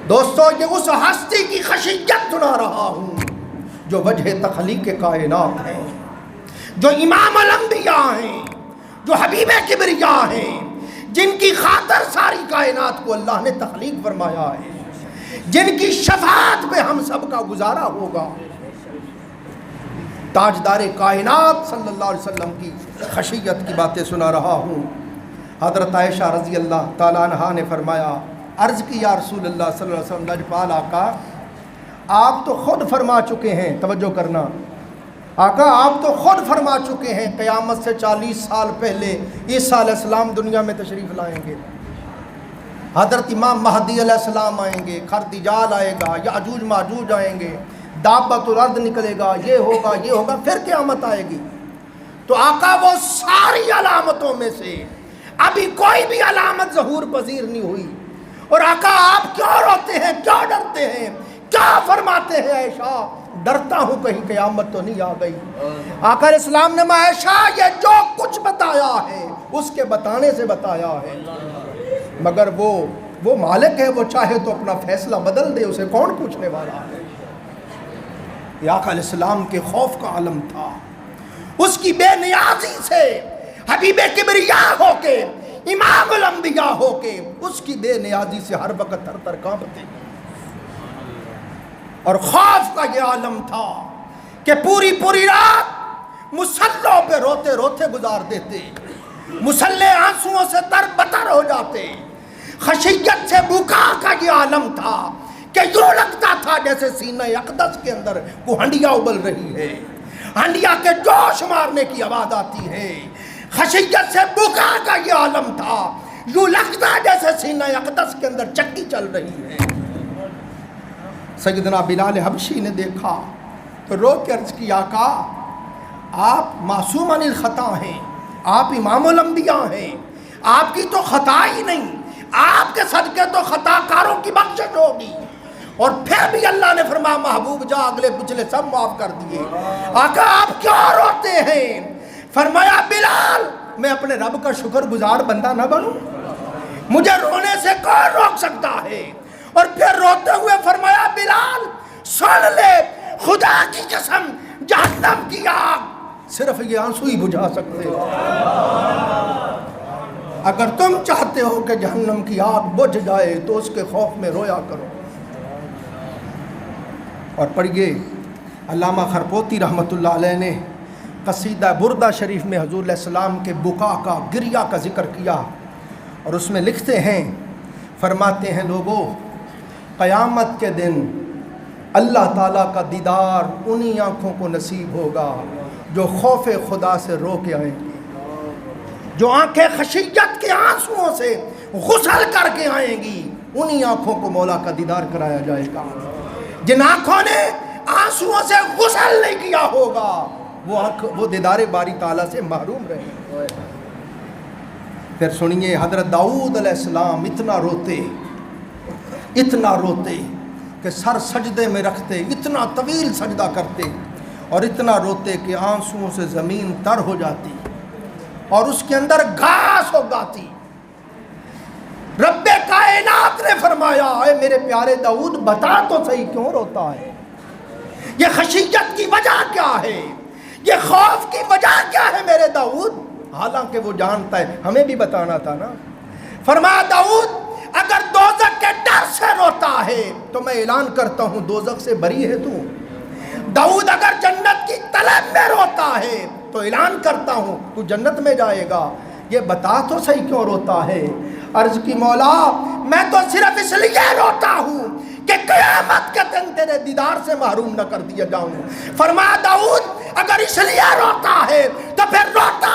دوستو یہ اس ہستی کی خشیت سنا رہا ہوں جو وجہ تخلیق کائنات ہیں، جو امام الانبیاء ہیں، جو حبیب کبریا ہیں، جن کی خاطر ساری کائنات کو اللہ نے تخلیق فرمایا ہے، جن کی شفاعت پہ ہم سب کا گزارا ہوگا۔ تاجدار کائنات صلی اللہ علیہ وسلم کی خشیت کی باتیں سنا رہا ہوں۔ حضرت عائشہ رضی اللہ تعالیٰ عنہا نے فرمایا عرض کی یا رسول اللہ صلی اللہ علیہ وسلم لجپال آقا آپ تو خود فرما چکے ہیں، توجہ کرنا آقا آپ تو خود فرما چکے ہیں قیامت سے 40 سال پہلے عیسیٰ علیہ السلام دنیا میں تشریف لائیں گے، حضرت امام مہدی علیہ السلام آئیں گے، خردجال آئے گا، یاجوج ماجوج آئیں گے، دابت الارض نکلے گا، یہ ہوگا پھر قیامت آئے گی۔ تو آقا وہ ساری علامتوں میں سے ابھی کوئی بھی علامت ظہور پذیر نہیں ہوئی، اور آقا آپ کیوں روتے ہیں، کیوں ڈرتے ہیں، کیا فرماتے ہیں عائشہ ڈرتا ہوں کہیں قیامت تو نہیں آ گئی۔ آقا علیہ السلام نے عائشہ یہ جو کچھ بتایا ہے اس کے بتانے سے بتایا ہے، مگر وہ مالک ہے، وہ چاہے تو اپنا فیصلہ بدل دے، اسے کون پوچھنے والا ہے۔ یہ آقا علیہ السلام کے خوف کا عالم تھا، اس کی بے نیازی سے، حبیب کبریا ہو کے، امام الانبیاء ہو کے، اس کی بے نیازی سے ہر وقت تھر تھر کانپتے اور خوف کا یہ عالم تھا کہ پوری رات مصلوں پہ روتے روتے گزار دیتے، مصلے آنسوؤں سے تر بتر ہو جاتے، خشیت سے بکا کا یہ عالم تھا کہ یوں لگتا تھا جیسے سینہ اقدس کے اندر وہ ہنڈیا ابل رہی ہے، ہنڈیا کے جوش مارنے کی آواز آتی ہے۔ خشیت سے بکا کا یہ عالم تھا، یوں لگتا جیسے سینہ اقدس کے اندر چکی چل رہی ہے۔ سیدنا بلال حبشی نے دیکھا تو رو کے عرض کی آقا آپ معصوم عن الخطا ہیں، آپ امام الانبیاء ہیں، آپ کی تو خطا ہی نہیں، آپ کے صدقے تو خطا کاروں کی بخشش ہوگی۔ اور پھر بھی اللہ نے فرمایا محبوب جا اگلے پچھلے سب معاف کر دیے۔ آقا آپ کیوں روتے ہیں؟ فرمایا بلال میں اپنے رب کا شکر گزار بندہ نہ بنوں؟ مجھے رونے سے کون روک سکتا ہے؟ اور پھر روتے ہوئے فرمایا بلال سن لے خدا کی قسم جہنم کی آگ صرف یہ آنسو ہی بجھا سکتے ہو، اگر تم چاہتے ہو کہ جہنم کی آگ بجھ جائے تو اس کے خوف میں رویا کرو۔ اور پڑھیے علامہ خرپوتی رحمۃ اللہ علیہ نے قصیدہ بردہ شریف میں حضور علیہ السلام کے بکا کا، گریہ کا ذکر کیا، اور اس میں لکھتے ہیں، فرماتے ہیں لوگوں قیامت کے دن اللہ تعالیٰ کا دیدار انہی آنکھوں کو نصیب ہوگا جو خوف خدا سے رو کے آئیں گی، جو آنکھیں خشیت کے آنسوؤں سے غسل کر کے آئیں گی، انہی آنکھوں کو مولا کا دیدار کرایا جائے گا۔ جن آنکھوں نے آنسوؤں سے غسل نہیں کیا ہوگا وہ دیدار باری تعالیٰ سے محروم رہے۔ پھر سنیے، حضرت داؤد علیہ السلام اتنا روتے کہ سر سجدے میں رکھتے، اتنا طویل سجدہ کرتے اور اتنا روتے کہ آنسوؤں سے زمین تر ہو جاتی اور اس کے اندر گھاس اگاتی۔ رب کائنات نے فرمایا، اے میرے پیارے داؤد بتا تو صحیح کیوں روتا ہے؟ یہ خشیت کی وجہ کیا ہے؟ یہ خوف کی وجہ کیا ہے میرے داؤد؟ حالانکہ وہ جانتا ہے، ہمیں بھی بتانا تھا نا۔ فرمایا داؤد اگر دوزخ کے ڈر سے روتا ہے تو میں اعلان کرتا ہوں دوزخ سے بری ہے تو۔ داؤد اگر جنت کی طلب میں روتا ہے تو اعلان کرتا ہوں تو جنت میں جائے گا۔ یہ بتا تو صحیح کیوں روتا ہے؟ عرض کی مولا میں تو صرف اس لیے روتا ہوں کہ قیامت کے دن تیرے دیدار سے محروم نہ کر دیا جاؤں۔ فرمایا داؤد اگر اس لیے روتا ہے تو پھر روتا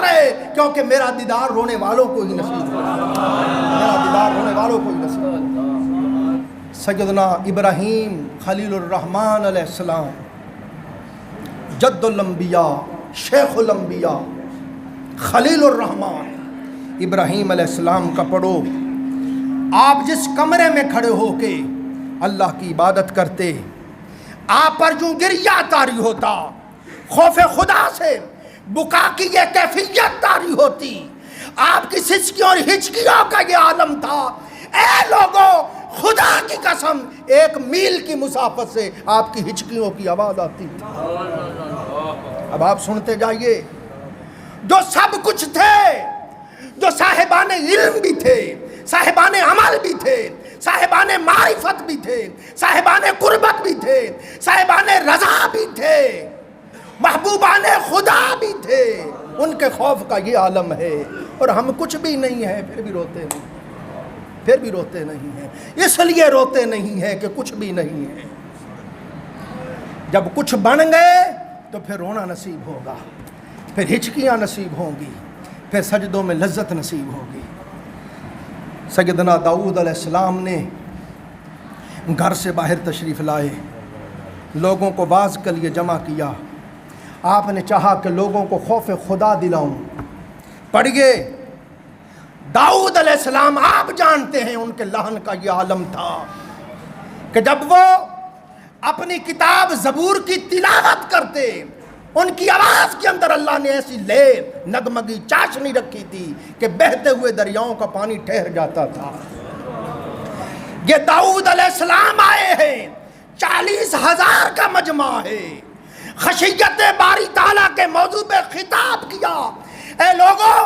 رہے کیونکہ میرا دیدار رونے والوں کو ہی نصیب ہے، میرا دیدار رونے والوں کو ہی نصیب ہے۔ سیدنا ابراہیم خلیل الرحمن علیہ السلام، جد الانبیاء، شیخ الانبیاء، خلیل الرحمن ابراہیم علیہ السلام کا پڑھو۔ آپ جس کمرے میں کھڑے ہو کے اللہ کی عبادت کرتے، آپ پر جو گریہ طاری ہوتا، خوف خدا سے بکا کی یہ کیفیت طاری ہوتی، آپ کی سسکیوں اور ہچکیوں کا یہ عالم تھا۔ اے لوگوں، خدا کی قسم 1 میل کی مسافت سے آپ کی ہچکیوں کی آواز آتی تھی۔ اب آپ سنتے جائیے، جو سب کچھ تھے، جو صاحبان علم بھی تھے، صاحبان عمل بھی تھے، صاحبان معرفت بھی تھے، صاحبان قربت بھی تھے، صاحبان رضا بھی تھے، محبوبان خدا بھی تھے، ان کے خوف کا یہ عالم ہے۔ اور ہم کچھ بھی نہیں ہیں پھر بھی روتے نہیں ہیں۔ اس لیے روتے نہیں ہیں کہ کچھ بھی نہیں ہے۔ جب کچھ بن گئے تو پھر رونا نصیب ہوگا، پھر ہچکیاں نصیب ہوں گی، پھر سجدوں میں لذت نصیب ہوگی۔ سیدنا داؤد علیہ السلام نے گھر سے باہر تشریف لائے، لوگوں کو واعظ کے لیے جمع کیا۔ آپ نے چاہا کہ لوگوں کو خوف خدا دلاؤں۔ پڑھیے، داؤد علیہ السلام آپ جانتے ہیں ان کے لحن کا یہ عالم تھا کہ جب وہ اپنی کتاب زبور کی تلاوت کرتے، ان کی آواز کے اندر اللہ نے ایسی نغمگی چاشنی رکھی تھی کہ بہتے ہوئے دریاؤں کا پانی ٹھہر جاتا تھا۔ یہ داؤد علیہ السلام آئے ہیں، 40,000 کا مجمع ہے، خشیت باری تعالیٰ کے موضوع پہ خطاب کیا۔ اے لوگوں،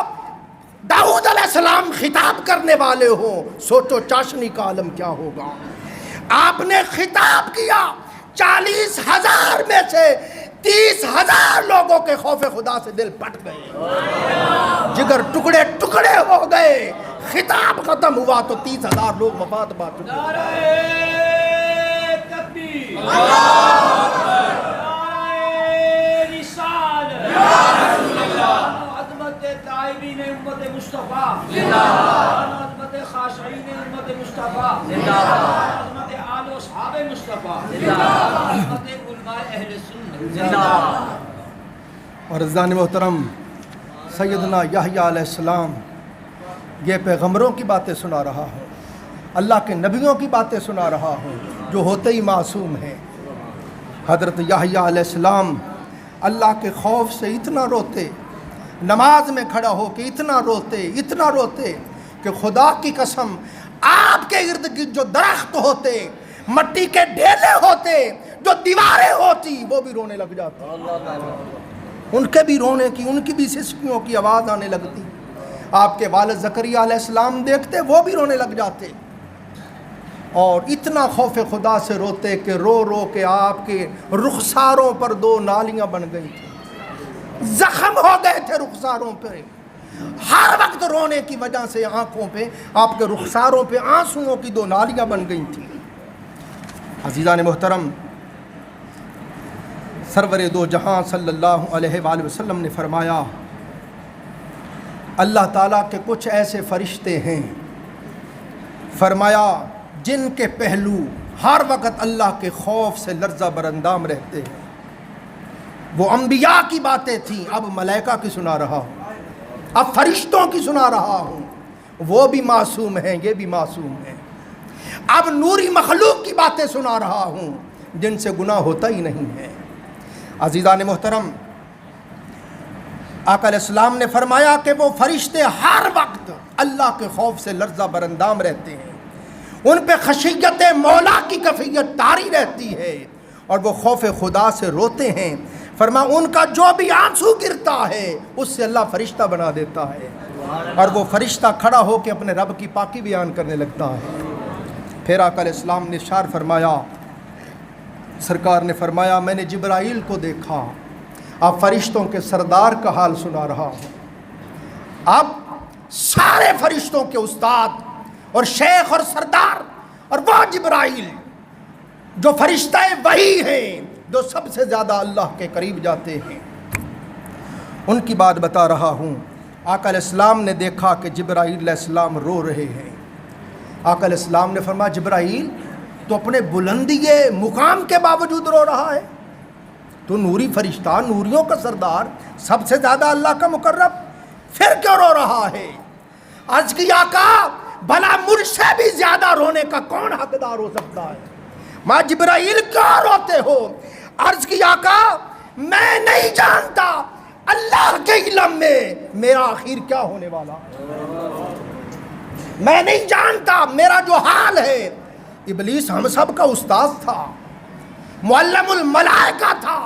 داؤد علیہ السلام خطاب کرنے والے ہوں، سوچو چاشنی کا عالم کیا ہوگا۔ آپ نے خطاب کیا، 40,000 میں سے 30,000 لوگوں کے خوف خدا سے دل پھٹ گئے، جگر ٹکڑے ٹکڑے ہو گئے۔ خطاب ختم ہوا تو 30,000 لوگ وفات پا چکے۔ تکبیر، عظمت تائبین امت مصطفیٰ، عظمت خاشعین امت مصطفیٰ، عظمت آل و اصحاب مصطفیٰ، عظمت علماء اہل سنت۔ اور عزیزان محترم، سیدنا یحییٰ علیہ السلام یہ پیغمبروں کی باتیں سنا رہا ہوں، اللہ کے نبیوں کی باتیں سنا رہا ہوں جو ہوتے ہی معصوم ہیں۔ حضرت یحییٰ علیہ السلام اللہ کے خوف سے اتنا روتے، نماز میں کھڑا ہو کے اتنا روتے کہ خدا کی قسم آپ کے ارد گرد جو درخت ہوتے، مٹی کے ڈھیلے ہوتے، جو دیواریں ہوتی، وہ بھی رونے لگ جاتے، ان کے بھی رونے کی، ان کی بھی سسکیوں کی آواز آنے لگتی۔ آپ کے والد زکریا علیہ السلام دیکھتے، وہ بھی رونے لگ جاتے، اور اتنا خوف خدا سے روتے کہ رو رو کے آپ کے رخساروں پر 2 نالیاں بن گئی تھیں، زخم ہو گئے تھے رخساروں پہ۔ ہر وقت رونے کی وجہ سے آنکھوں پہ، آپ کے رخساروں پہ آنسوؤں کی 2 نالیاں بن گئی تھیں۔ عزیزان محترم، سرور دو جہاں صلی اللہ علیہ وآلہ وسلم نے فرمایا، اللہ تعالیٰ کے کچھ ایسے فرشتے ہیں فرمایا جن کے پہلو ہر وقت اللہ کے خوف سے لرزہ برندام رہتے ہیں، وہ انبیاء کی باتیں تھیں، اب ملائکہ کی سنا رہا ہوں، اب فرشتوں کی سنا رہا ہوں، وہ بھی معصوم ہیں، یہ بھی معصوم ہیں، اب نوری مخلوق کی باتیں سنا رہا ہوں جن سے گناہ ہوتا ہی نہیں ہے۔ عزیزان محترم، آقا علیہ السلام نے فرمایا کہ وہ فرشتے ہر وقت اللہ کے خوف سے لرزہ برندام رہتے ہیں، ان پہ خشیت مولا کی کیفیت طاری رہتی ہے اور وہ خوف خدا سے روتے ہیں۔ فرمایا ان کا جو بھی آنسو گرتا ہے اس سے اللہ فرشتہ بنا دیتا ہے، اور وہ فرشتہ کھڑا ہو کے اپنے رب کی پاکی بیان کرنے لگتا ہے۔ پھر آقا علیہ السلام نے ارشاد فرمایا، سرکار نے فرمایا میں نے جبرائیل کو دیکھا، اب فرشتوں کے سردار کا حال سنا رہا ہوں۔ اب سارے فرشتوں کے استاد اور شیخ اور سردار اور وہ جبرائیل جو فرشتہ وحی ہیں، جو سب سے زیادہ اللہ کے قریب جاتے ہیں، ان کی بات بتا رہا ہوں۔ آقا علیہ السلام نے دیکھا کہ جبرائیل علیہ السلام رو رہے ہیں۔ آقا علیہ السلام نے فرمایا جبرائیل تو اپنے بلندی مقام کے باوجود رو رہا ہے، تو نوری فرشتہ، نوریوں کا سردار، سب سے زیادہ اللہ کا مقرب، پھر کیوں رو رہا ہے؟ عرض کی آقا بھلا مجھ سے بھی زیادہ رونے کا کون حقدار ہو سکتا ہے؟ ماں جبرائیل کیوں روتے ہو؟ عرض کی آقا میں نہیں جانتا اللہ کے علم میں میرا آخر کیا ہونے والا، میں نہیں جانتا میرا جو حال ہے۔ ابلیس ہم سب کا استاذ تھا، معلم الملائکہ تھا،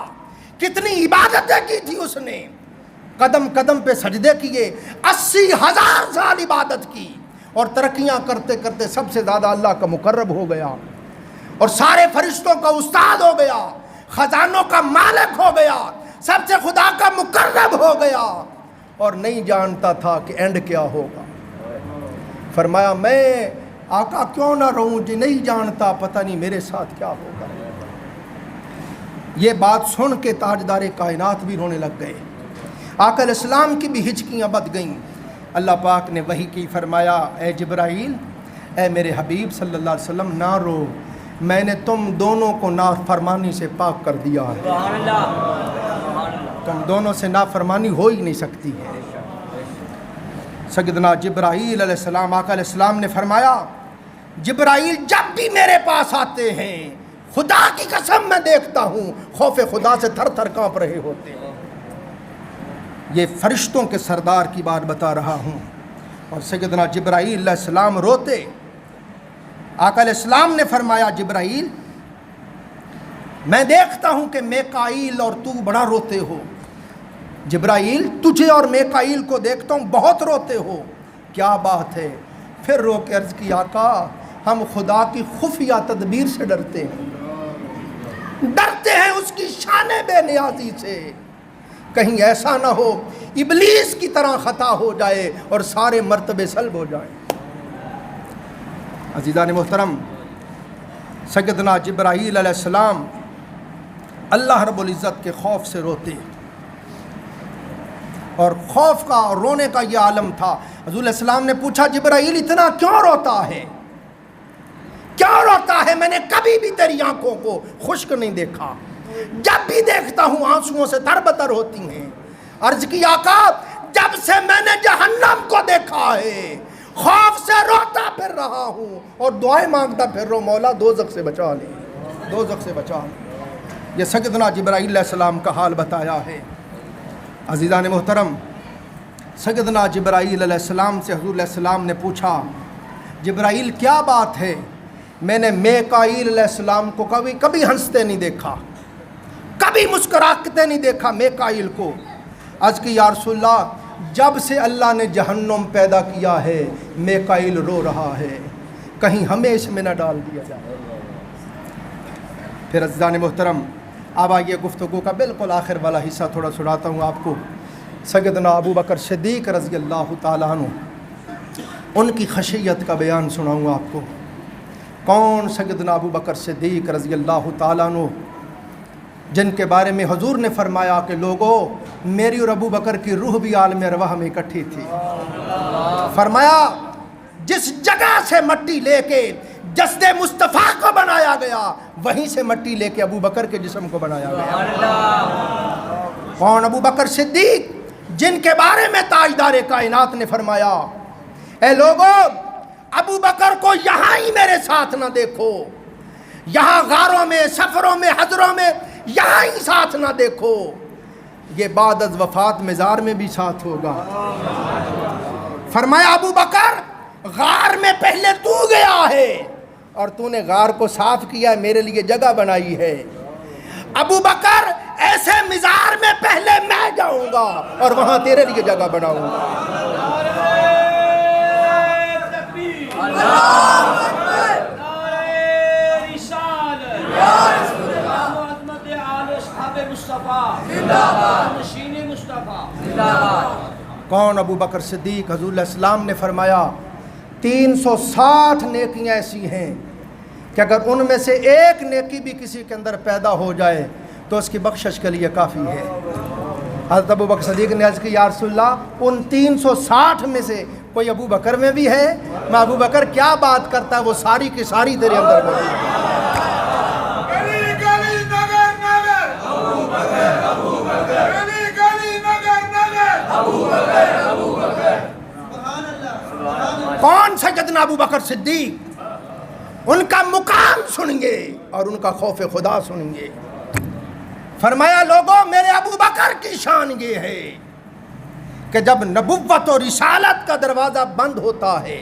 کتنی عبادتیں کی تھی اس نے، قدم قدم پہ سجدے کیے، 80,000 سال عبادت کی، اور ترقیاں کرتے کرتے سب سے زیادہ اللہ کا مقرب ہو گیا، اور سارے فرشتوں کا استاد ہو گیا، خزانوں کا مالک ہو گیا، سب سے خدا کا مقرب ہو گیا، اور نہیں جانتا تھا کہ اینڈ کیا ہوگا۔ فرمایا میں آقا کیوں نہ رہوں جی، نہیں جانتا پتہ نہیں میرے ساتھ کیا ہوگا۔ یہ بات سن کے تاجدار کائنات بھی رونے لگ گئے، آقا علیہ السلام کی بھی ہچکیاں بندھ گئیں۔ اللہ پاک نے وحی کی، فرمایا اے جبرائیل، اے میرے حبیب صلی اللہ علیہ وسلم نہ رو، میں نے تم دونوں کو نافرمانی سے پاک کر دیا ہے، تم دونوں سے نافرمانی ہو ہی نہیں سکتی ہے۔ سیدنا جبرائیل علیہ السلام، آقا علیہ السلام نے فرمایا جبرائیل جب بھی میرے پاس آتے ہیں خدا کی قسم میں دیکھتا ہوں خوف خدا سے تھر تھر کانپ رہے ہوتے ہیں۔ یہ فرشتوں کے سردار کی بات بتا رہا ہوں، اور سیدنا جبرائیل علیہ السلام روتے۔ آقا علیہ السلام نے فرمایا جبرائیل میں دیکھتا ہوں کہ میکائیل اور تو بڑا روتے ہو، جبرائیل تجھے اور میکائیل کو دیکھتا ہوں بہت روتے ہو، کیا بات ہے؟ پھر رو کے عرض کی آقا ہم خدا کی خفیہ تدبیر سے ڈرتے ہیں، ڈرتے ہیں اس کی شان بے نیازی سے، کہیں ایسا نہ ہو ابلیس کی طرح خطا ہو جائے اور سارے مرتبے سلب ہو جائیں۔ عزیزان محترم، سیدنا جبرائیل علیہ السلام اللہ رب العزت کے خوف سے روتے، اور خوف کا اور رونے کا یہ عالم تھا۔ حضور علیہ السلام نے پوچھا جبرائیل اتنا کیوں روتا ہے، کیوں روتا ہے؟ میں نے کبھی بھی تیری آنکھوں کو خشک نہیں دیکھا، جب بھی دیکھتا ہوں آنسوؤں سے تربتر ہوتی ہیں۔ عرض کی آقا جب سے میں نے جہنم کو دیکھا ہے خوف سے روتا پھر رہا ہوں اور دعائیں مانگتا پھر رہا ہوں، مولا دوزخ سے بچا لے، دوزخ سے بچا لے۔ یہ سیدنا جبرائیل علیہ السلام کا حال بتایا ہے۔ عزیزان محترم، سیدنا جبرائیل علیہ السلام سے حضور علیہ السلام نے پوچھا جبرائیل کیا بات ہے؟ میں نے میکائیل علیہ السلام کو کبھی ہنستے نہیں دیکھا، کبھی مسکراتے نہیں دیکھا میکائیل کو۔ عرض کی یا رسول اللہ جب سے اللہ نے جہنم پیدا کیا ہے میکائیل رو رہا ہے، کہیں ہمیں اس میں نہ ڈال دیا جائے۔ پھر عزیزان محترم، اب آئیے گفتگو کا بالکل آخر والا حصہ تھوڑا سناتا ہوں آپ کو۔ سیدنا ابو بکر صدیق رضی اللہ تعالیٰ عنہ، ان کی خشیت کا بیان سناؤں آپ کو۔ کون سیدنا ابو بکر صدیق رضی اللہ تعالیٰ عنہ، جن کے بارے میں حضور نے فرمایا کہ لوگوں میری اور ابو بکر کی روح بھی عالم ارواح میں اکٹھی تھی۔ فرمایا جس جگہ سے مٹی لے کے جسد مصطفیٰ کو بنایا گیا وہیں سے مٹی لے کے ابو بکر کے جسم کو بنایا گیا۔ کون؟ ابو بکر صدیق، جن کے بارے میں تاجدار کائنات نے فرمایا اے لوگو ابو بکر کو یہاں ہی میرے ساتھ نہ دیکھو، یہاں غاروں میں، سفروں میں، حضروں میں یہاں ہی ساتھ نہ دیکھو، یہ بعد از وفات مزار میں بھی ساتھ ہوگا۔ فرمایا ابو بکر غار میں پہلے تو گیا ہے اور تو نے غار کو صاف کیا، میرے لیے جگہ بنائی ہے۔ ابو بکر ایسے مزار میں پہلے میں جاؤں گا اور وہاں تیرے لیے جگہ بناؤں گا۔ کون؟ ابو بکر صدیق۔ حضور علیہ السلام نے فرمایا 360 نیکیاں ایسی ہیں کہ اگر ان میں سے ایک نیکی بھی کسی کے اندر پیدا ہو جائے تو اس کی بخشش کے لیے کافی ہے۔ حضرت ابو بکر صدیق نے عرض کی یا رسول اللہ ان 360 میں سے کوئی ابو بکر میں بھی ہے؟ میں ابو بکر کیا بات کرتا ہے، وہ ساری کی ساری تیرے اندر موجود ہے۔ کون سیدنا ابو بکر صدیق؟ ان کا مقام سنیں گے اور ان کا خوف خدا سنیں گے۔ فرمایا لوگوں میرے ابو بکر کی شان یہ ہے کہ جب نبوت اور رسالت کا دروازہ بند ہوتا ہے،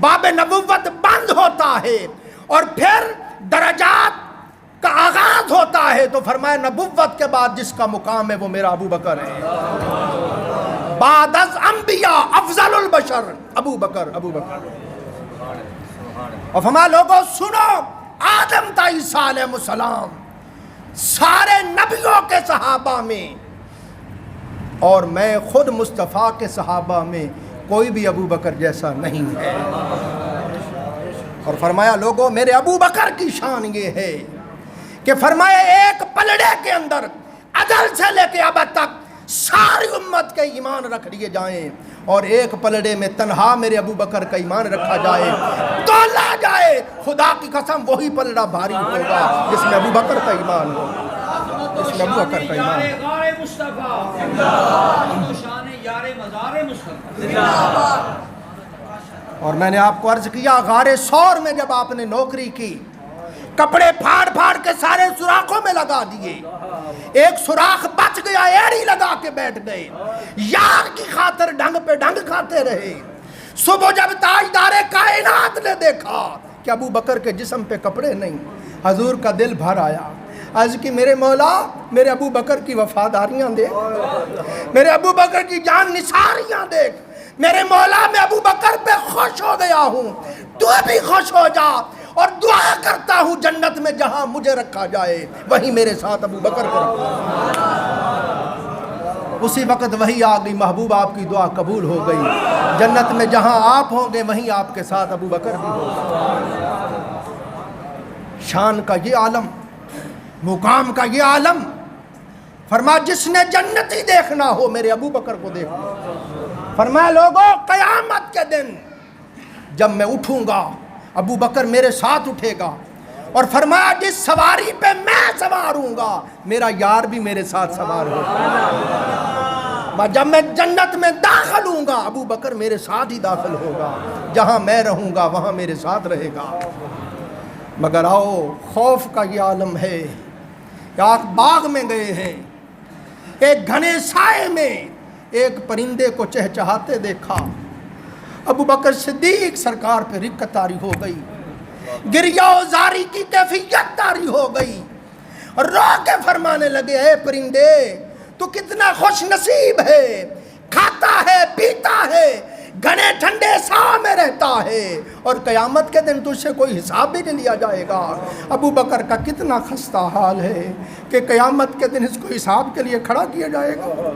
باب نبوت بند ہوتا ہے اور پھر درجات کا آغاز ہوتا ہے، تو فرمایا نبوت کے بعد جس کا مقام ہے وہ میرا ابو بکر ہے۔ بعد از انبیاء افضل البشر ابو بکر، ابو بکر۔ اور فرمایا لوگوں سنو، آدم تا عیسیٰ علیہ السلام سارے نبیوں کے صحابہ میں اور میں خود مصطفیٰ کے صحابہ میں کوئی بھی ابو بکر جیسا نہیں ہے۔ اور فرمایا لوگوں میرے ابو بکر کی شان یہ ہے کہ فرمایا ایک پلڑے کے اندر ازل سے لے کے ابد تک ساری امت کے ایمان رکھ لیے جائیں اور ایک پلڑے میں تنہا میرے ابو بکر کا ایمان رکھا جائے، تولا جائے، خدا کی قسم وہی پلڑا بھاری ہوگا جس میں ابو بکر کا ایمان ہو، جس میں ابو بکر کا ایمان ہو۔ اور میں نے آپ کو عرض کیا غار ثور میں جب آپ نے نوکری کی کپڑے پھاڑ پھاڑ کے سارے سوراخوں میں لگا دیے، ایک سوراخ بچ گیا ایڑی لگا کے بیٹھ گئے، یار کی خاطر ڈنگ پہ ڈنگ کھاتے رہے۔ صبح جب تاجدار کائنات نے دیکھا کہ ابو بکر کے جسم پہ کپڑے نہیں، حضور کا دل بھر آیا، عرض کی میرے مولا میرے ابو بکر کی وفاداریاں دیکھ، میرے ابو بکر کی جان نثاریاں دیکھ، میرے مولا میں ابو بکر پہ خوش ہو گیا ہوں، تو بھی خوش ہو جا اور دعا کرتا ہوں جنت میں جہاں مجھے رکھا جائے وہیں میرے ساتھ ابو بکر کو رکھا۔ اسی وقت وہی آ گئی، محبوب آپ کی دعا قبول ہو گئی، جنت میں جہاں آپ ہوں گے وہیں آپ کے ساتھ ابو بکر بھی ہوگا۔ شان کا یہ عالم، مقام کا یہ عالم، فرمایا جس نے جنتی دیکھنا ہو میرے ابو بکر کو دیکھنا۔ فرمایا لوگوں قیامت کے دن جب میں اٹھوں گا ابو بکر میرے ساتھ اٹھے گا، اور فرمایا جس سواری پہ میں سوار ہوں گا میرا یار بھی میرے ساتھ سوار ہوگا۔ جب میں جنت میں داخل ہوں گا ابو بکر میرے ساتھ ہی داخل ہوگا، جہاں میں رہوں گا وہاں میرے ساتھ رہے گا۔ مگر آؤ خوف کا یہ عالم ہے کہ آپ باغ میں گئے ہیں، ایک گھنے سائے میں ایک پرندے کو چہچہاتے دیکھا، ابو بکر صدیق سرکار پہ رقت طاری ہو گئی، گریہ و زاری کی کیفیت طاری ہو گئی، رو کے فرمانے لگے اے پرندے تو کتنا خوش نصیب ہے، کھاتا ہے پیتا ہے، گھنے ٹھنڈے سائے میں رہتا ہے اور قیامت کے دن تجھ سے کوئی حساب بھی نہیں لیا جائے گا۔ ابو بکر کا کتنا خستہ حال ہے کہ قیامت کے دن اس کو حساب کے لیے کھڑا کیا جائے گا۔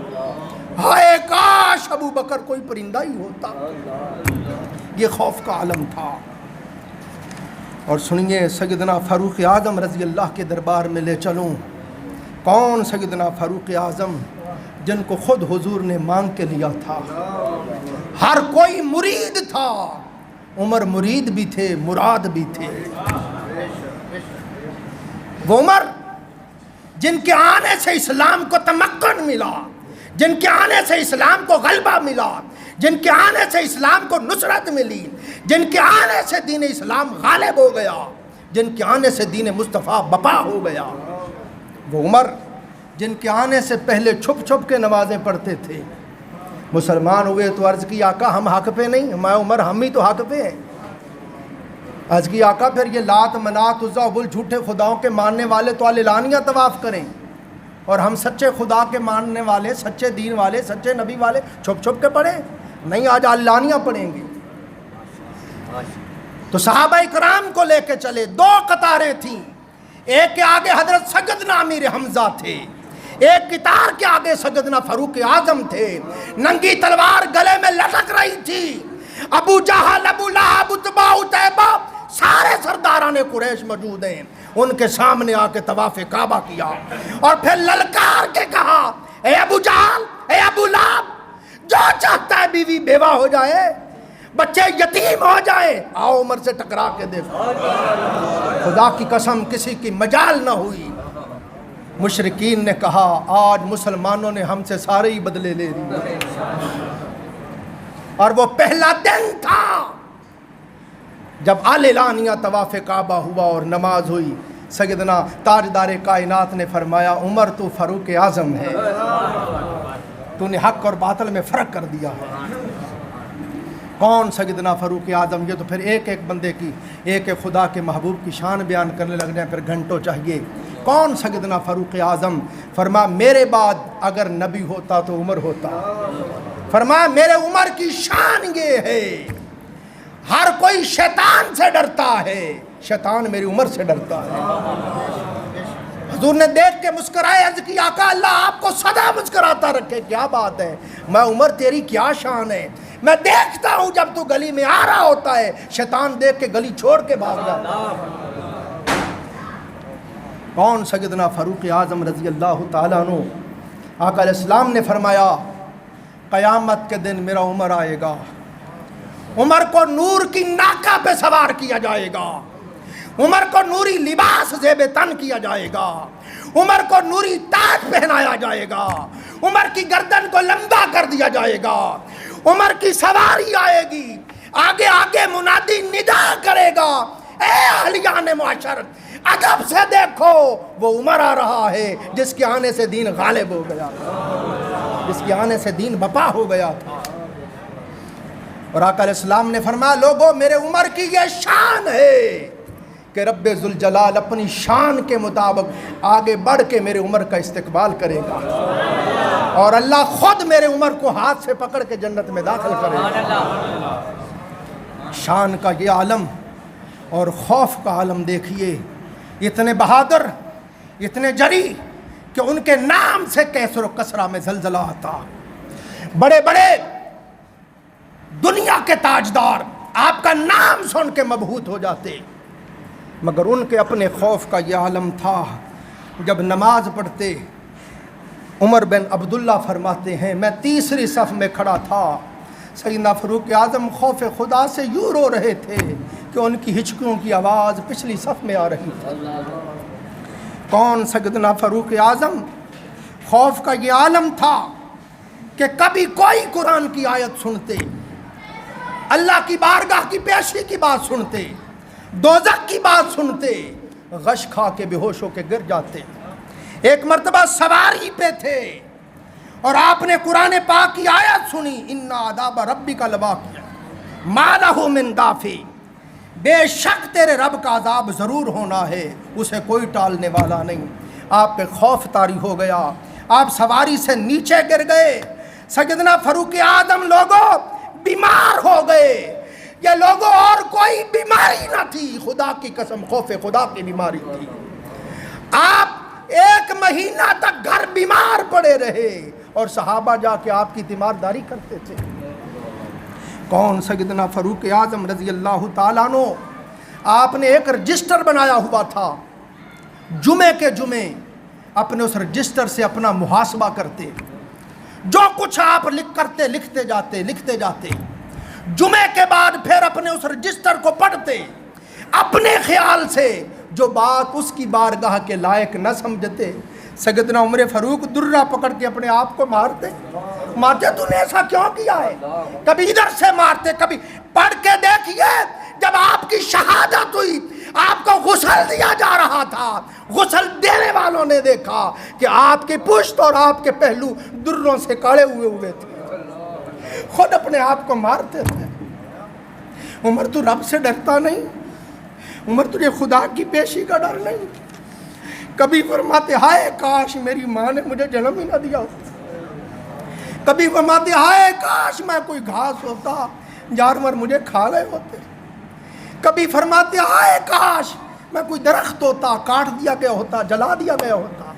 ہائے کاش ابو بکر کوئی پرندہ ہی ہوتا۔ یہ خوف کا عالم تھا۔ اور سنیے سیدنا فاروق اعظم رضی اللہ کے دربار میں لے چلوں۔ کون سیدنا فاروق اعظم؟ جن کو خود حضور نے مانگ کے لیا تھا، ہر کوئی مرید تھا عمر مرید بھی تھے، مراد بھی تھے۔ وہ عمر جن کے آنے سے اسلام کو تمکن ملا، جن کے آنے سے اسلام کو غلبہ ملا، جن کے آنے سے اسلام کو نصرت ملی، جن کے آنے سے دین اسلام غالب ہو گیا، جن کے آنے سے دین مصطفیٰ بپا ہو گیا، وہ عمر جن کے آنے سے پہلے چھپ چھپ کے نمازیں پڑھتے تھے، مسلمان ہوئے تو عرض کی آقا ہم حق پہ نہیں، میں عمر ہم ہی تو حق پہ ہیں۔ عرض کی آقا پھر یہ لات منات عزا ابل جھوٹے خداؤں کے ماننے والے تو اعلانیہ طواف کریں، اور ہم سچے خدا کے ماننے والے، سچے دین والے، سچے نبی والے چھپ چھپ کے پڑھیں؟ نہیں، آج اعلانیہ پڑھیں گے۔ تو صحابہ اکرام کو لے کے چلے، 2 قطاریں تھیں، ایک کے آگے حضرت سیدنا امیر حمزہ تھے، ایک قطار کے آگے سیدنا فاروق اعظم تھے، ننگی تلوار گلے میں لٹک رہی تھی، ابو جہل، ابو لہب، عتبہ، عتیبہ، سارے سرداران قریش موجود ہیں، ان کے سامنے آ کے طواف کعبہ کیا، اور پھر للکار کے کہا اے ابو جہل، اے ابو لہب، جو چاہتا ہے بیوی بیوہ ہو جائے، بچے یتیم ہو جائیں، آؤ عمر سے ٹکرا کے دیکھو۔ خدا کی قسم کسی کی مجال نہ ہوئی۔ مشرکین نے کہا آج مسلمانوں نے ہم سے سارے ہی بدلے لے لیے، اور وہ پہلا دن تھا جب اعلانیہ طواف کعبہ ہوا اور نماز ہوئی۔ سیدنا تاجدار کائنات نے فرمایا عمر تو فاروق اعظم ہے، تو نے حق اور باطل میں فرق کر دیا ہے۔ کون سیدنا فاروق اعظم؟ یہ تو پھر ایک ایک بندے کی، ایک ایک خدا کے محبوب کی شان بیان کرنے لگ جائیں پھر گھنٹوں چاہیے۔ کون سیدنا فاروق اعظم؟ فرمایا میرے بعد اگر نبی ہوتا تو عمر ہوتا۔ فرمایا میرے عمر کی شان یہ ہے، ہر کوئی شیطان سے ڈرتا ہے، شیطان میری عمر سے ڈرتا ہے۔ حضور نے دیکھ کے مسکرائے، عرض کی آقا اللہ آپ کو سدا مسکراتا رکھے، کیا بات ہے، میں عمر تیری کیا شان ہے، میں دیکھتا ہوں جب تو گلی میں آ رہا ہوتا ہے شیطان دیکھ کے گلی چھوڑ کے بھاگ جاتا ہے۔ کون؟ سیدنا فاروق اعظم رضی اللہ تعالیٰ عنہ۔ آقا علیہ السلام نے فرمایا قیامت کے دن میرا عمر آئے گا، عمر کو نور کی ناکہ پہ سوار کیا جائے گا، عمر کو نوری لباس زیب تن کیا جائے گا، عمر کو نوری تاج پہنایا جائے گا، عمر کی گردن کو لمبا کر دیا جائے گا، عمر کی سواری آئے گی، آگے آگے منادی ندا کرے گا اے اہلیان معاشر ادب سے دیکھو وہ عمر آ رہا ہے جس کے آنے سے دین غالب ہو گیا تھا، جس کے آنے سے دین بپا ہو گیا تھا۔ اور آقا علیہ السلام نے فرمایا لوگوں میرے عمر کی یہ شان ہے کہ رب ذوالجلال اپنی شان کے مطابق آگے بڑھ کے میرے عمر کا استقبال کرے گا، اور اللہ خود میرے عمر کو ہاتھ سے پکڑ کے جنت میں داخل کرے گا۔ شان کا یہ عالم اور خوف کا عالم دیکھیے، اتنے بہادر، اتنے جری کہ ان کے نام سے کیسر و کسرہ میں زلزلہ آتا، بڑے بڑے دنیا کے تاجدار آپ کا نام سن کے مبہوت ہو جاتے، مگر ان کے اپنے خوف کا یہ عالم تھا۔ جب نماز پڑھتے عمر بن عبداللہ فرماتے ہیں میں تیسری صف میں کھڑا تھا، سیدنا فاروق اعظم خوف خدا سے یوں رو رہے تھے کہ ان کی ہچکیوں کی آواز پچھلی صف میں آ رہی تھی۔ کون؟ سیدنا فاروق اعظم۔ خوف کا یہ عالم تھا کہ کبھی کوئی قرآن کی آیت سنتے، اللہ کی بارگاہ کی پیشی کی بات سنتے، دوزخ کی بات سنتے، غش کھا کے بے ہوش ہو کے گر جاتے۔ ایک مرتبہ سواری پہ تھے اور آپ نے قرآن پاک کی آیت سنی اِنَّ عَذَابَ رَبِّكَ لَوَاقِعٌ مَا لَهُ مِن دَافِعٍ، بے شک تیرے رب کا عذاب ضرور ہونا ہے، اسے کوئی ٹالنے والا نہیں۔ آپ پہ خوف طاری ہو گیا، آپ سواری سے نیچے گر گئے۔ سیدنا فاروق اعظم لوگوں بیمار ہو گئے، یہ لوگوں اور کوئی بیماری نہ تھی، خدا کی قسم خوف خدا کی بیماری تھی۔ آپ 1 مہینہ تک گھر بیمار پڑے رہے اور صحابہ جا کے آپ کی تیمارداری کرتے تھے۔ کون؟ سیدنا فاروق اعظم رضی اللہ تعالیٰ عنہ۔ آپ نے ایک رجسٹر بنایا ہوا تھا، جمعے کے جمعے اپنے اس رجسٹر سے اپنا محاسبہ کرتے، جو کچھ آپ لکھتے جاتے، جمعے کے بعد پھر اپنے اس رجسٹر کو پڑھتے، اپنے خیال سے جو بات اس کی بارگاہ کے لائق نہ سمجھتے، سیدنا عمر فاروق درہ پکڑ کے اپنے آپ کو مارتے تو نے ایسا کیوں کیا ہے؟ کبھی ادھر سے مارتے، کبھی پڑھ کے دیکھیے جب آپ کی شہادت ہوئی، آپ کو غسل دیا جا رہا تھا، غسل دینے والوں نے دیکھا کہ آپ کی پشت اور آپ کے پہلو دروں سے کاڑے ہوئے تھے، خود اپنے آپ کو مارتے تھے۔ عمر تو رب سے ڈرتا نہیں؟ عمر تجھے خدا کی پیشی کا ڈر نہیں؟ کبھی فرماتے ہائے کاش میری ماں نے مجھے جنم ہی نہ دیا ہوتا، کبھی فرماتے ہائے کاش میں کوئی گھاس ہوتا جانور مجھے کھا گئے ہوتے، کبھی فرماتے ہائے کاش میں کوئی درخت ہوتا کاٹ دیا گیا ہوتا، جلا دیا گیا ہوتا،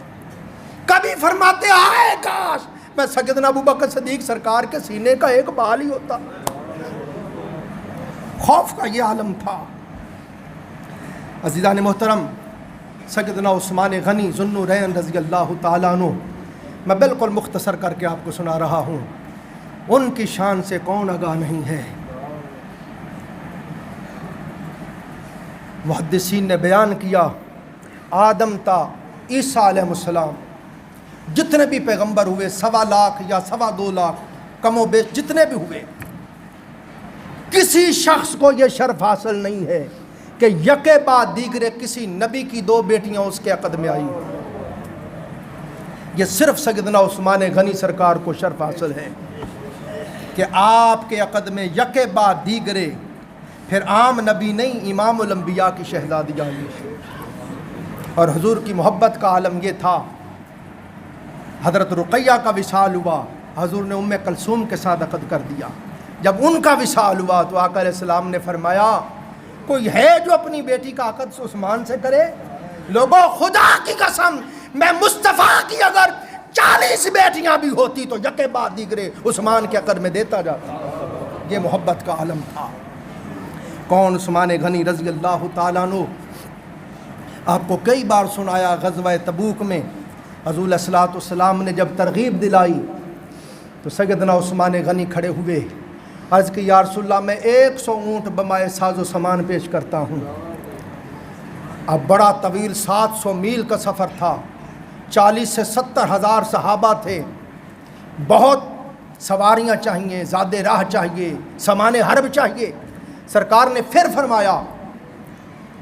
کبھی فرماتے ہائے کاش میں سیدنا ابوبکر صدیق سرکار کے سینے کا ایک بال ہی ہوتا۔ خوف کا یہ عالم تھا۔ عزیزان محترم، سیدنا عثمان غنی ذو النورین رضی اللہ تعالیٰ عنہ، میں بالکل مختصر کر کے آپ کو سنا رہا ہوں، ان کی شان سے کون آگاہ نہیں ہے۔ محدثین نے بیان کیا، آدم تا عیسیٰ علیہ السلام جتنے بھی پیغمبر ہوئے، 1.25 لاکھ یا 2.25 لاکھ کم و بیش جتنے بھی ہوئے، کسی شخص کو یہ شرف حاصل نہیں ہے کہ یکے بعد دیگرے کسی نبی کی 2 بیٹیاں اس کے عقد میں آئی۔ یہ صرف سیدنا عثمان غنی سرکار کو شرف حاصل ہے کہ آپ کے عقد میں یکے بعد دیگرے، پھر عام نبی نہیں، امام الانبیاء کی شہزادی آئی۔ اور حضور کی محبت کا عالم یہ تھا، حضرت رقیہ کا وصال ہوا، حضور نے ام کلثوم کے ساتھ عقد کر دیا۔ جب ان کا وصال ہوا تو آقا علیہ السلام نے فرمایا کوئی ہے جو اپنی بیٹی کا عقد عثمان سے کرے؟ لوگوں خدا کی قسم، میں مصطفیٰ کی اگر 40 بیٹیاں بھی ہوتی تو یکے بعد دیگرے عثمان کے عقد میں دیتا جاتا۔ یہ محبت کا عالم تھا۔ کون؟ عثمان غنی رضی اللہ تعالیٰ عنہ۔ آپ کو کئی بار سنایا، غزوہ تبوک میں حضور علیہ الصلوۃ والسلام نے جب ترغیب دلائی تو سیدنا عثمان غنی کھڑے ہوئے، عرض کی یا رسول اللہ میں 100 اونٹ بمائے ساز و سامان پیش کرتا ہوں۔ اب بڑا طویل 700 میل کا سفر تھا، 40 سے 70 ہزار صحابہ تھے، بہت سواریاں چاہیے، زادے راہ چاہیے، سامان حرب چاہیے۔ سرکار نے پھر فرمایا،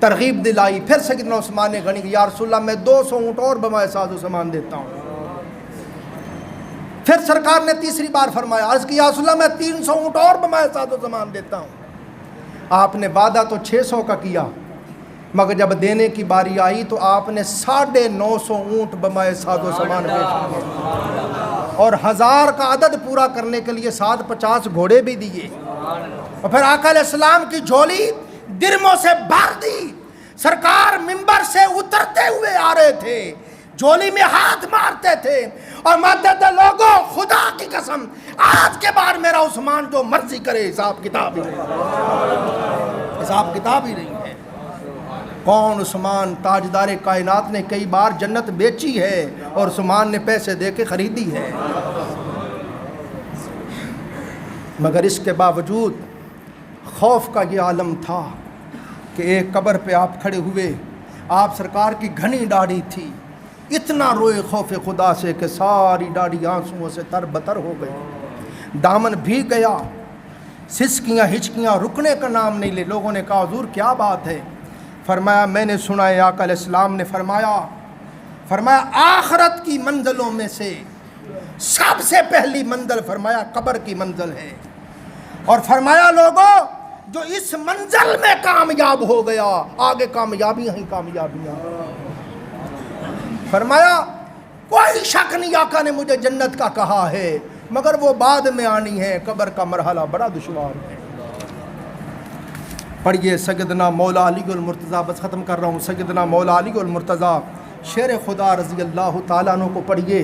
ترغیب دلائی، پھر سیدنا عثمان غنی یا رسول اللہ میں 200 اونٹ اور بمائے ساز و سامان دیتا ہوں۔ پھر سرکار نے تیسری بار فرمایا، عرض کی یا رسول اللہ میں 300 اونٹ اور بمائے ساز و سامان دیتا ہوں۔ آپ نے وعدہ تو 600 کا کیا، مگر جب دینے کی باری آئی تو آپ نے 950 اونٹ بمائے ساز و سامان پیش کیا، اور 1000 کا عدد پورا کرنے کے لیے 50 گھوڑے بھی دیے۔ اور پھر آقا علیہ السلام کی جھولی درموں سے بھر دی۔ سرکار منبر سے اترتے ہوئے آ رہے تھے، جھولی میں ہاتھ مارتے تھے اور مانتے تھے لوگوں خدا کی قسم آج کے بعد میرا عثمان جو مرضی کرے، حساب کتاب ہی نہیں ہے۔ کون؟ عثمان تاجدار کائنات نے کئی بار جنت بیچی ہے اور عثمان نے پیسے دے کے خریدی ہے، مگر اس کے باوجود خوف کا یہ عالم تھا کہ ایک قبر پہ آپ کھڑے ہوئے، آپ سرکار کی گھنی داڑھی تھی، اتنا روئے خوف خدا سے کہ ساری داڑھی آنسوؤں سے تر بتر ہو گئی، دامن بھیگ گیا، سسکیاں ہچکیاں رکنے کا نام نہیں لے۔ لوگوں نے کہا حضور کیا بات ہے؟ فرمایا میں نے سنا ہے، آقا علیہ السلام نے فرمایا آخرت کی منزلوں میں سے سب سے پہلی منزل فرمایا قبر کی منزل ہے، اور فرمایا لوگوں جو اس منزل میں کامیاب ہو گیا آگے کامیابیاں ہی کامیابیاں۔ فرمایا کوئی شک نہیں آقا نے مجھے جنت کا کہا ہے، مگر وہ بعد میں آنی ہے، قبر کا مرحلہ بڑا دشوار ہے۔ پڑھیے سیدنا مولا علی المرتضیٰ، بس ختم کر رہا ہوں، سیدنا مولا علی المرتضیٰ شیر خدا رضی اللہ تعالیٰ عنہ کو پڑھیے۔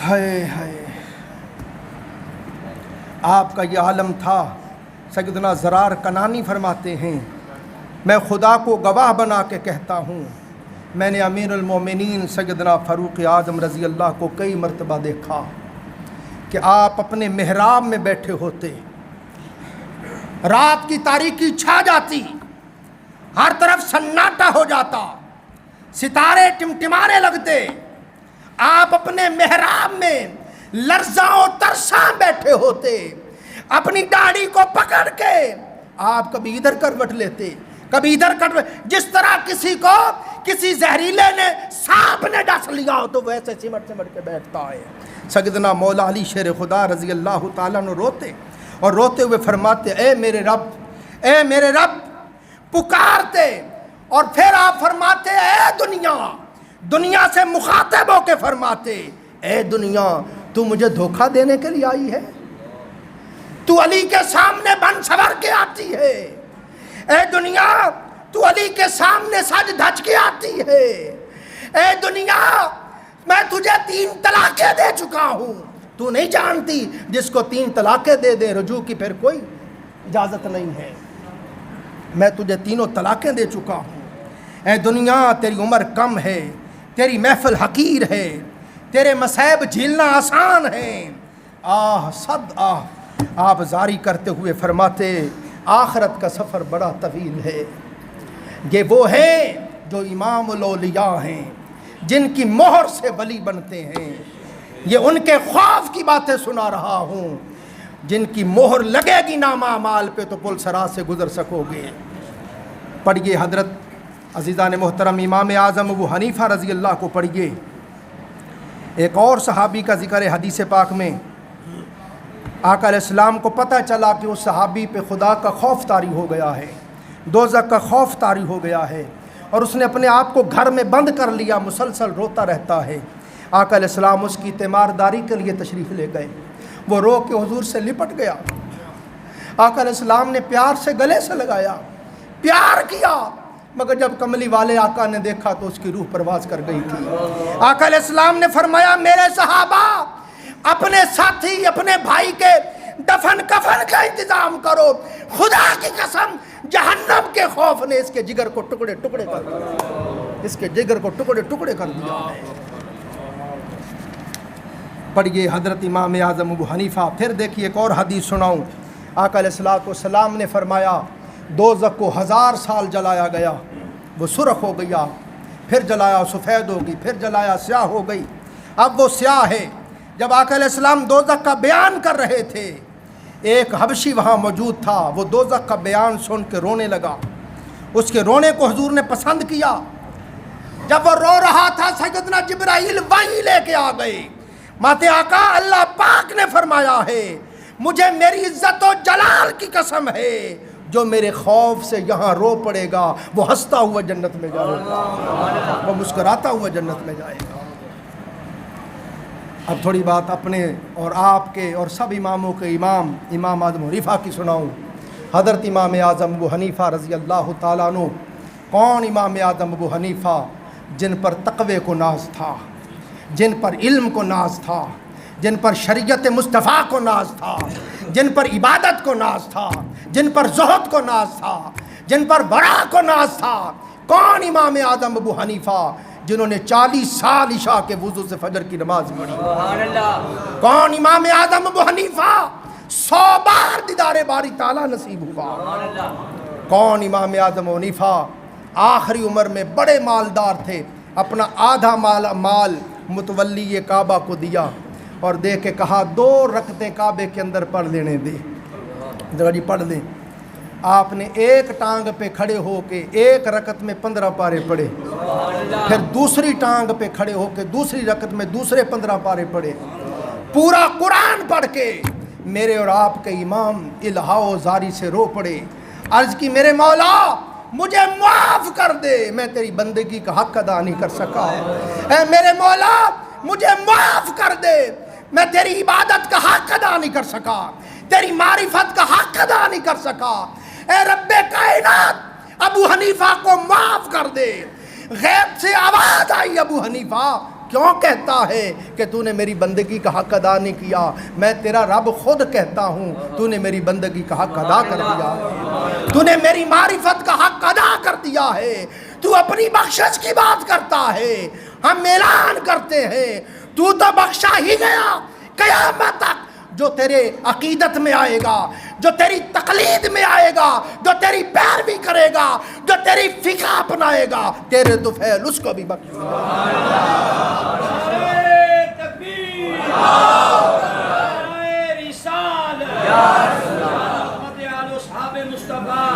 ہائے ہائے، آپ کا یہ عالم تھا۔ سیدنا زرار کنانی فرماتے ہیں میں خدا کو گواہ بنا کے کہتا ہوں، میں نے امیر المومنین سیدنا فاروق اعظم رضی اللہ کو کئی مرتبہ دیکھا کہ آپ اپنے محراب میں بیٹھے ہوتے، رات کی تاریکی چھا جاتی، ہر طرف سناٹا ہو جاتا، ستارے ٹمٹمانے لگتے، آپ اپنے محراب میں لرزاں و ترساں بیٹھے ہوتے، اپنی داڑھی کو پکڑ کے آپ کبھی ادھر کروٹ لیتے، کبھی ادھر کروٹ، جس طرح کسی کو کسی زہریلے نے سانپ نے ڈس لیا ہو تو ویسے سمٹ سمٹ کے بیٹھتا ہے۔ سیدنا مولا علی شیر خدا رضی اللہ تعالیٰ عنہ روتے اور روتے ہوئے فرماتے اے میرے رب، اے میرے رب، پکارتے، اور پھر آپ فرماتے اے دنیا، دنیا سے مخاطب ہو کے فرماتے اے دنیا تو مجھے دھوکہ دینے کے لیے آئی ہے، تو علی کے سامنے بن سور کے آتی ہے، اے دنیا تو علی کے سامنے سج دھج کے آتی ہے، اے دنیا میں تجھے 3 طلاقیں دے چکا ہوں، تو نہیں جانتی جس کو 3 طلاقیں دے دے رجوع کی پھر کوئی اجازت نہیں ہے، میں تجھے 3 طلاقیں دے چکا ہوں، اے دنیا تیری عمر کم ہے، تیری محفل حقیر ہے، تیرے مصائب جھیلنا آسان ہے، آہ صد آہ۔ آپ زاری کرتے ہوئے فرماتے آخرت کا سفر بڑا طویل ہے، یہ وہ ہیں جو امام الاولیاء ہیں، جن کی مہر سے ولی بنتے ہیں، یہ ان کے خوف کی باتیں سنا رہا ہوں، جن کی مہر لگے گی نامہ اعمال پہ تو پل صراط سے گزر سکو گے۔ پڑھیے حضرت عزیزان محترم امام اعظم ابو حنیفہ رضی اللہ کو پڑھیے۔ ایک اور صحابی کا ذکر ہے حدیث پاک میں، آقا علیہ السلام کو پتہ چلا کہ اس صحابی پہ خدا کا خوف طاری ہو گیا ہے، دوزخ کا خوف طاری ہو گیا ہے، اور اس نے اپنے آپ کو گھر میں بند کر لیا، مسلسل روتا رہتا ہے۔ آقا علیہ السلام اس کی تیمارداری کے لیے تشریف لے گئے، وہ رو کے حضور سے لپٹ گیا، آقا علیہ السلام نے پیار سے گلے سے لگایا، پیار کیا، مگر جب کملی والے آقا نے دیکھا تو اس کی روح پرواز کر گئی تھی۔ آقا علیہ السلام نے فرمایا میرے صحابہ اپنے ساتھی اپنے بھائی کے دفن کفن کا انتظام کرو، خدا کی قسم جہنم کے خوف نے اس کے جگر کو ٹکڑے ٹکڑے کر دیا، اس کے جگر کو ٹکڑے ٹکڑے کر دیا ہے۔ پڑھیے حضرت امام اعظم ابو حنیفہ۔ پھر دیکھیے ایک اور حدیث سناؤں، آقا علیہ السلام نے فرمایا دوزخ کو 1000 سال جلایا گیا، وہ سرخ ہو گیا، پھر جلایا سفید ہو گئی، پھر جلایا سیاہ ہو گئی، اب وہ سیاہ ہے۔ جب آقا علیہ السلام دوزخ کا بیان کر رہے تھے، ایک حبشی وہاں موجود تھا، وہ دوزخ کا بیان سن کے رونے لگا، اس کے رونے کو حضور نے پسند کیا۔ جب وہ رو رہا تھا سیدنا جبرائیل وحی لے کے آ گئے، ماتے آقا اللہ پاک نے فرمایا ہے مجھے میری عزت و جلال کی قسم ہے جو میرے خوف سے یہاں رو پڑے گا وہ ہنستا ہوا جنت میں جائے گا، وہ مسکراتا ہوا جنت میں جائے گا۔ اب تھوڑی بات اپنے اور آپ کے اور سب اماموں کے امام اعظم حنیفہ کی سناؤں۔ حضرت امام اعظم ابو حنیفہ رضی اللہ تعالیٰ عنہ، کون امام اعظم ابو حنیفہ جن پر تقوی کو ناز تھا، جن پر علم کو ناز تھا، جن پر شریعت مصطفیٰ کو ناز تھا، جن پر عبادت کو ناز تھا، جن پر زہد کو ناز تھا، جن پر ورع کو ناز تھا۔ کون امام اعظم ابو حنیفہ جنہوں نے 40 سال عشاء کے وضو سے فجر کی نماز پڑھی؟ کون امام اعظم ابو حنیفہ 100 بار دیدار باری تعالیٰ نصیب ہوا؟ کون امام اعظم ابو حنیفہ آخری عمر میں بڑے مالدار تھے، اپنا آدھا مال متولی کعبہ کو دیا اور دے کے کہا 2 رکعتیں کعبے کے اندر پڑھ لینے دے، جی پڑھ لیں۔ آپ نے ایک ٹانگ پہ کھڑے ہو کے ایک رکعت میں 15 پارے پڑھے، پھر دوسری ٹانگ پہ کھڑے ہو کے دوسری رکعت میں دوسرے 15 پارے پڑھے، پورا قرآن پڑھ کے میرے اور آپ کے امام الہا و زاری سے رو پڑے، عرض کی میرے مولا مجھے معاف کر دے، میں تیری بندگی کا حق ادا نہیں کر سکا، اے میرے مولا مجھے معاف کر دے، میں تیری عبادت کا حق ادا نہیں کر سکا، تیری معرفت کا حق ادا نہیں کر سکا، اے رب کائنات ابو حنیفہ کو معاف کر دے۔ غیب سے آواز آئی، ابو حنیفہ کیوں کہتا ہے کہ تو نے میری بندگی کا حق ادا نہیں کیا؟ میں تیرا رب خود کہتا ہوں تو نے میری بندگی کا حق ادا کر دیا ہے، تو نے میری معرفت کا حق ادا کر دیا ہے، تو اپنی بخشش کی بات کرتا ہے، ہم اعلان کرتے ہیں تو بخشا ہی گیا، قیامت تک جو تیرے عقیدت میں آئے گا، جو تیری تقلید میں آئے گا، جو تیری پیروی کرے گا، جو تیری فقہ اپنائے گا، تیرے طفیل اس کو بھی بخش۔ تکبیر، رسالت، عظمت آل و اصحاب مصطفیٰ،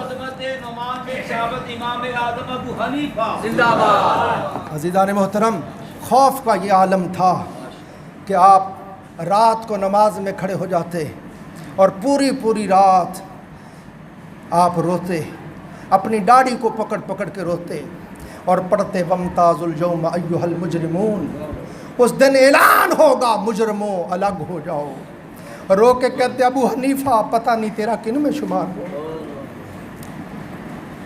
عظمت نعمان بن ثابت امام اعظم ابو حنیفہ زندہ باد۔ عزیزان محترم، خوف کا یہ عالم تھا کہ آپ رات کو نماز میں کھڑے ہو جاتے اور پوری رات آپ روتے، اپنی داڑھی کو پکڑ پکڑ کے روتے اور پڑھتے وَامْتَازُوا الْيَوْمَ أَيُّهَا الْمُجْرِمُونَ۔ اس دن اعلان ہوگا مجرموں الگ ہو جاؤ، رو کے کہتے ابو حنیفہ پتہ نہیں تیرا کن میں شمار ہو۔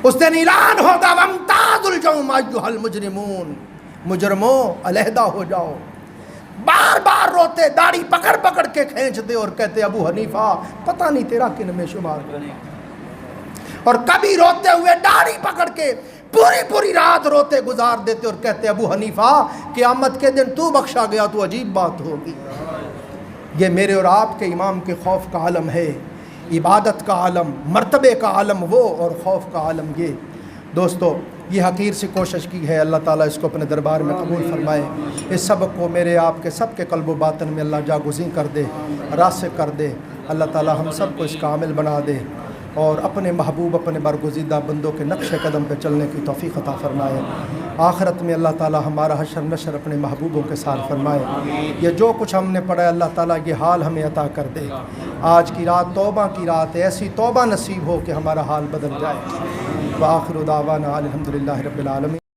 اس دن اعلان ہوگا وَامْتَازُوا الْيَوْمَ أَيُّهَا الْمُجْرِمُونَ، مجرموں علیحدہ ہو جاؤ۔ بار بار روتے، داڑھی پکڑ پکڑ کے کھینچتے اور کہتے ابو حنیفہ پتہ نہیں تیرا کن میں شمار ہو۔ اور کبھی روتے ہوئے داڑھی پکڑ کے پوری رات روتے گزار دیتے اور کہتے ابو حنیفہ قیامت کے دن تو بخشا گیا تو عجیب بات ہوگی۔ یہ میرے اور آپ کے امام کے خوف کا عالم ہے، عبادت کا عالم، مرتبے کا عالم وہ اور خوف کا عالم یہ۔ دوستو، یہ حقیر سی کوشش کی ہے، اللہ تعالیٰ اس کو اپنے دربار میں قبول فرمائے۔ اس سبق کو میرے آپ کے سب کے قلب و باطن میں اللہ جاگزین کر دے، راسخ کر دے۔ اللہ تعالیٰ ہم سب کو اس کا عامل بنا دے اور اپنے محبوب، اپنے برگزیدہ بندوں کے نقش قدم پہ چلنے کی توفیق عطا فرمائے۔ آخرت میں اللہ تعالیٰ ہمارا حشر نشر اپنے محبوبوں کے ساتھ فرمائے۔ یہ جو کچھ ہم نے پڑھا ہے اللہ تعالیٰ یہ حال ہمیں عطا کر دے۔ آج کی رات توبہ کی رات ہے، ایسی توبہ نصیب ہو کہ ہمارا حال بدل جائے۔ وآخر دعوانا الحمدللہ رب العالمین۔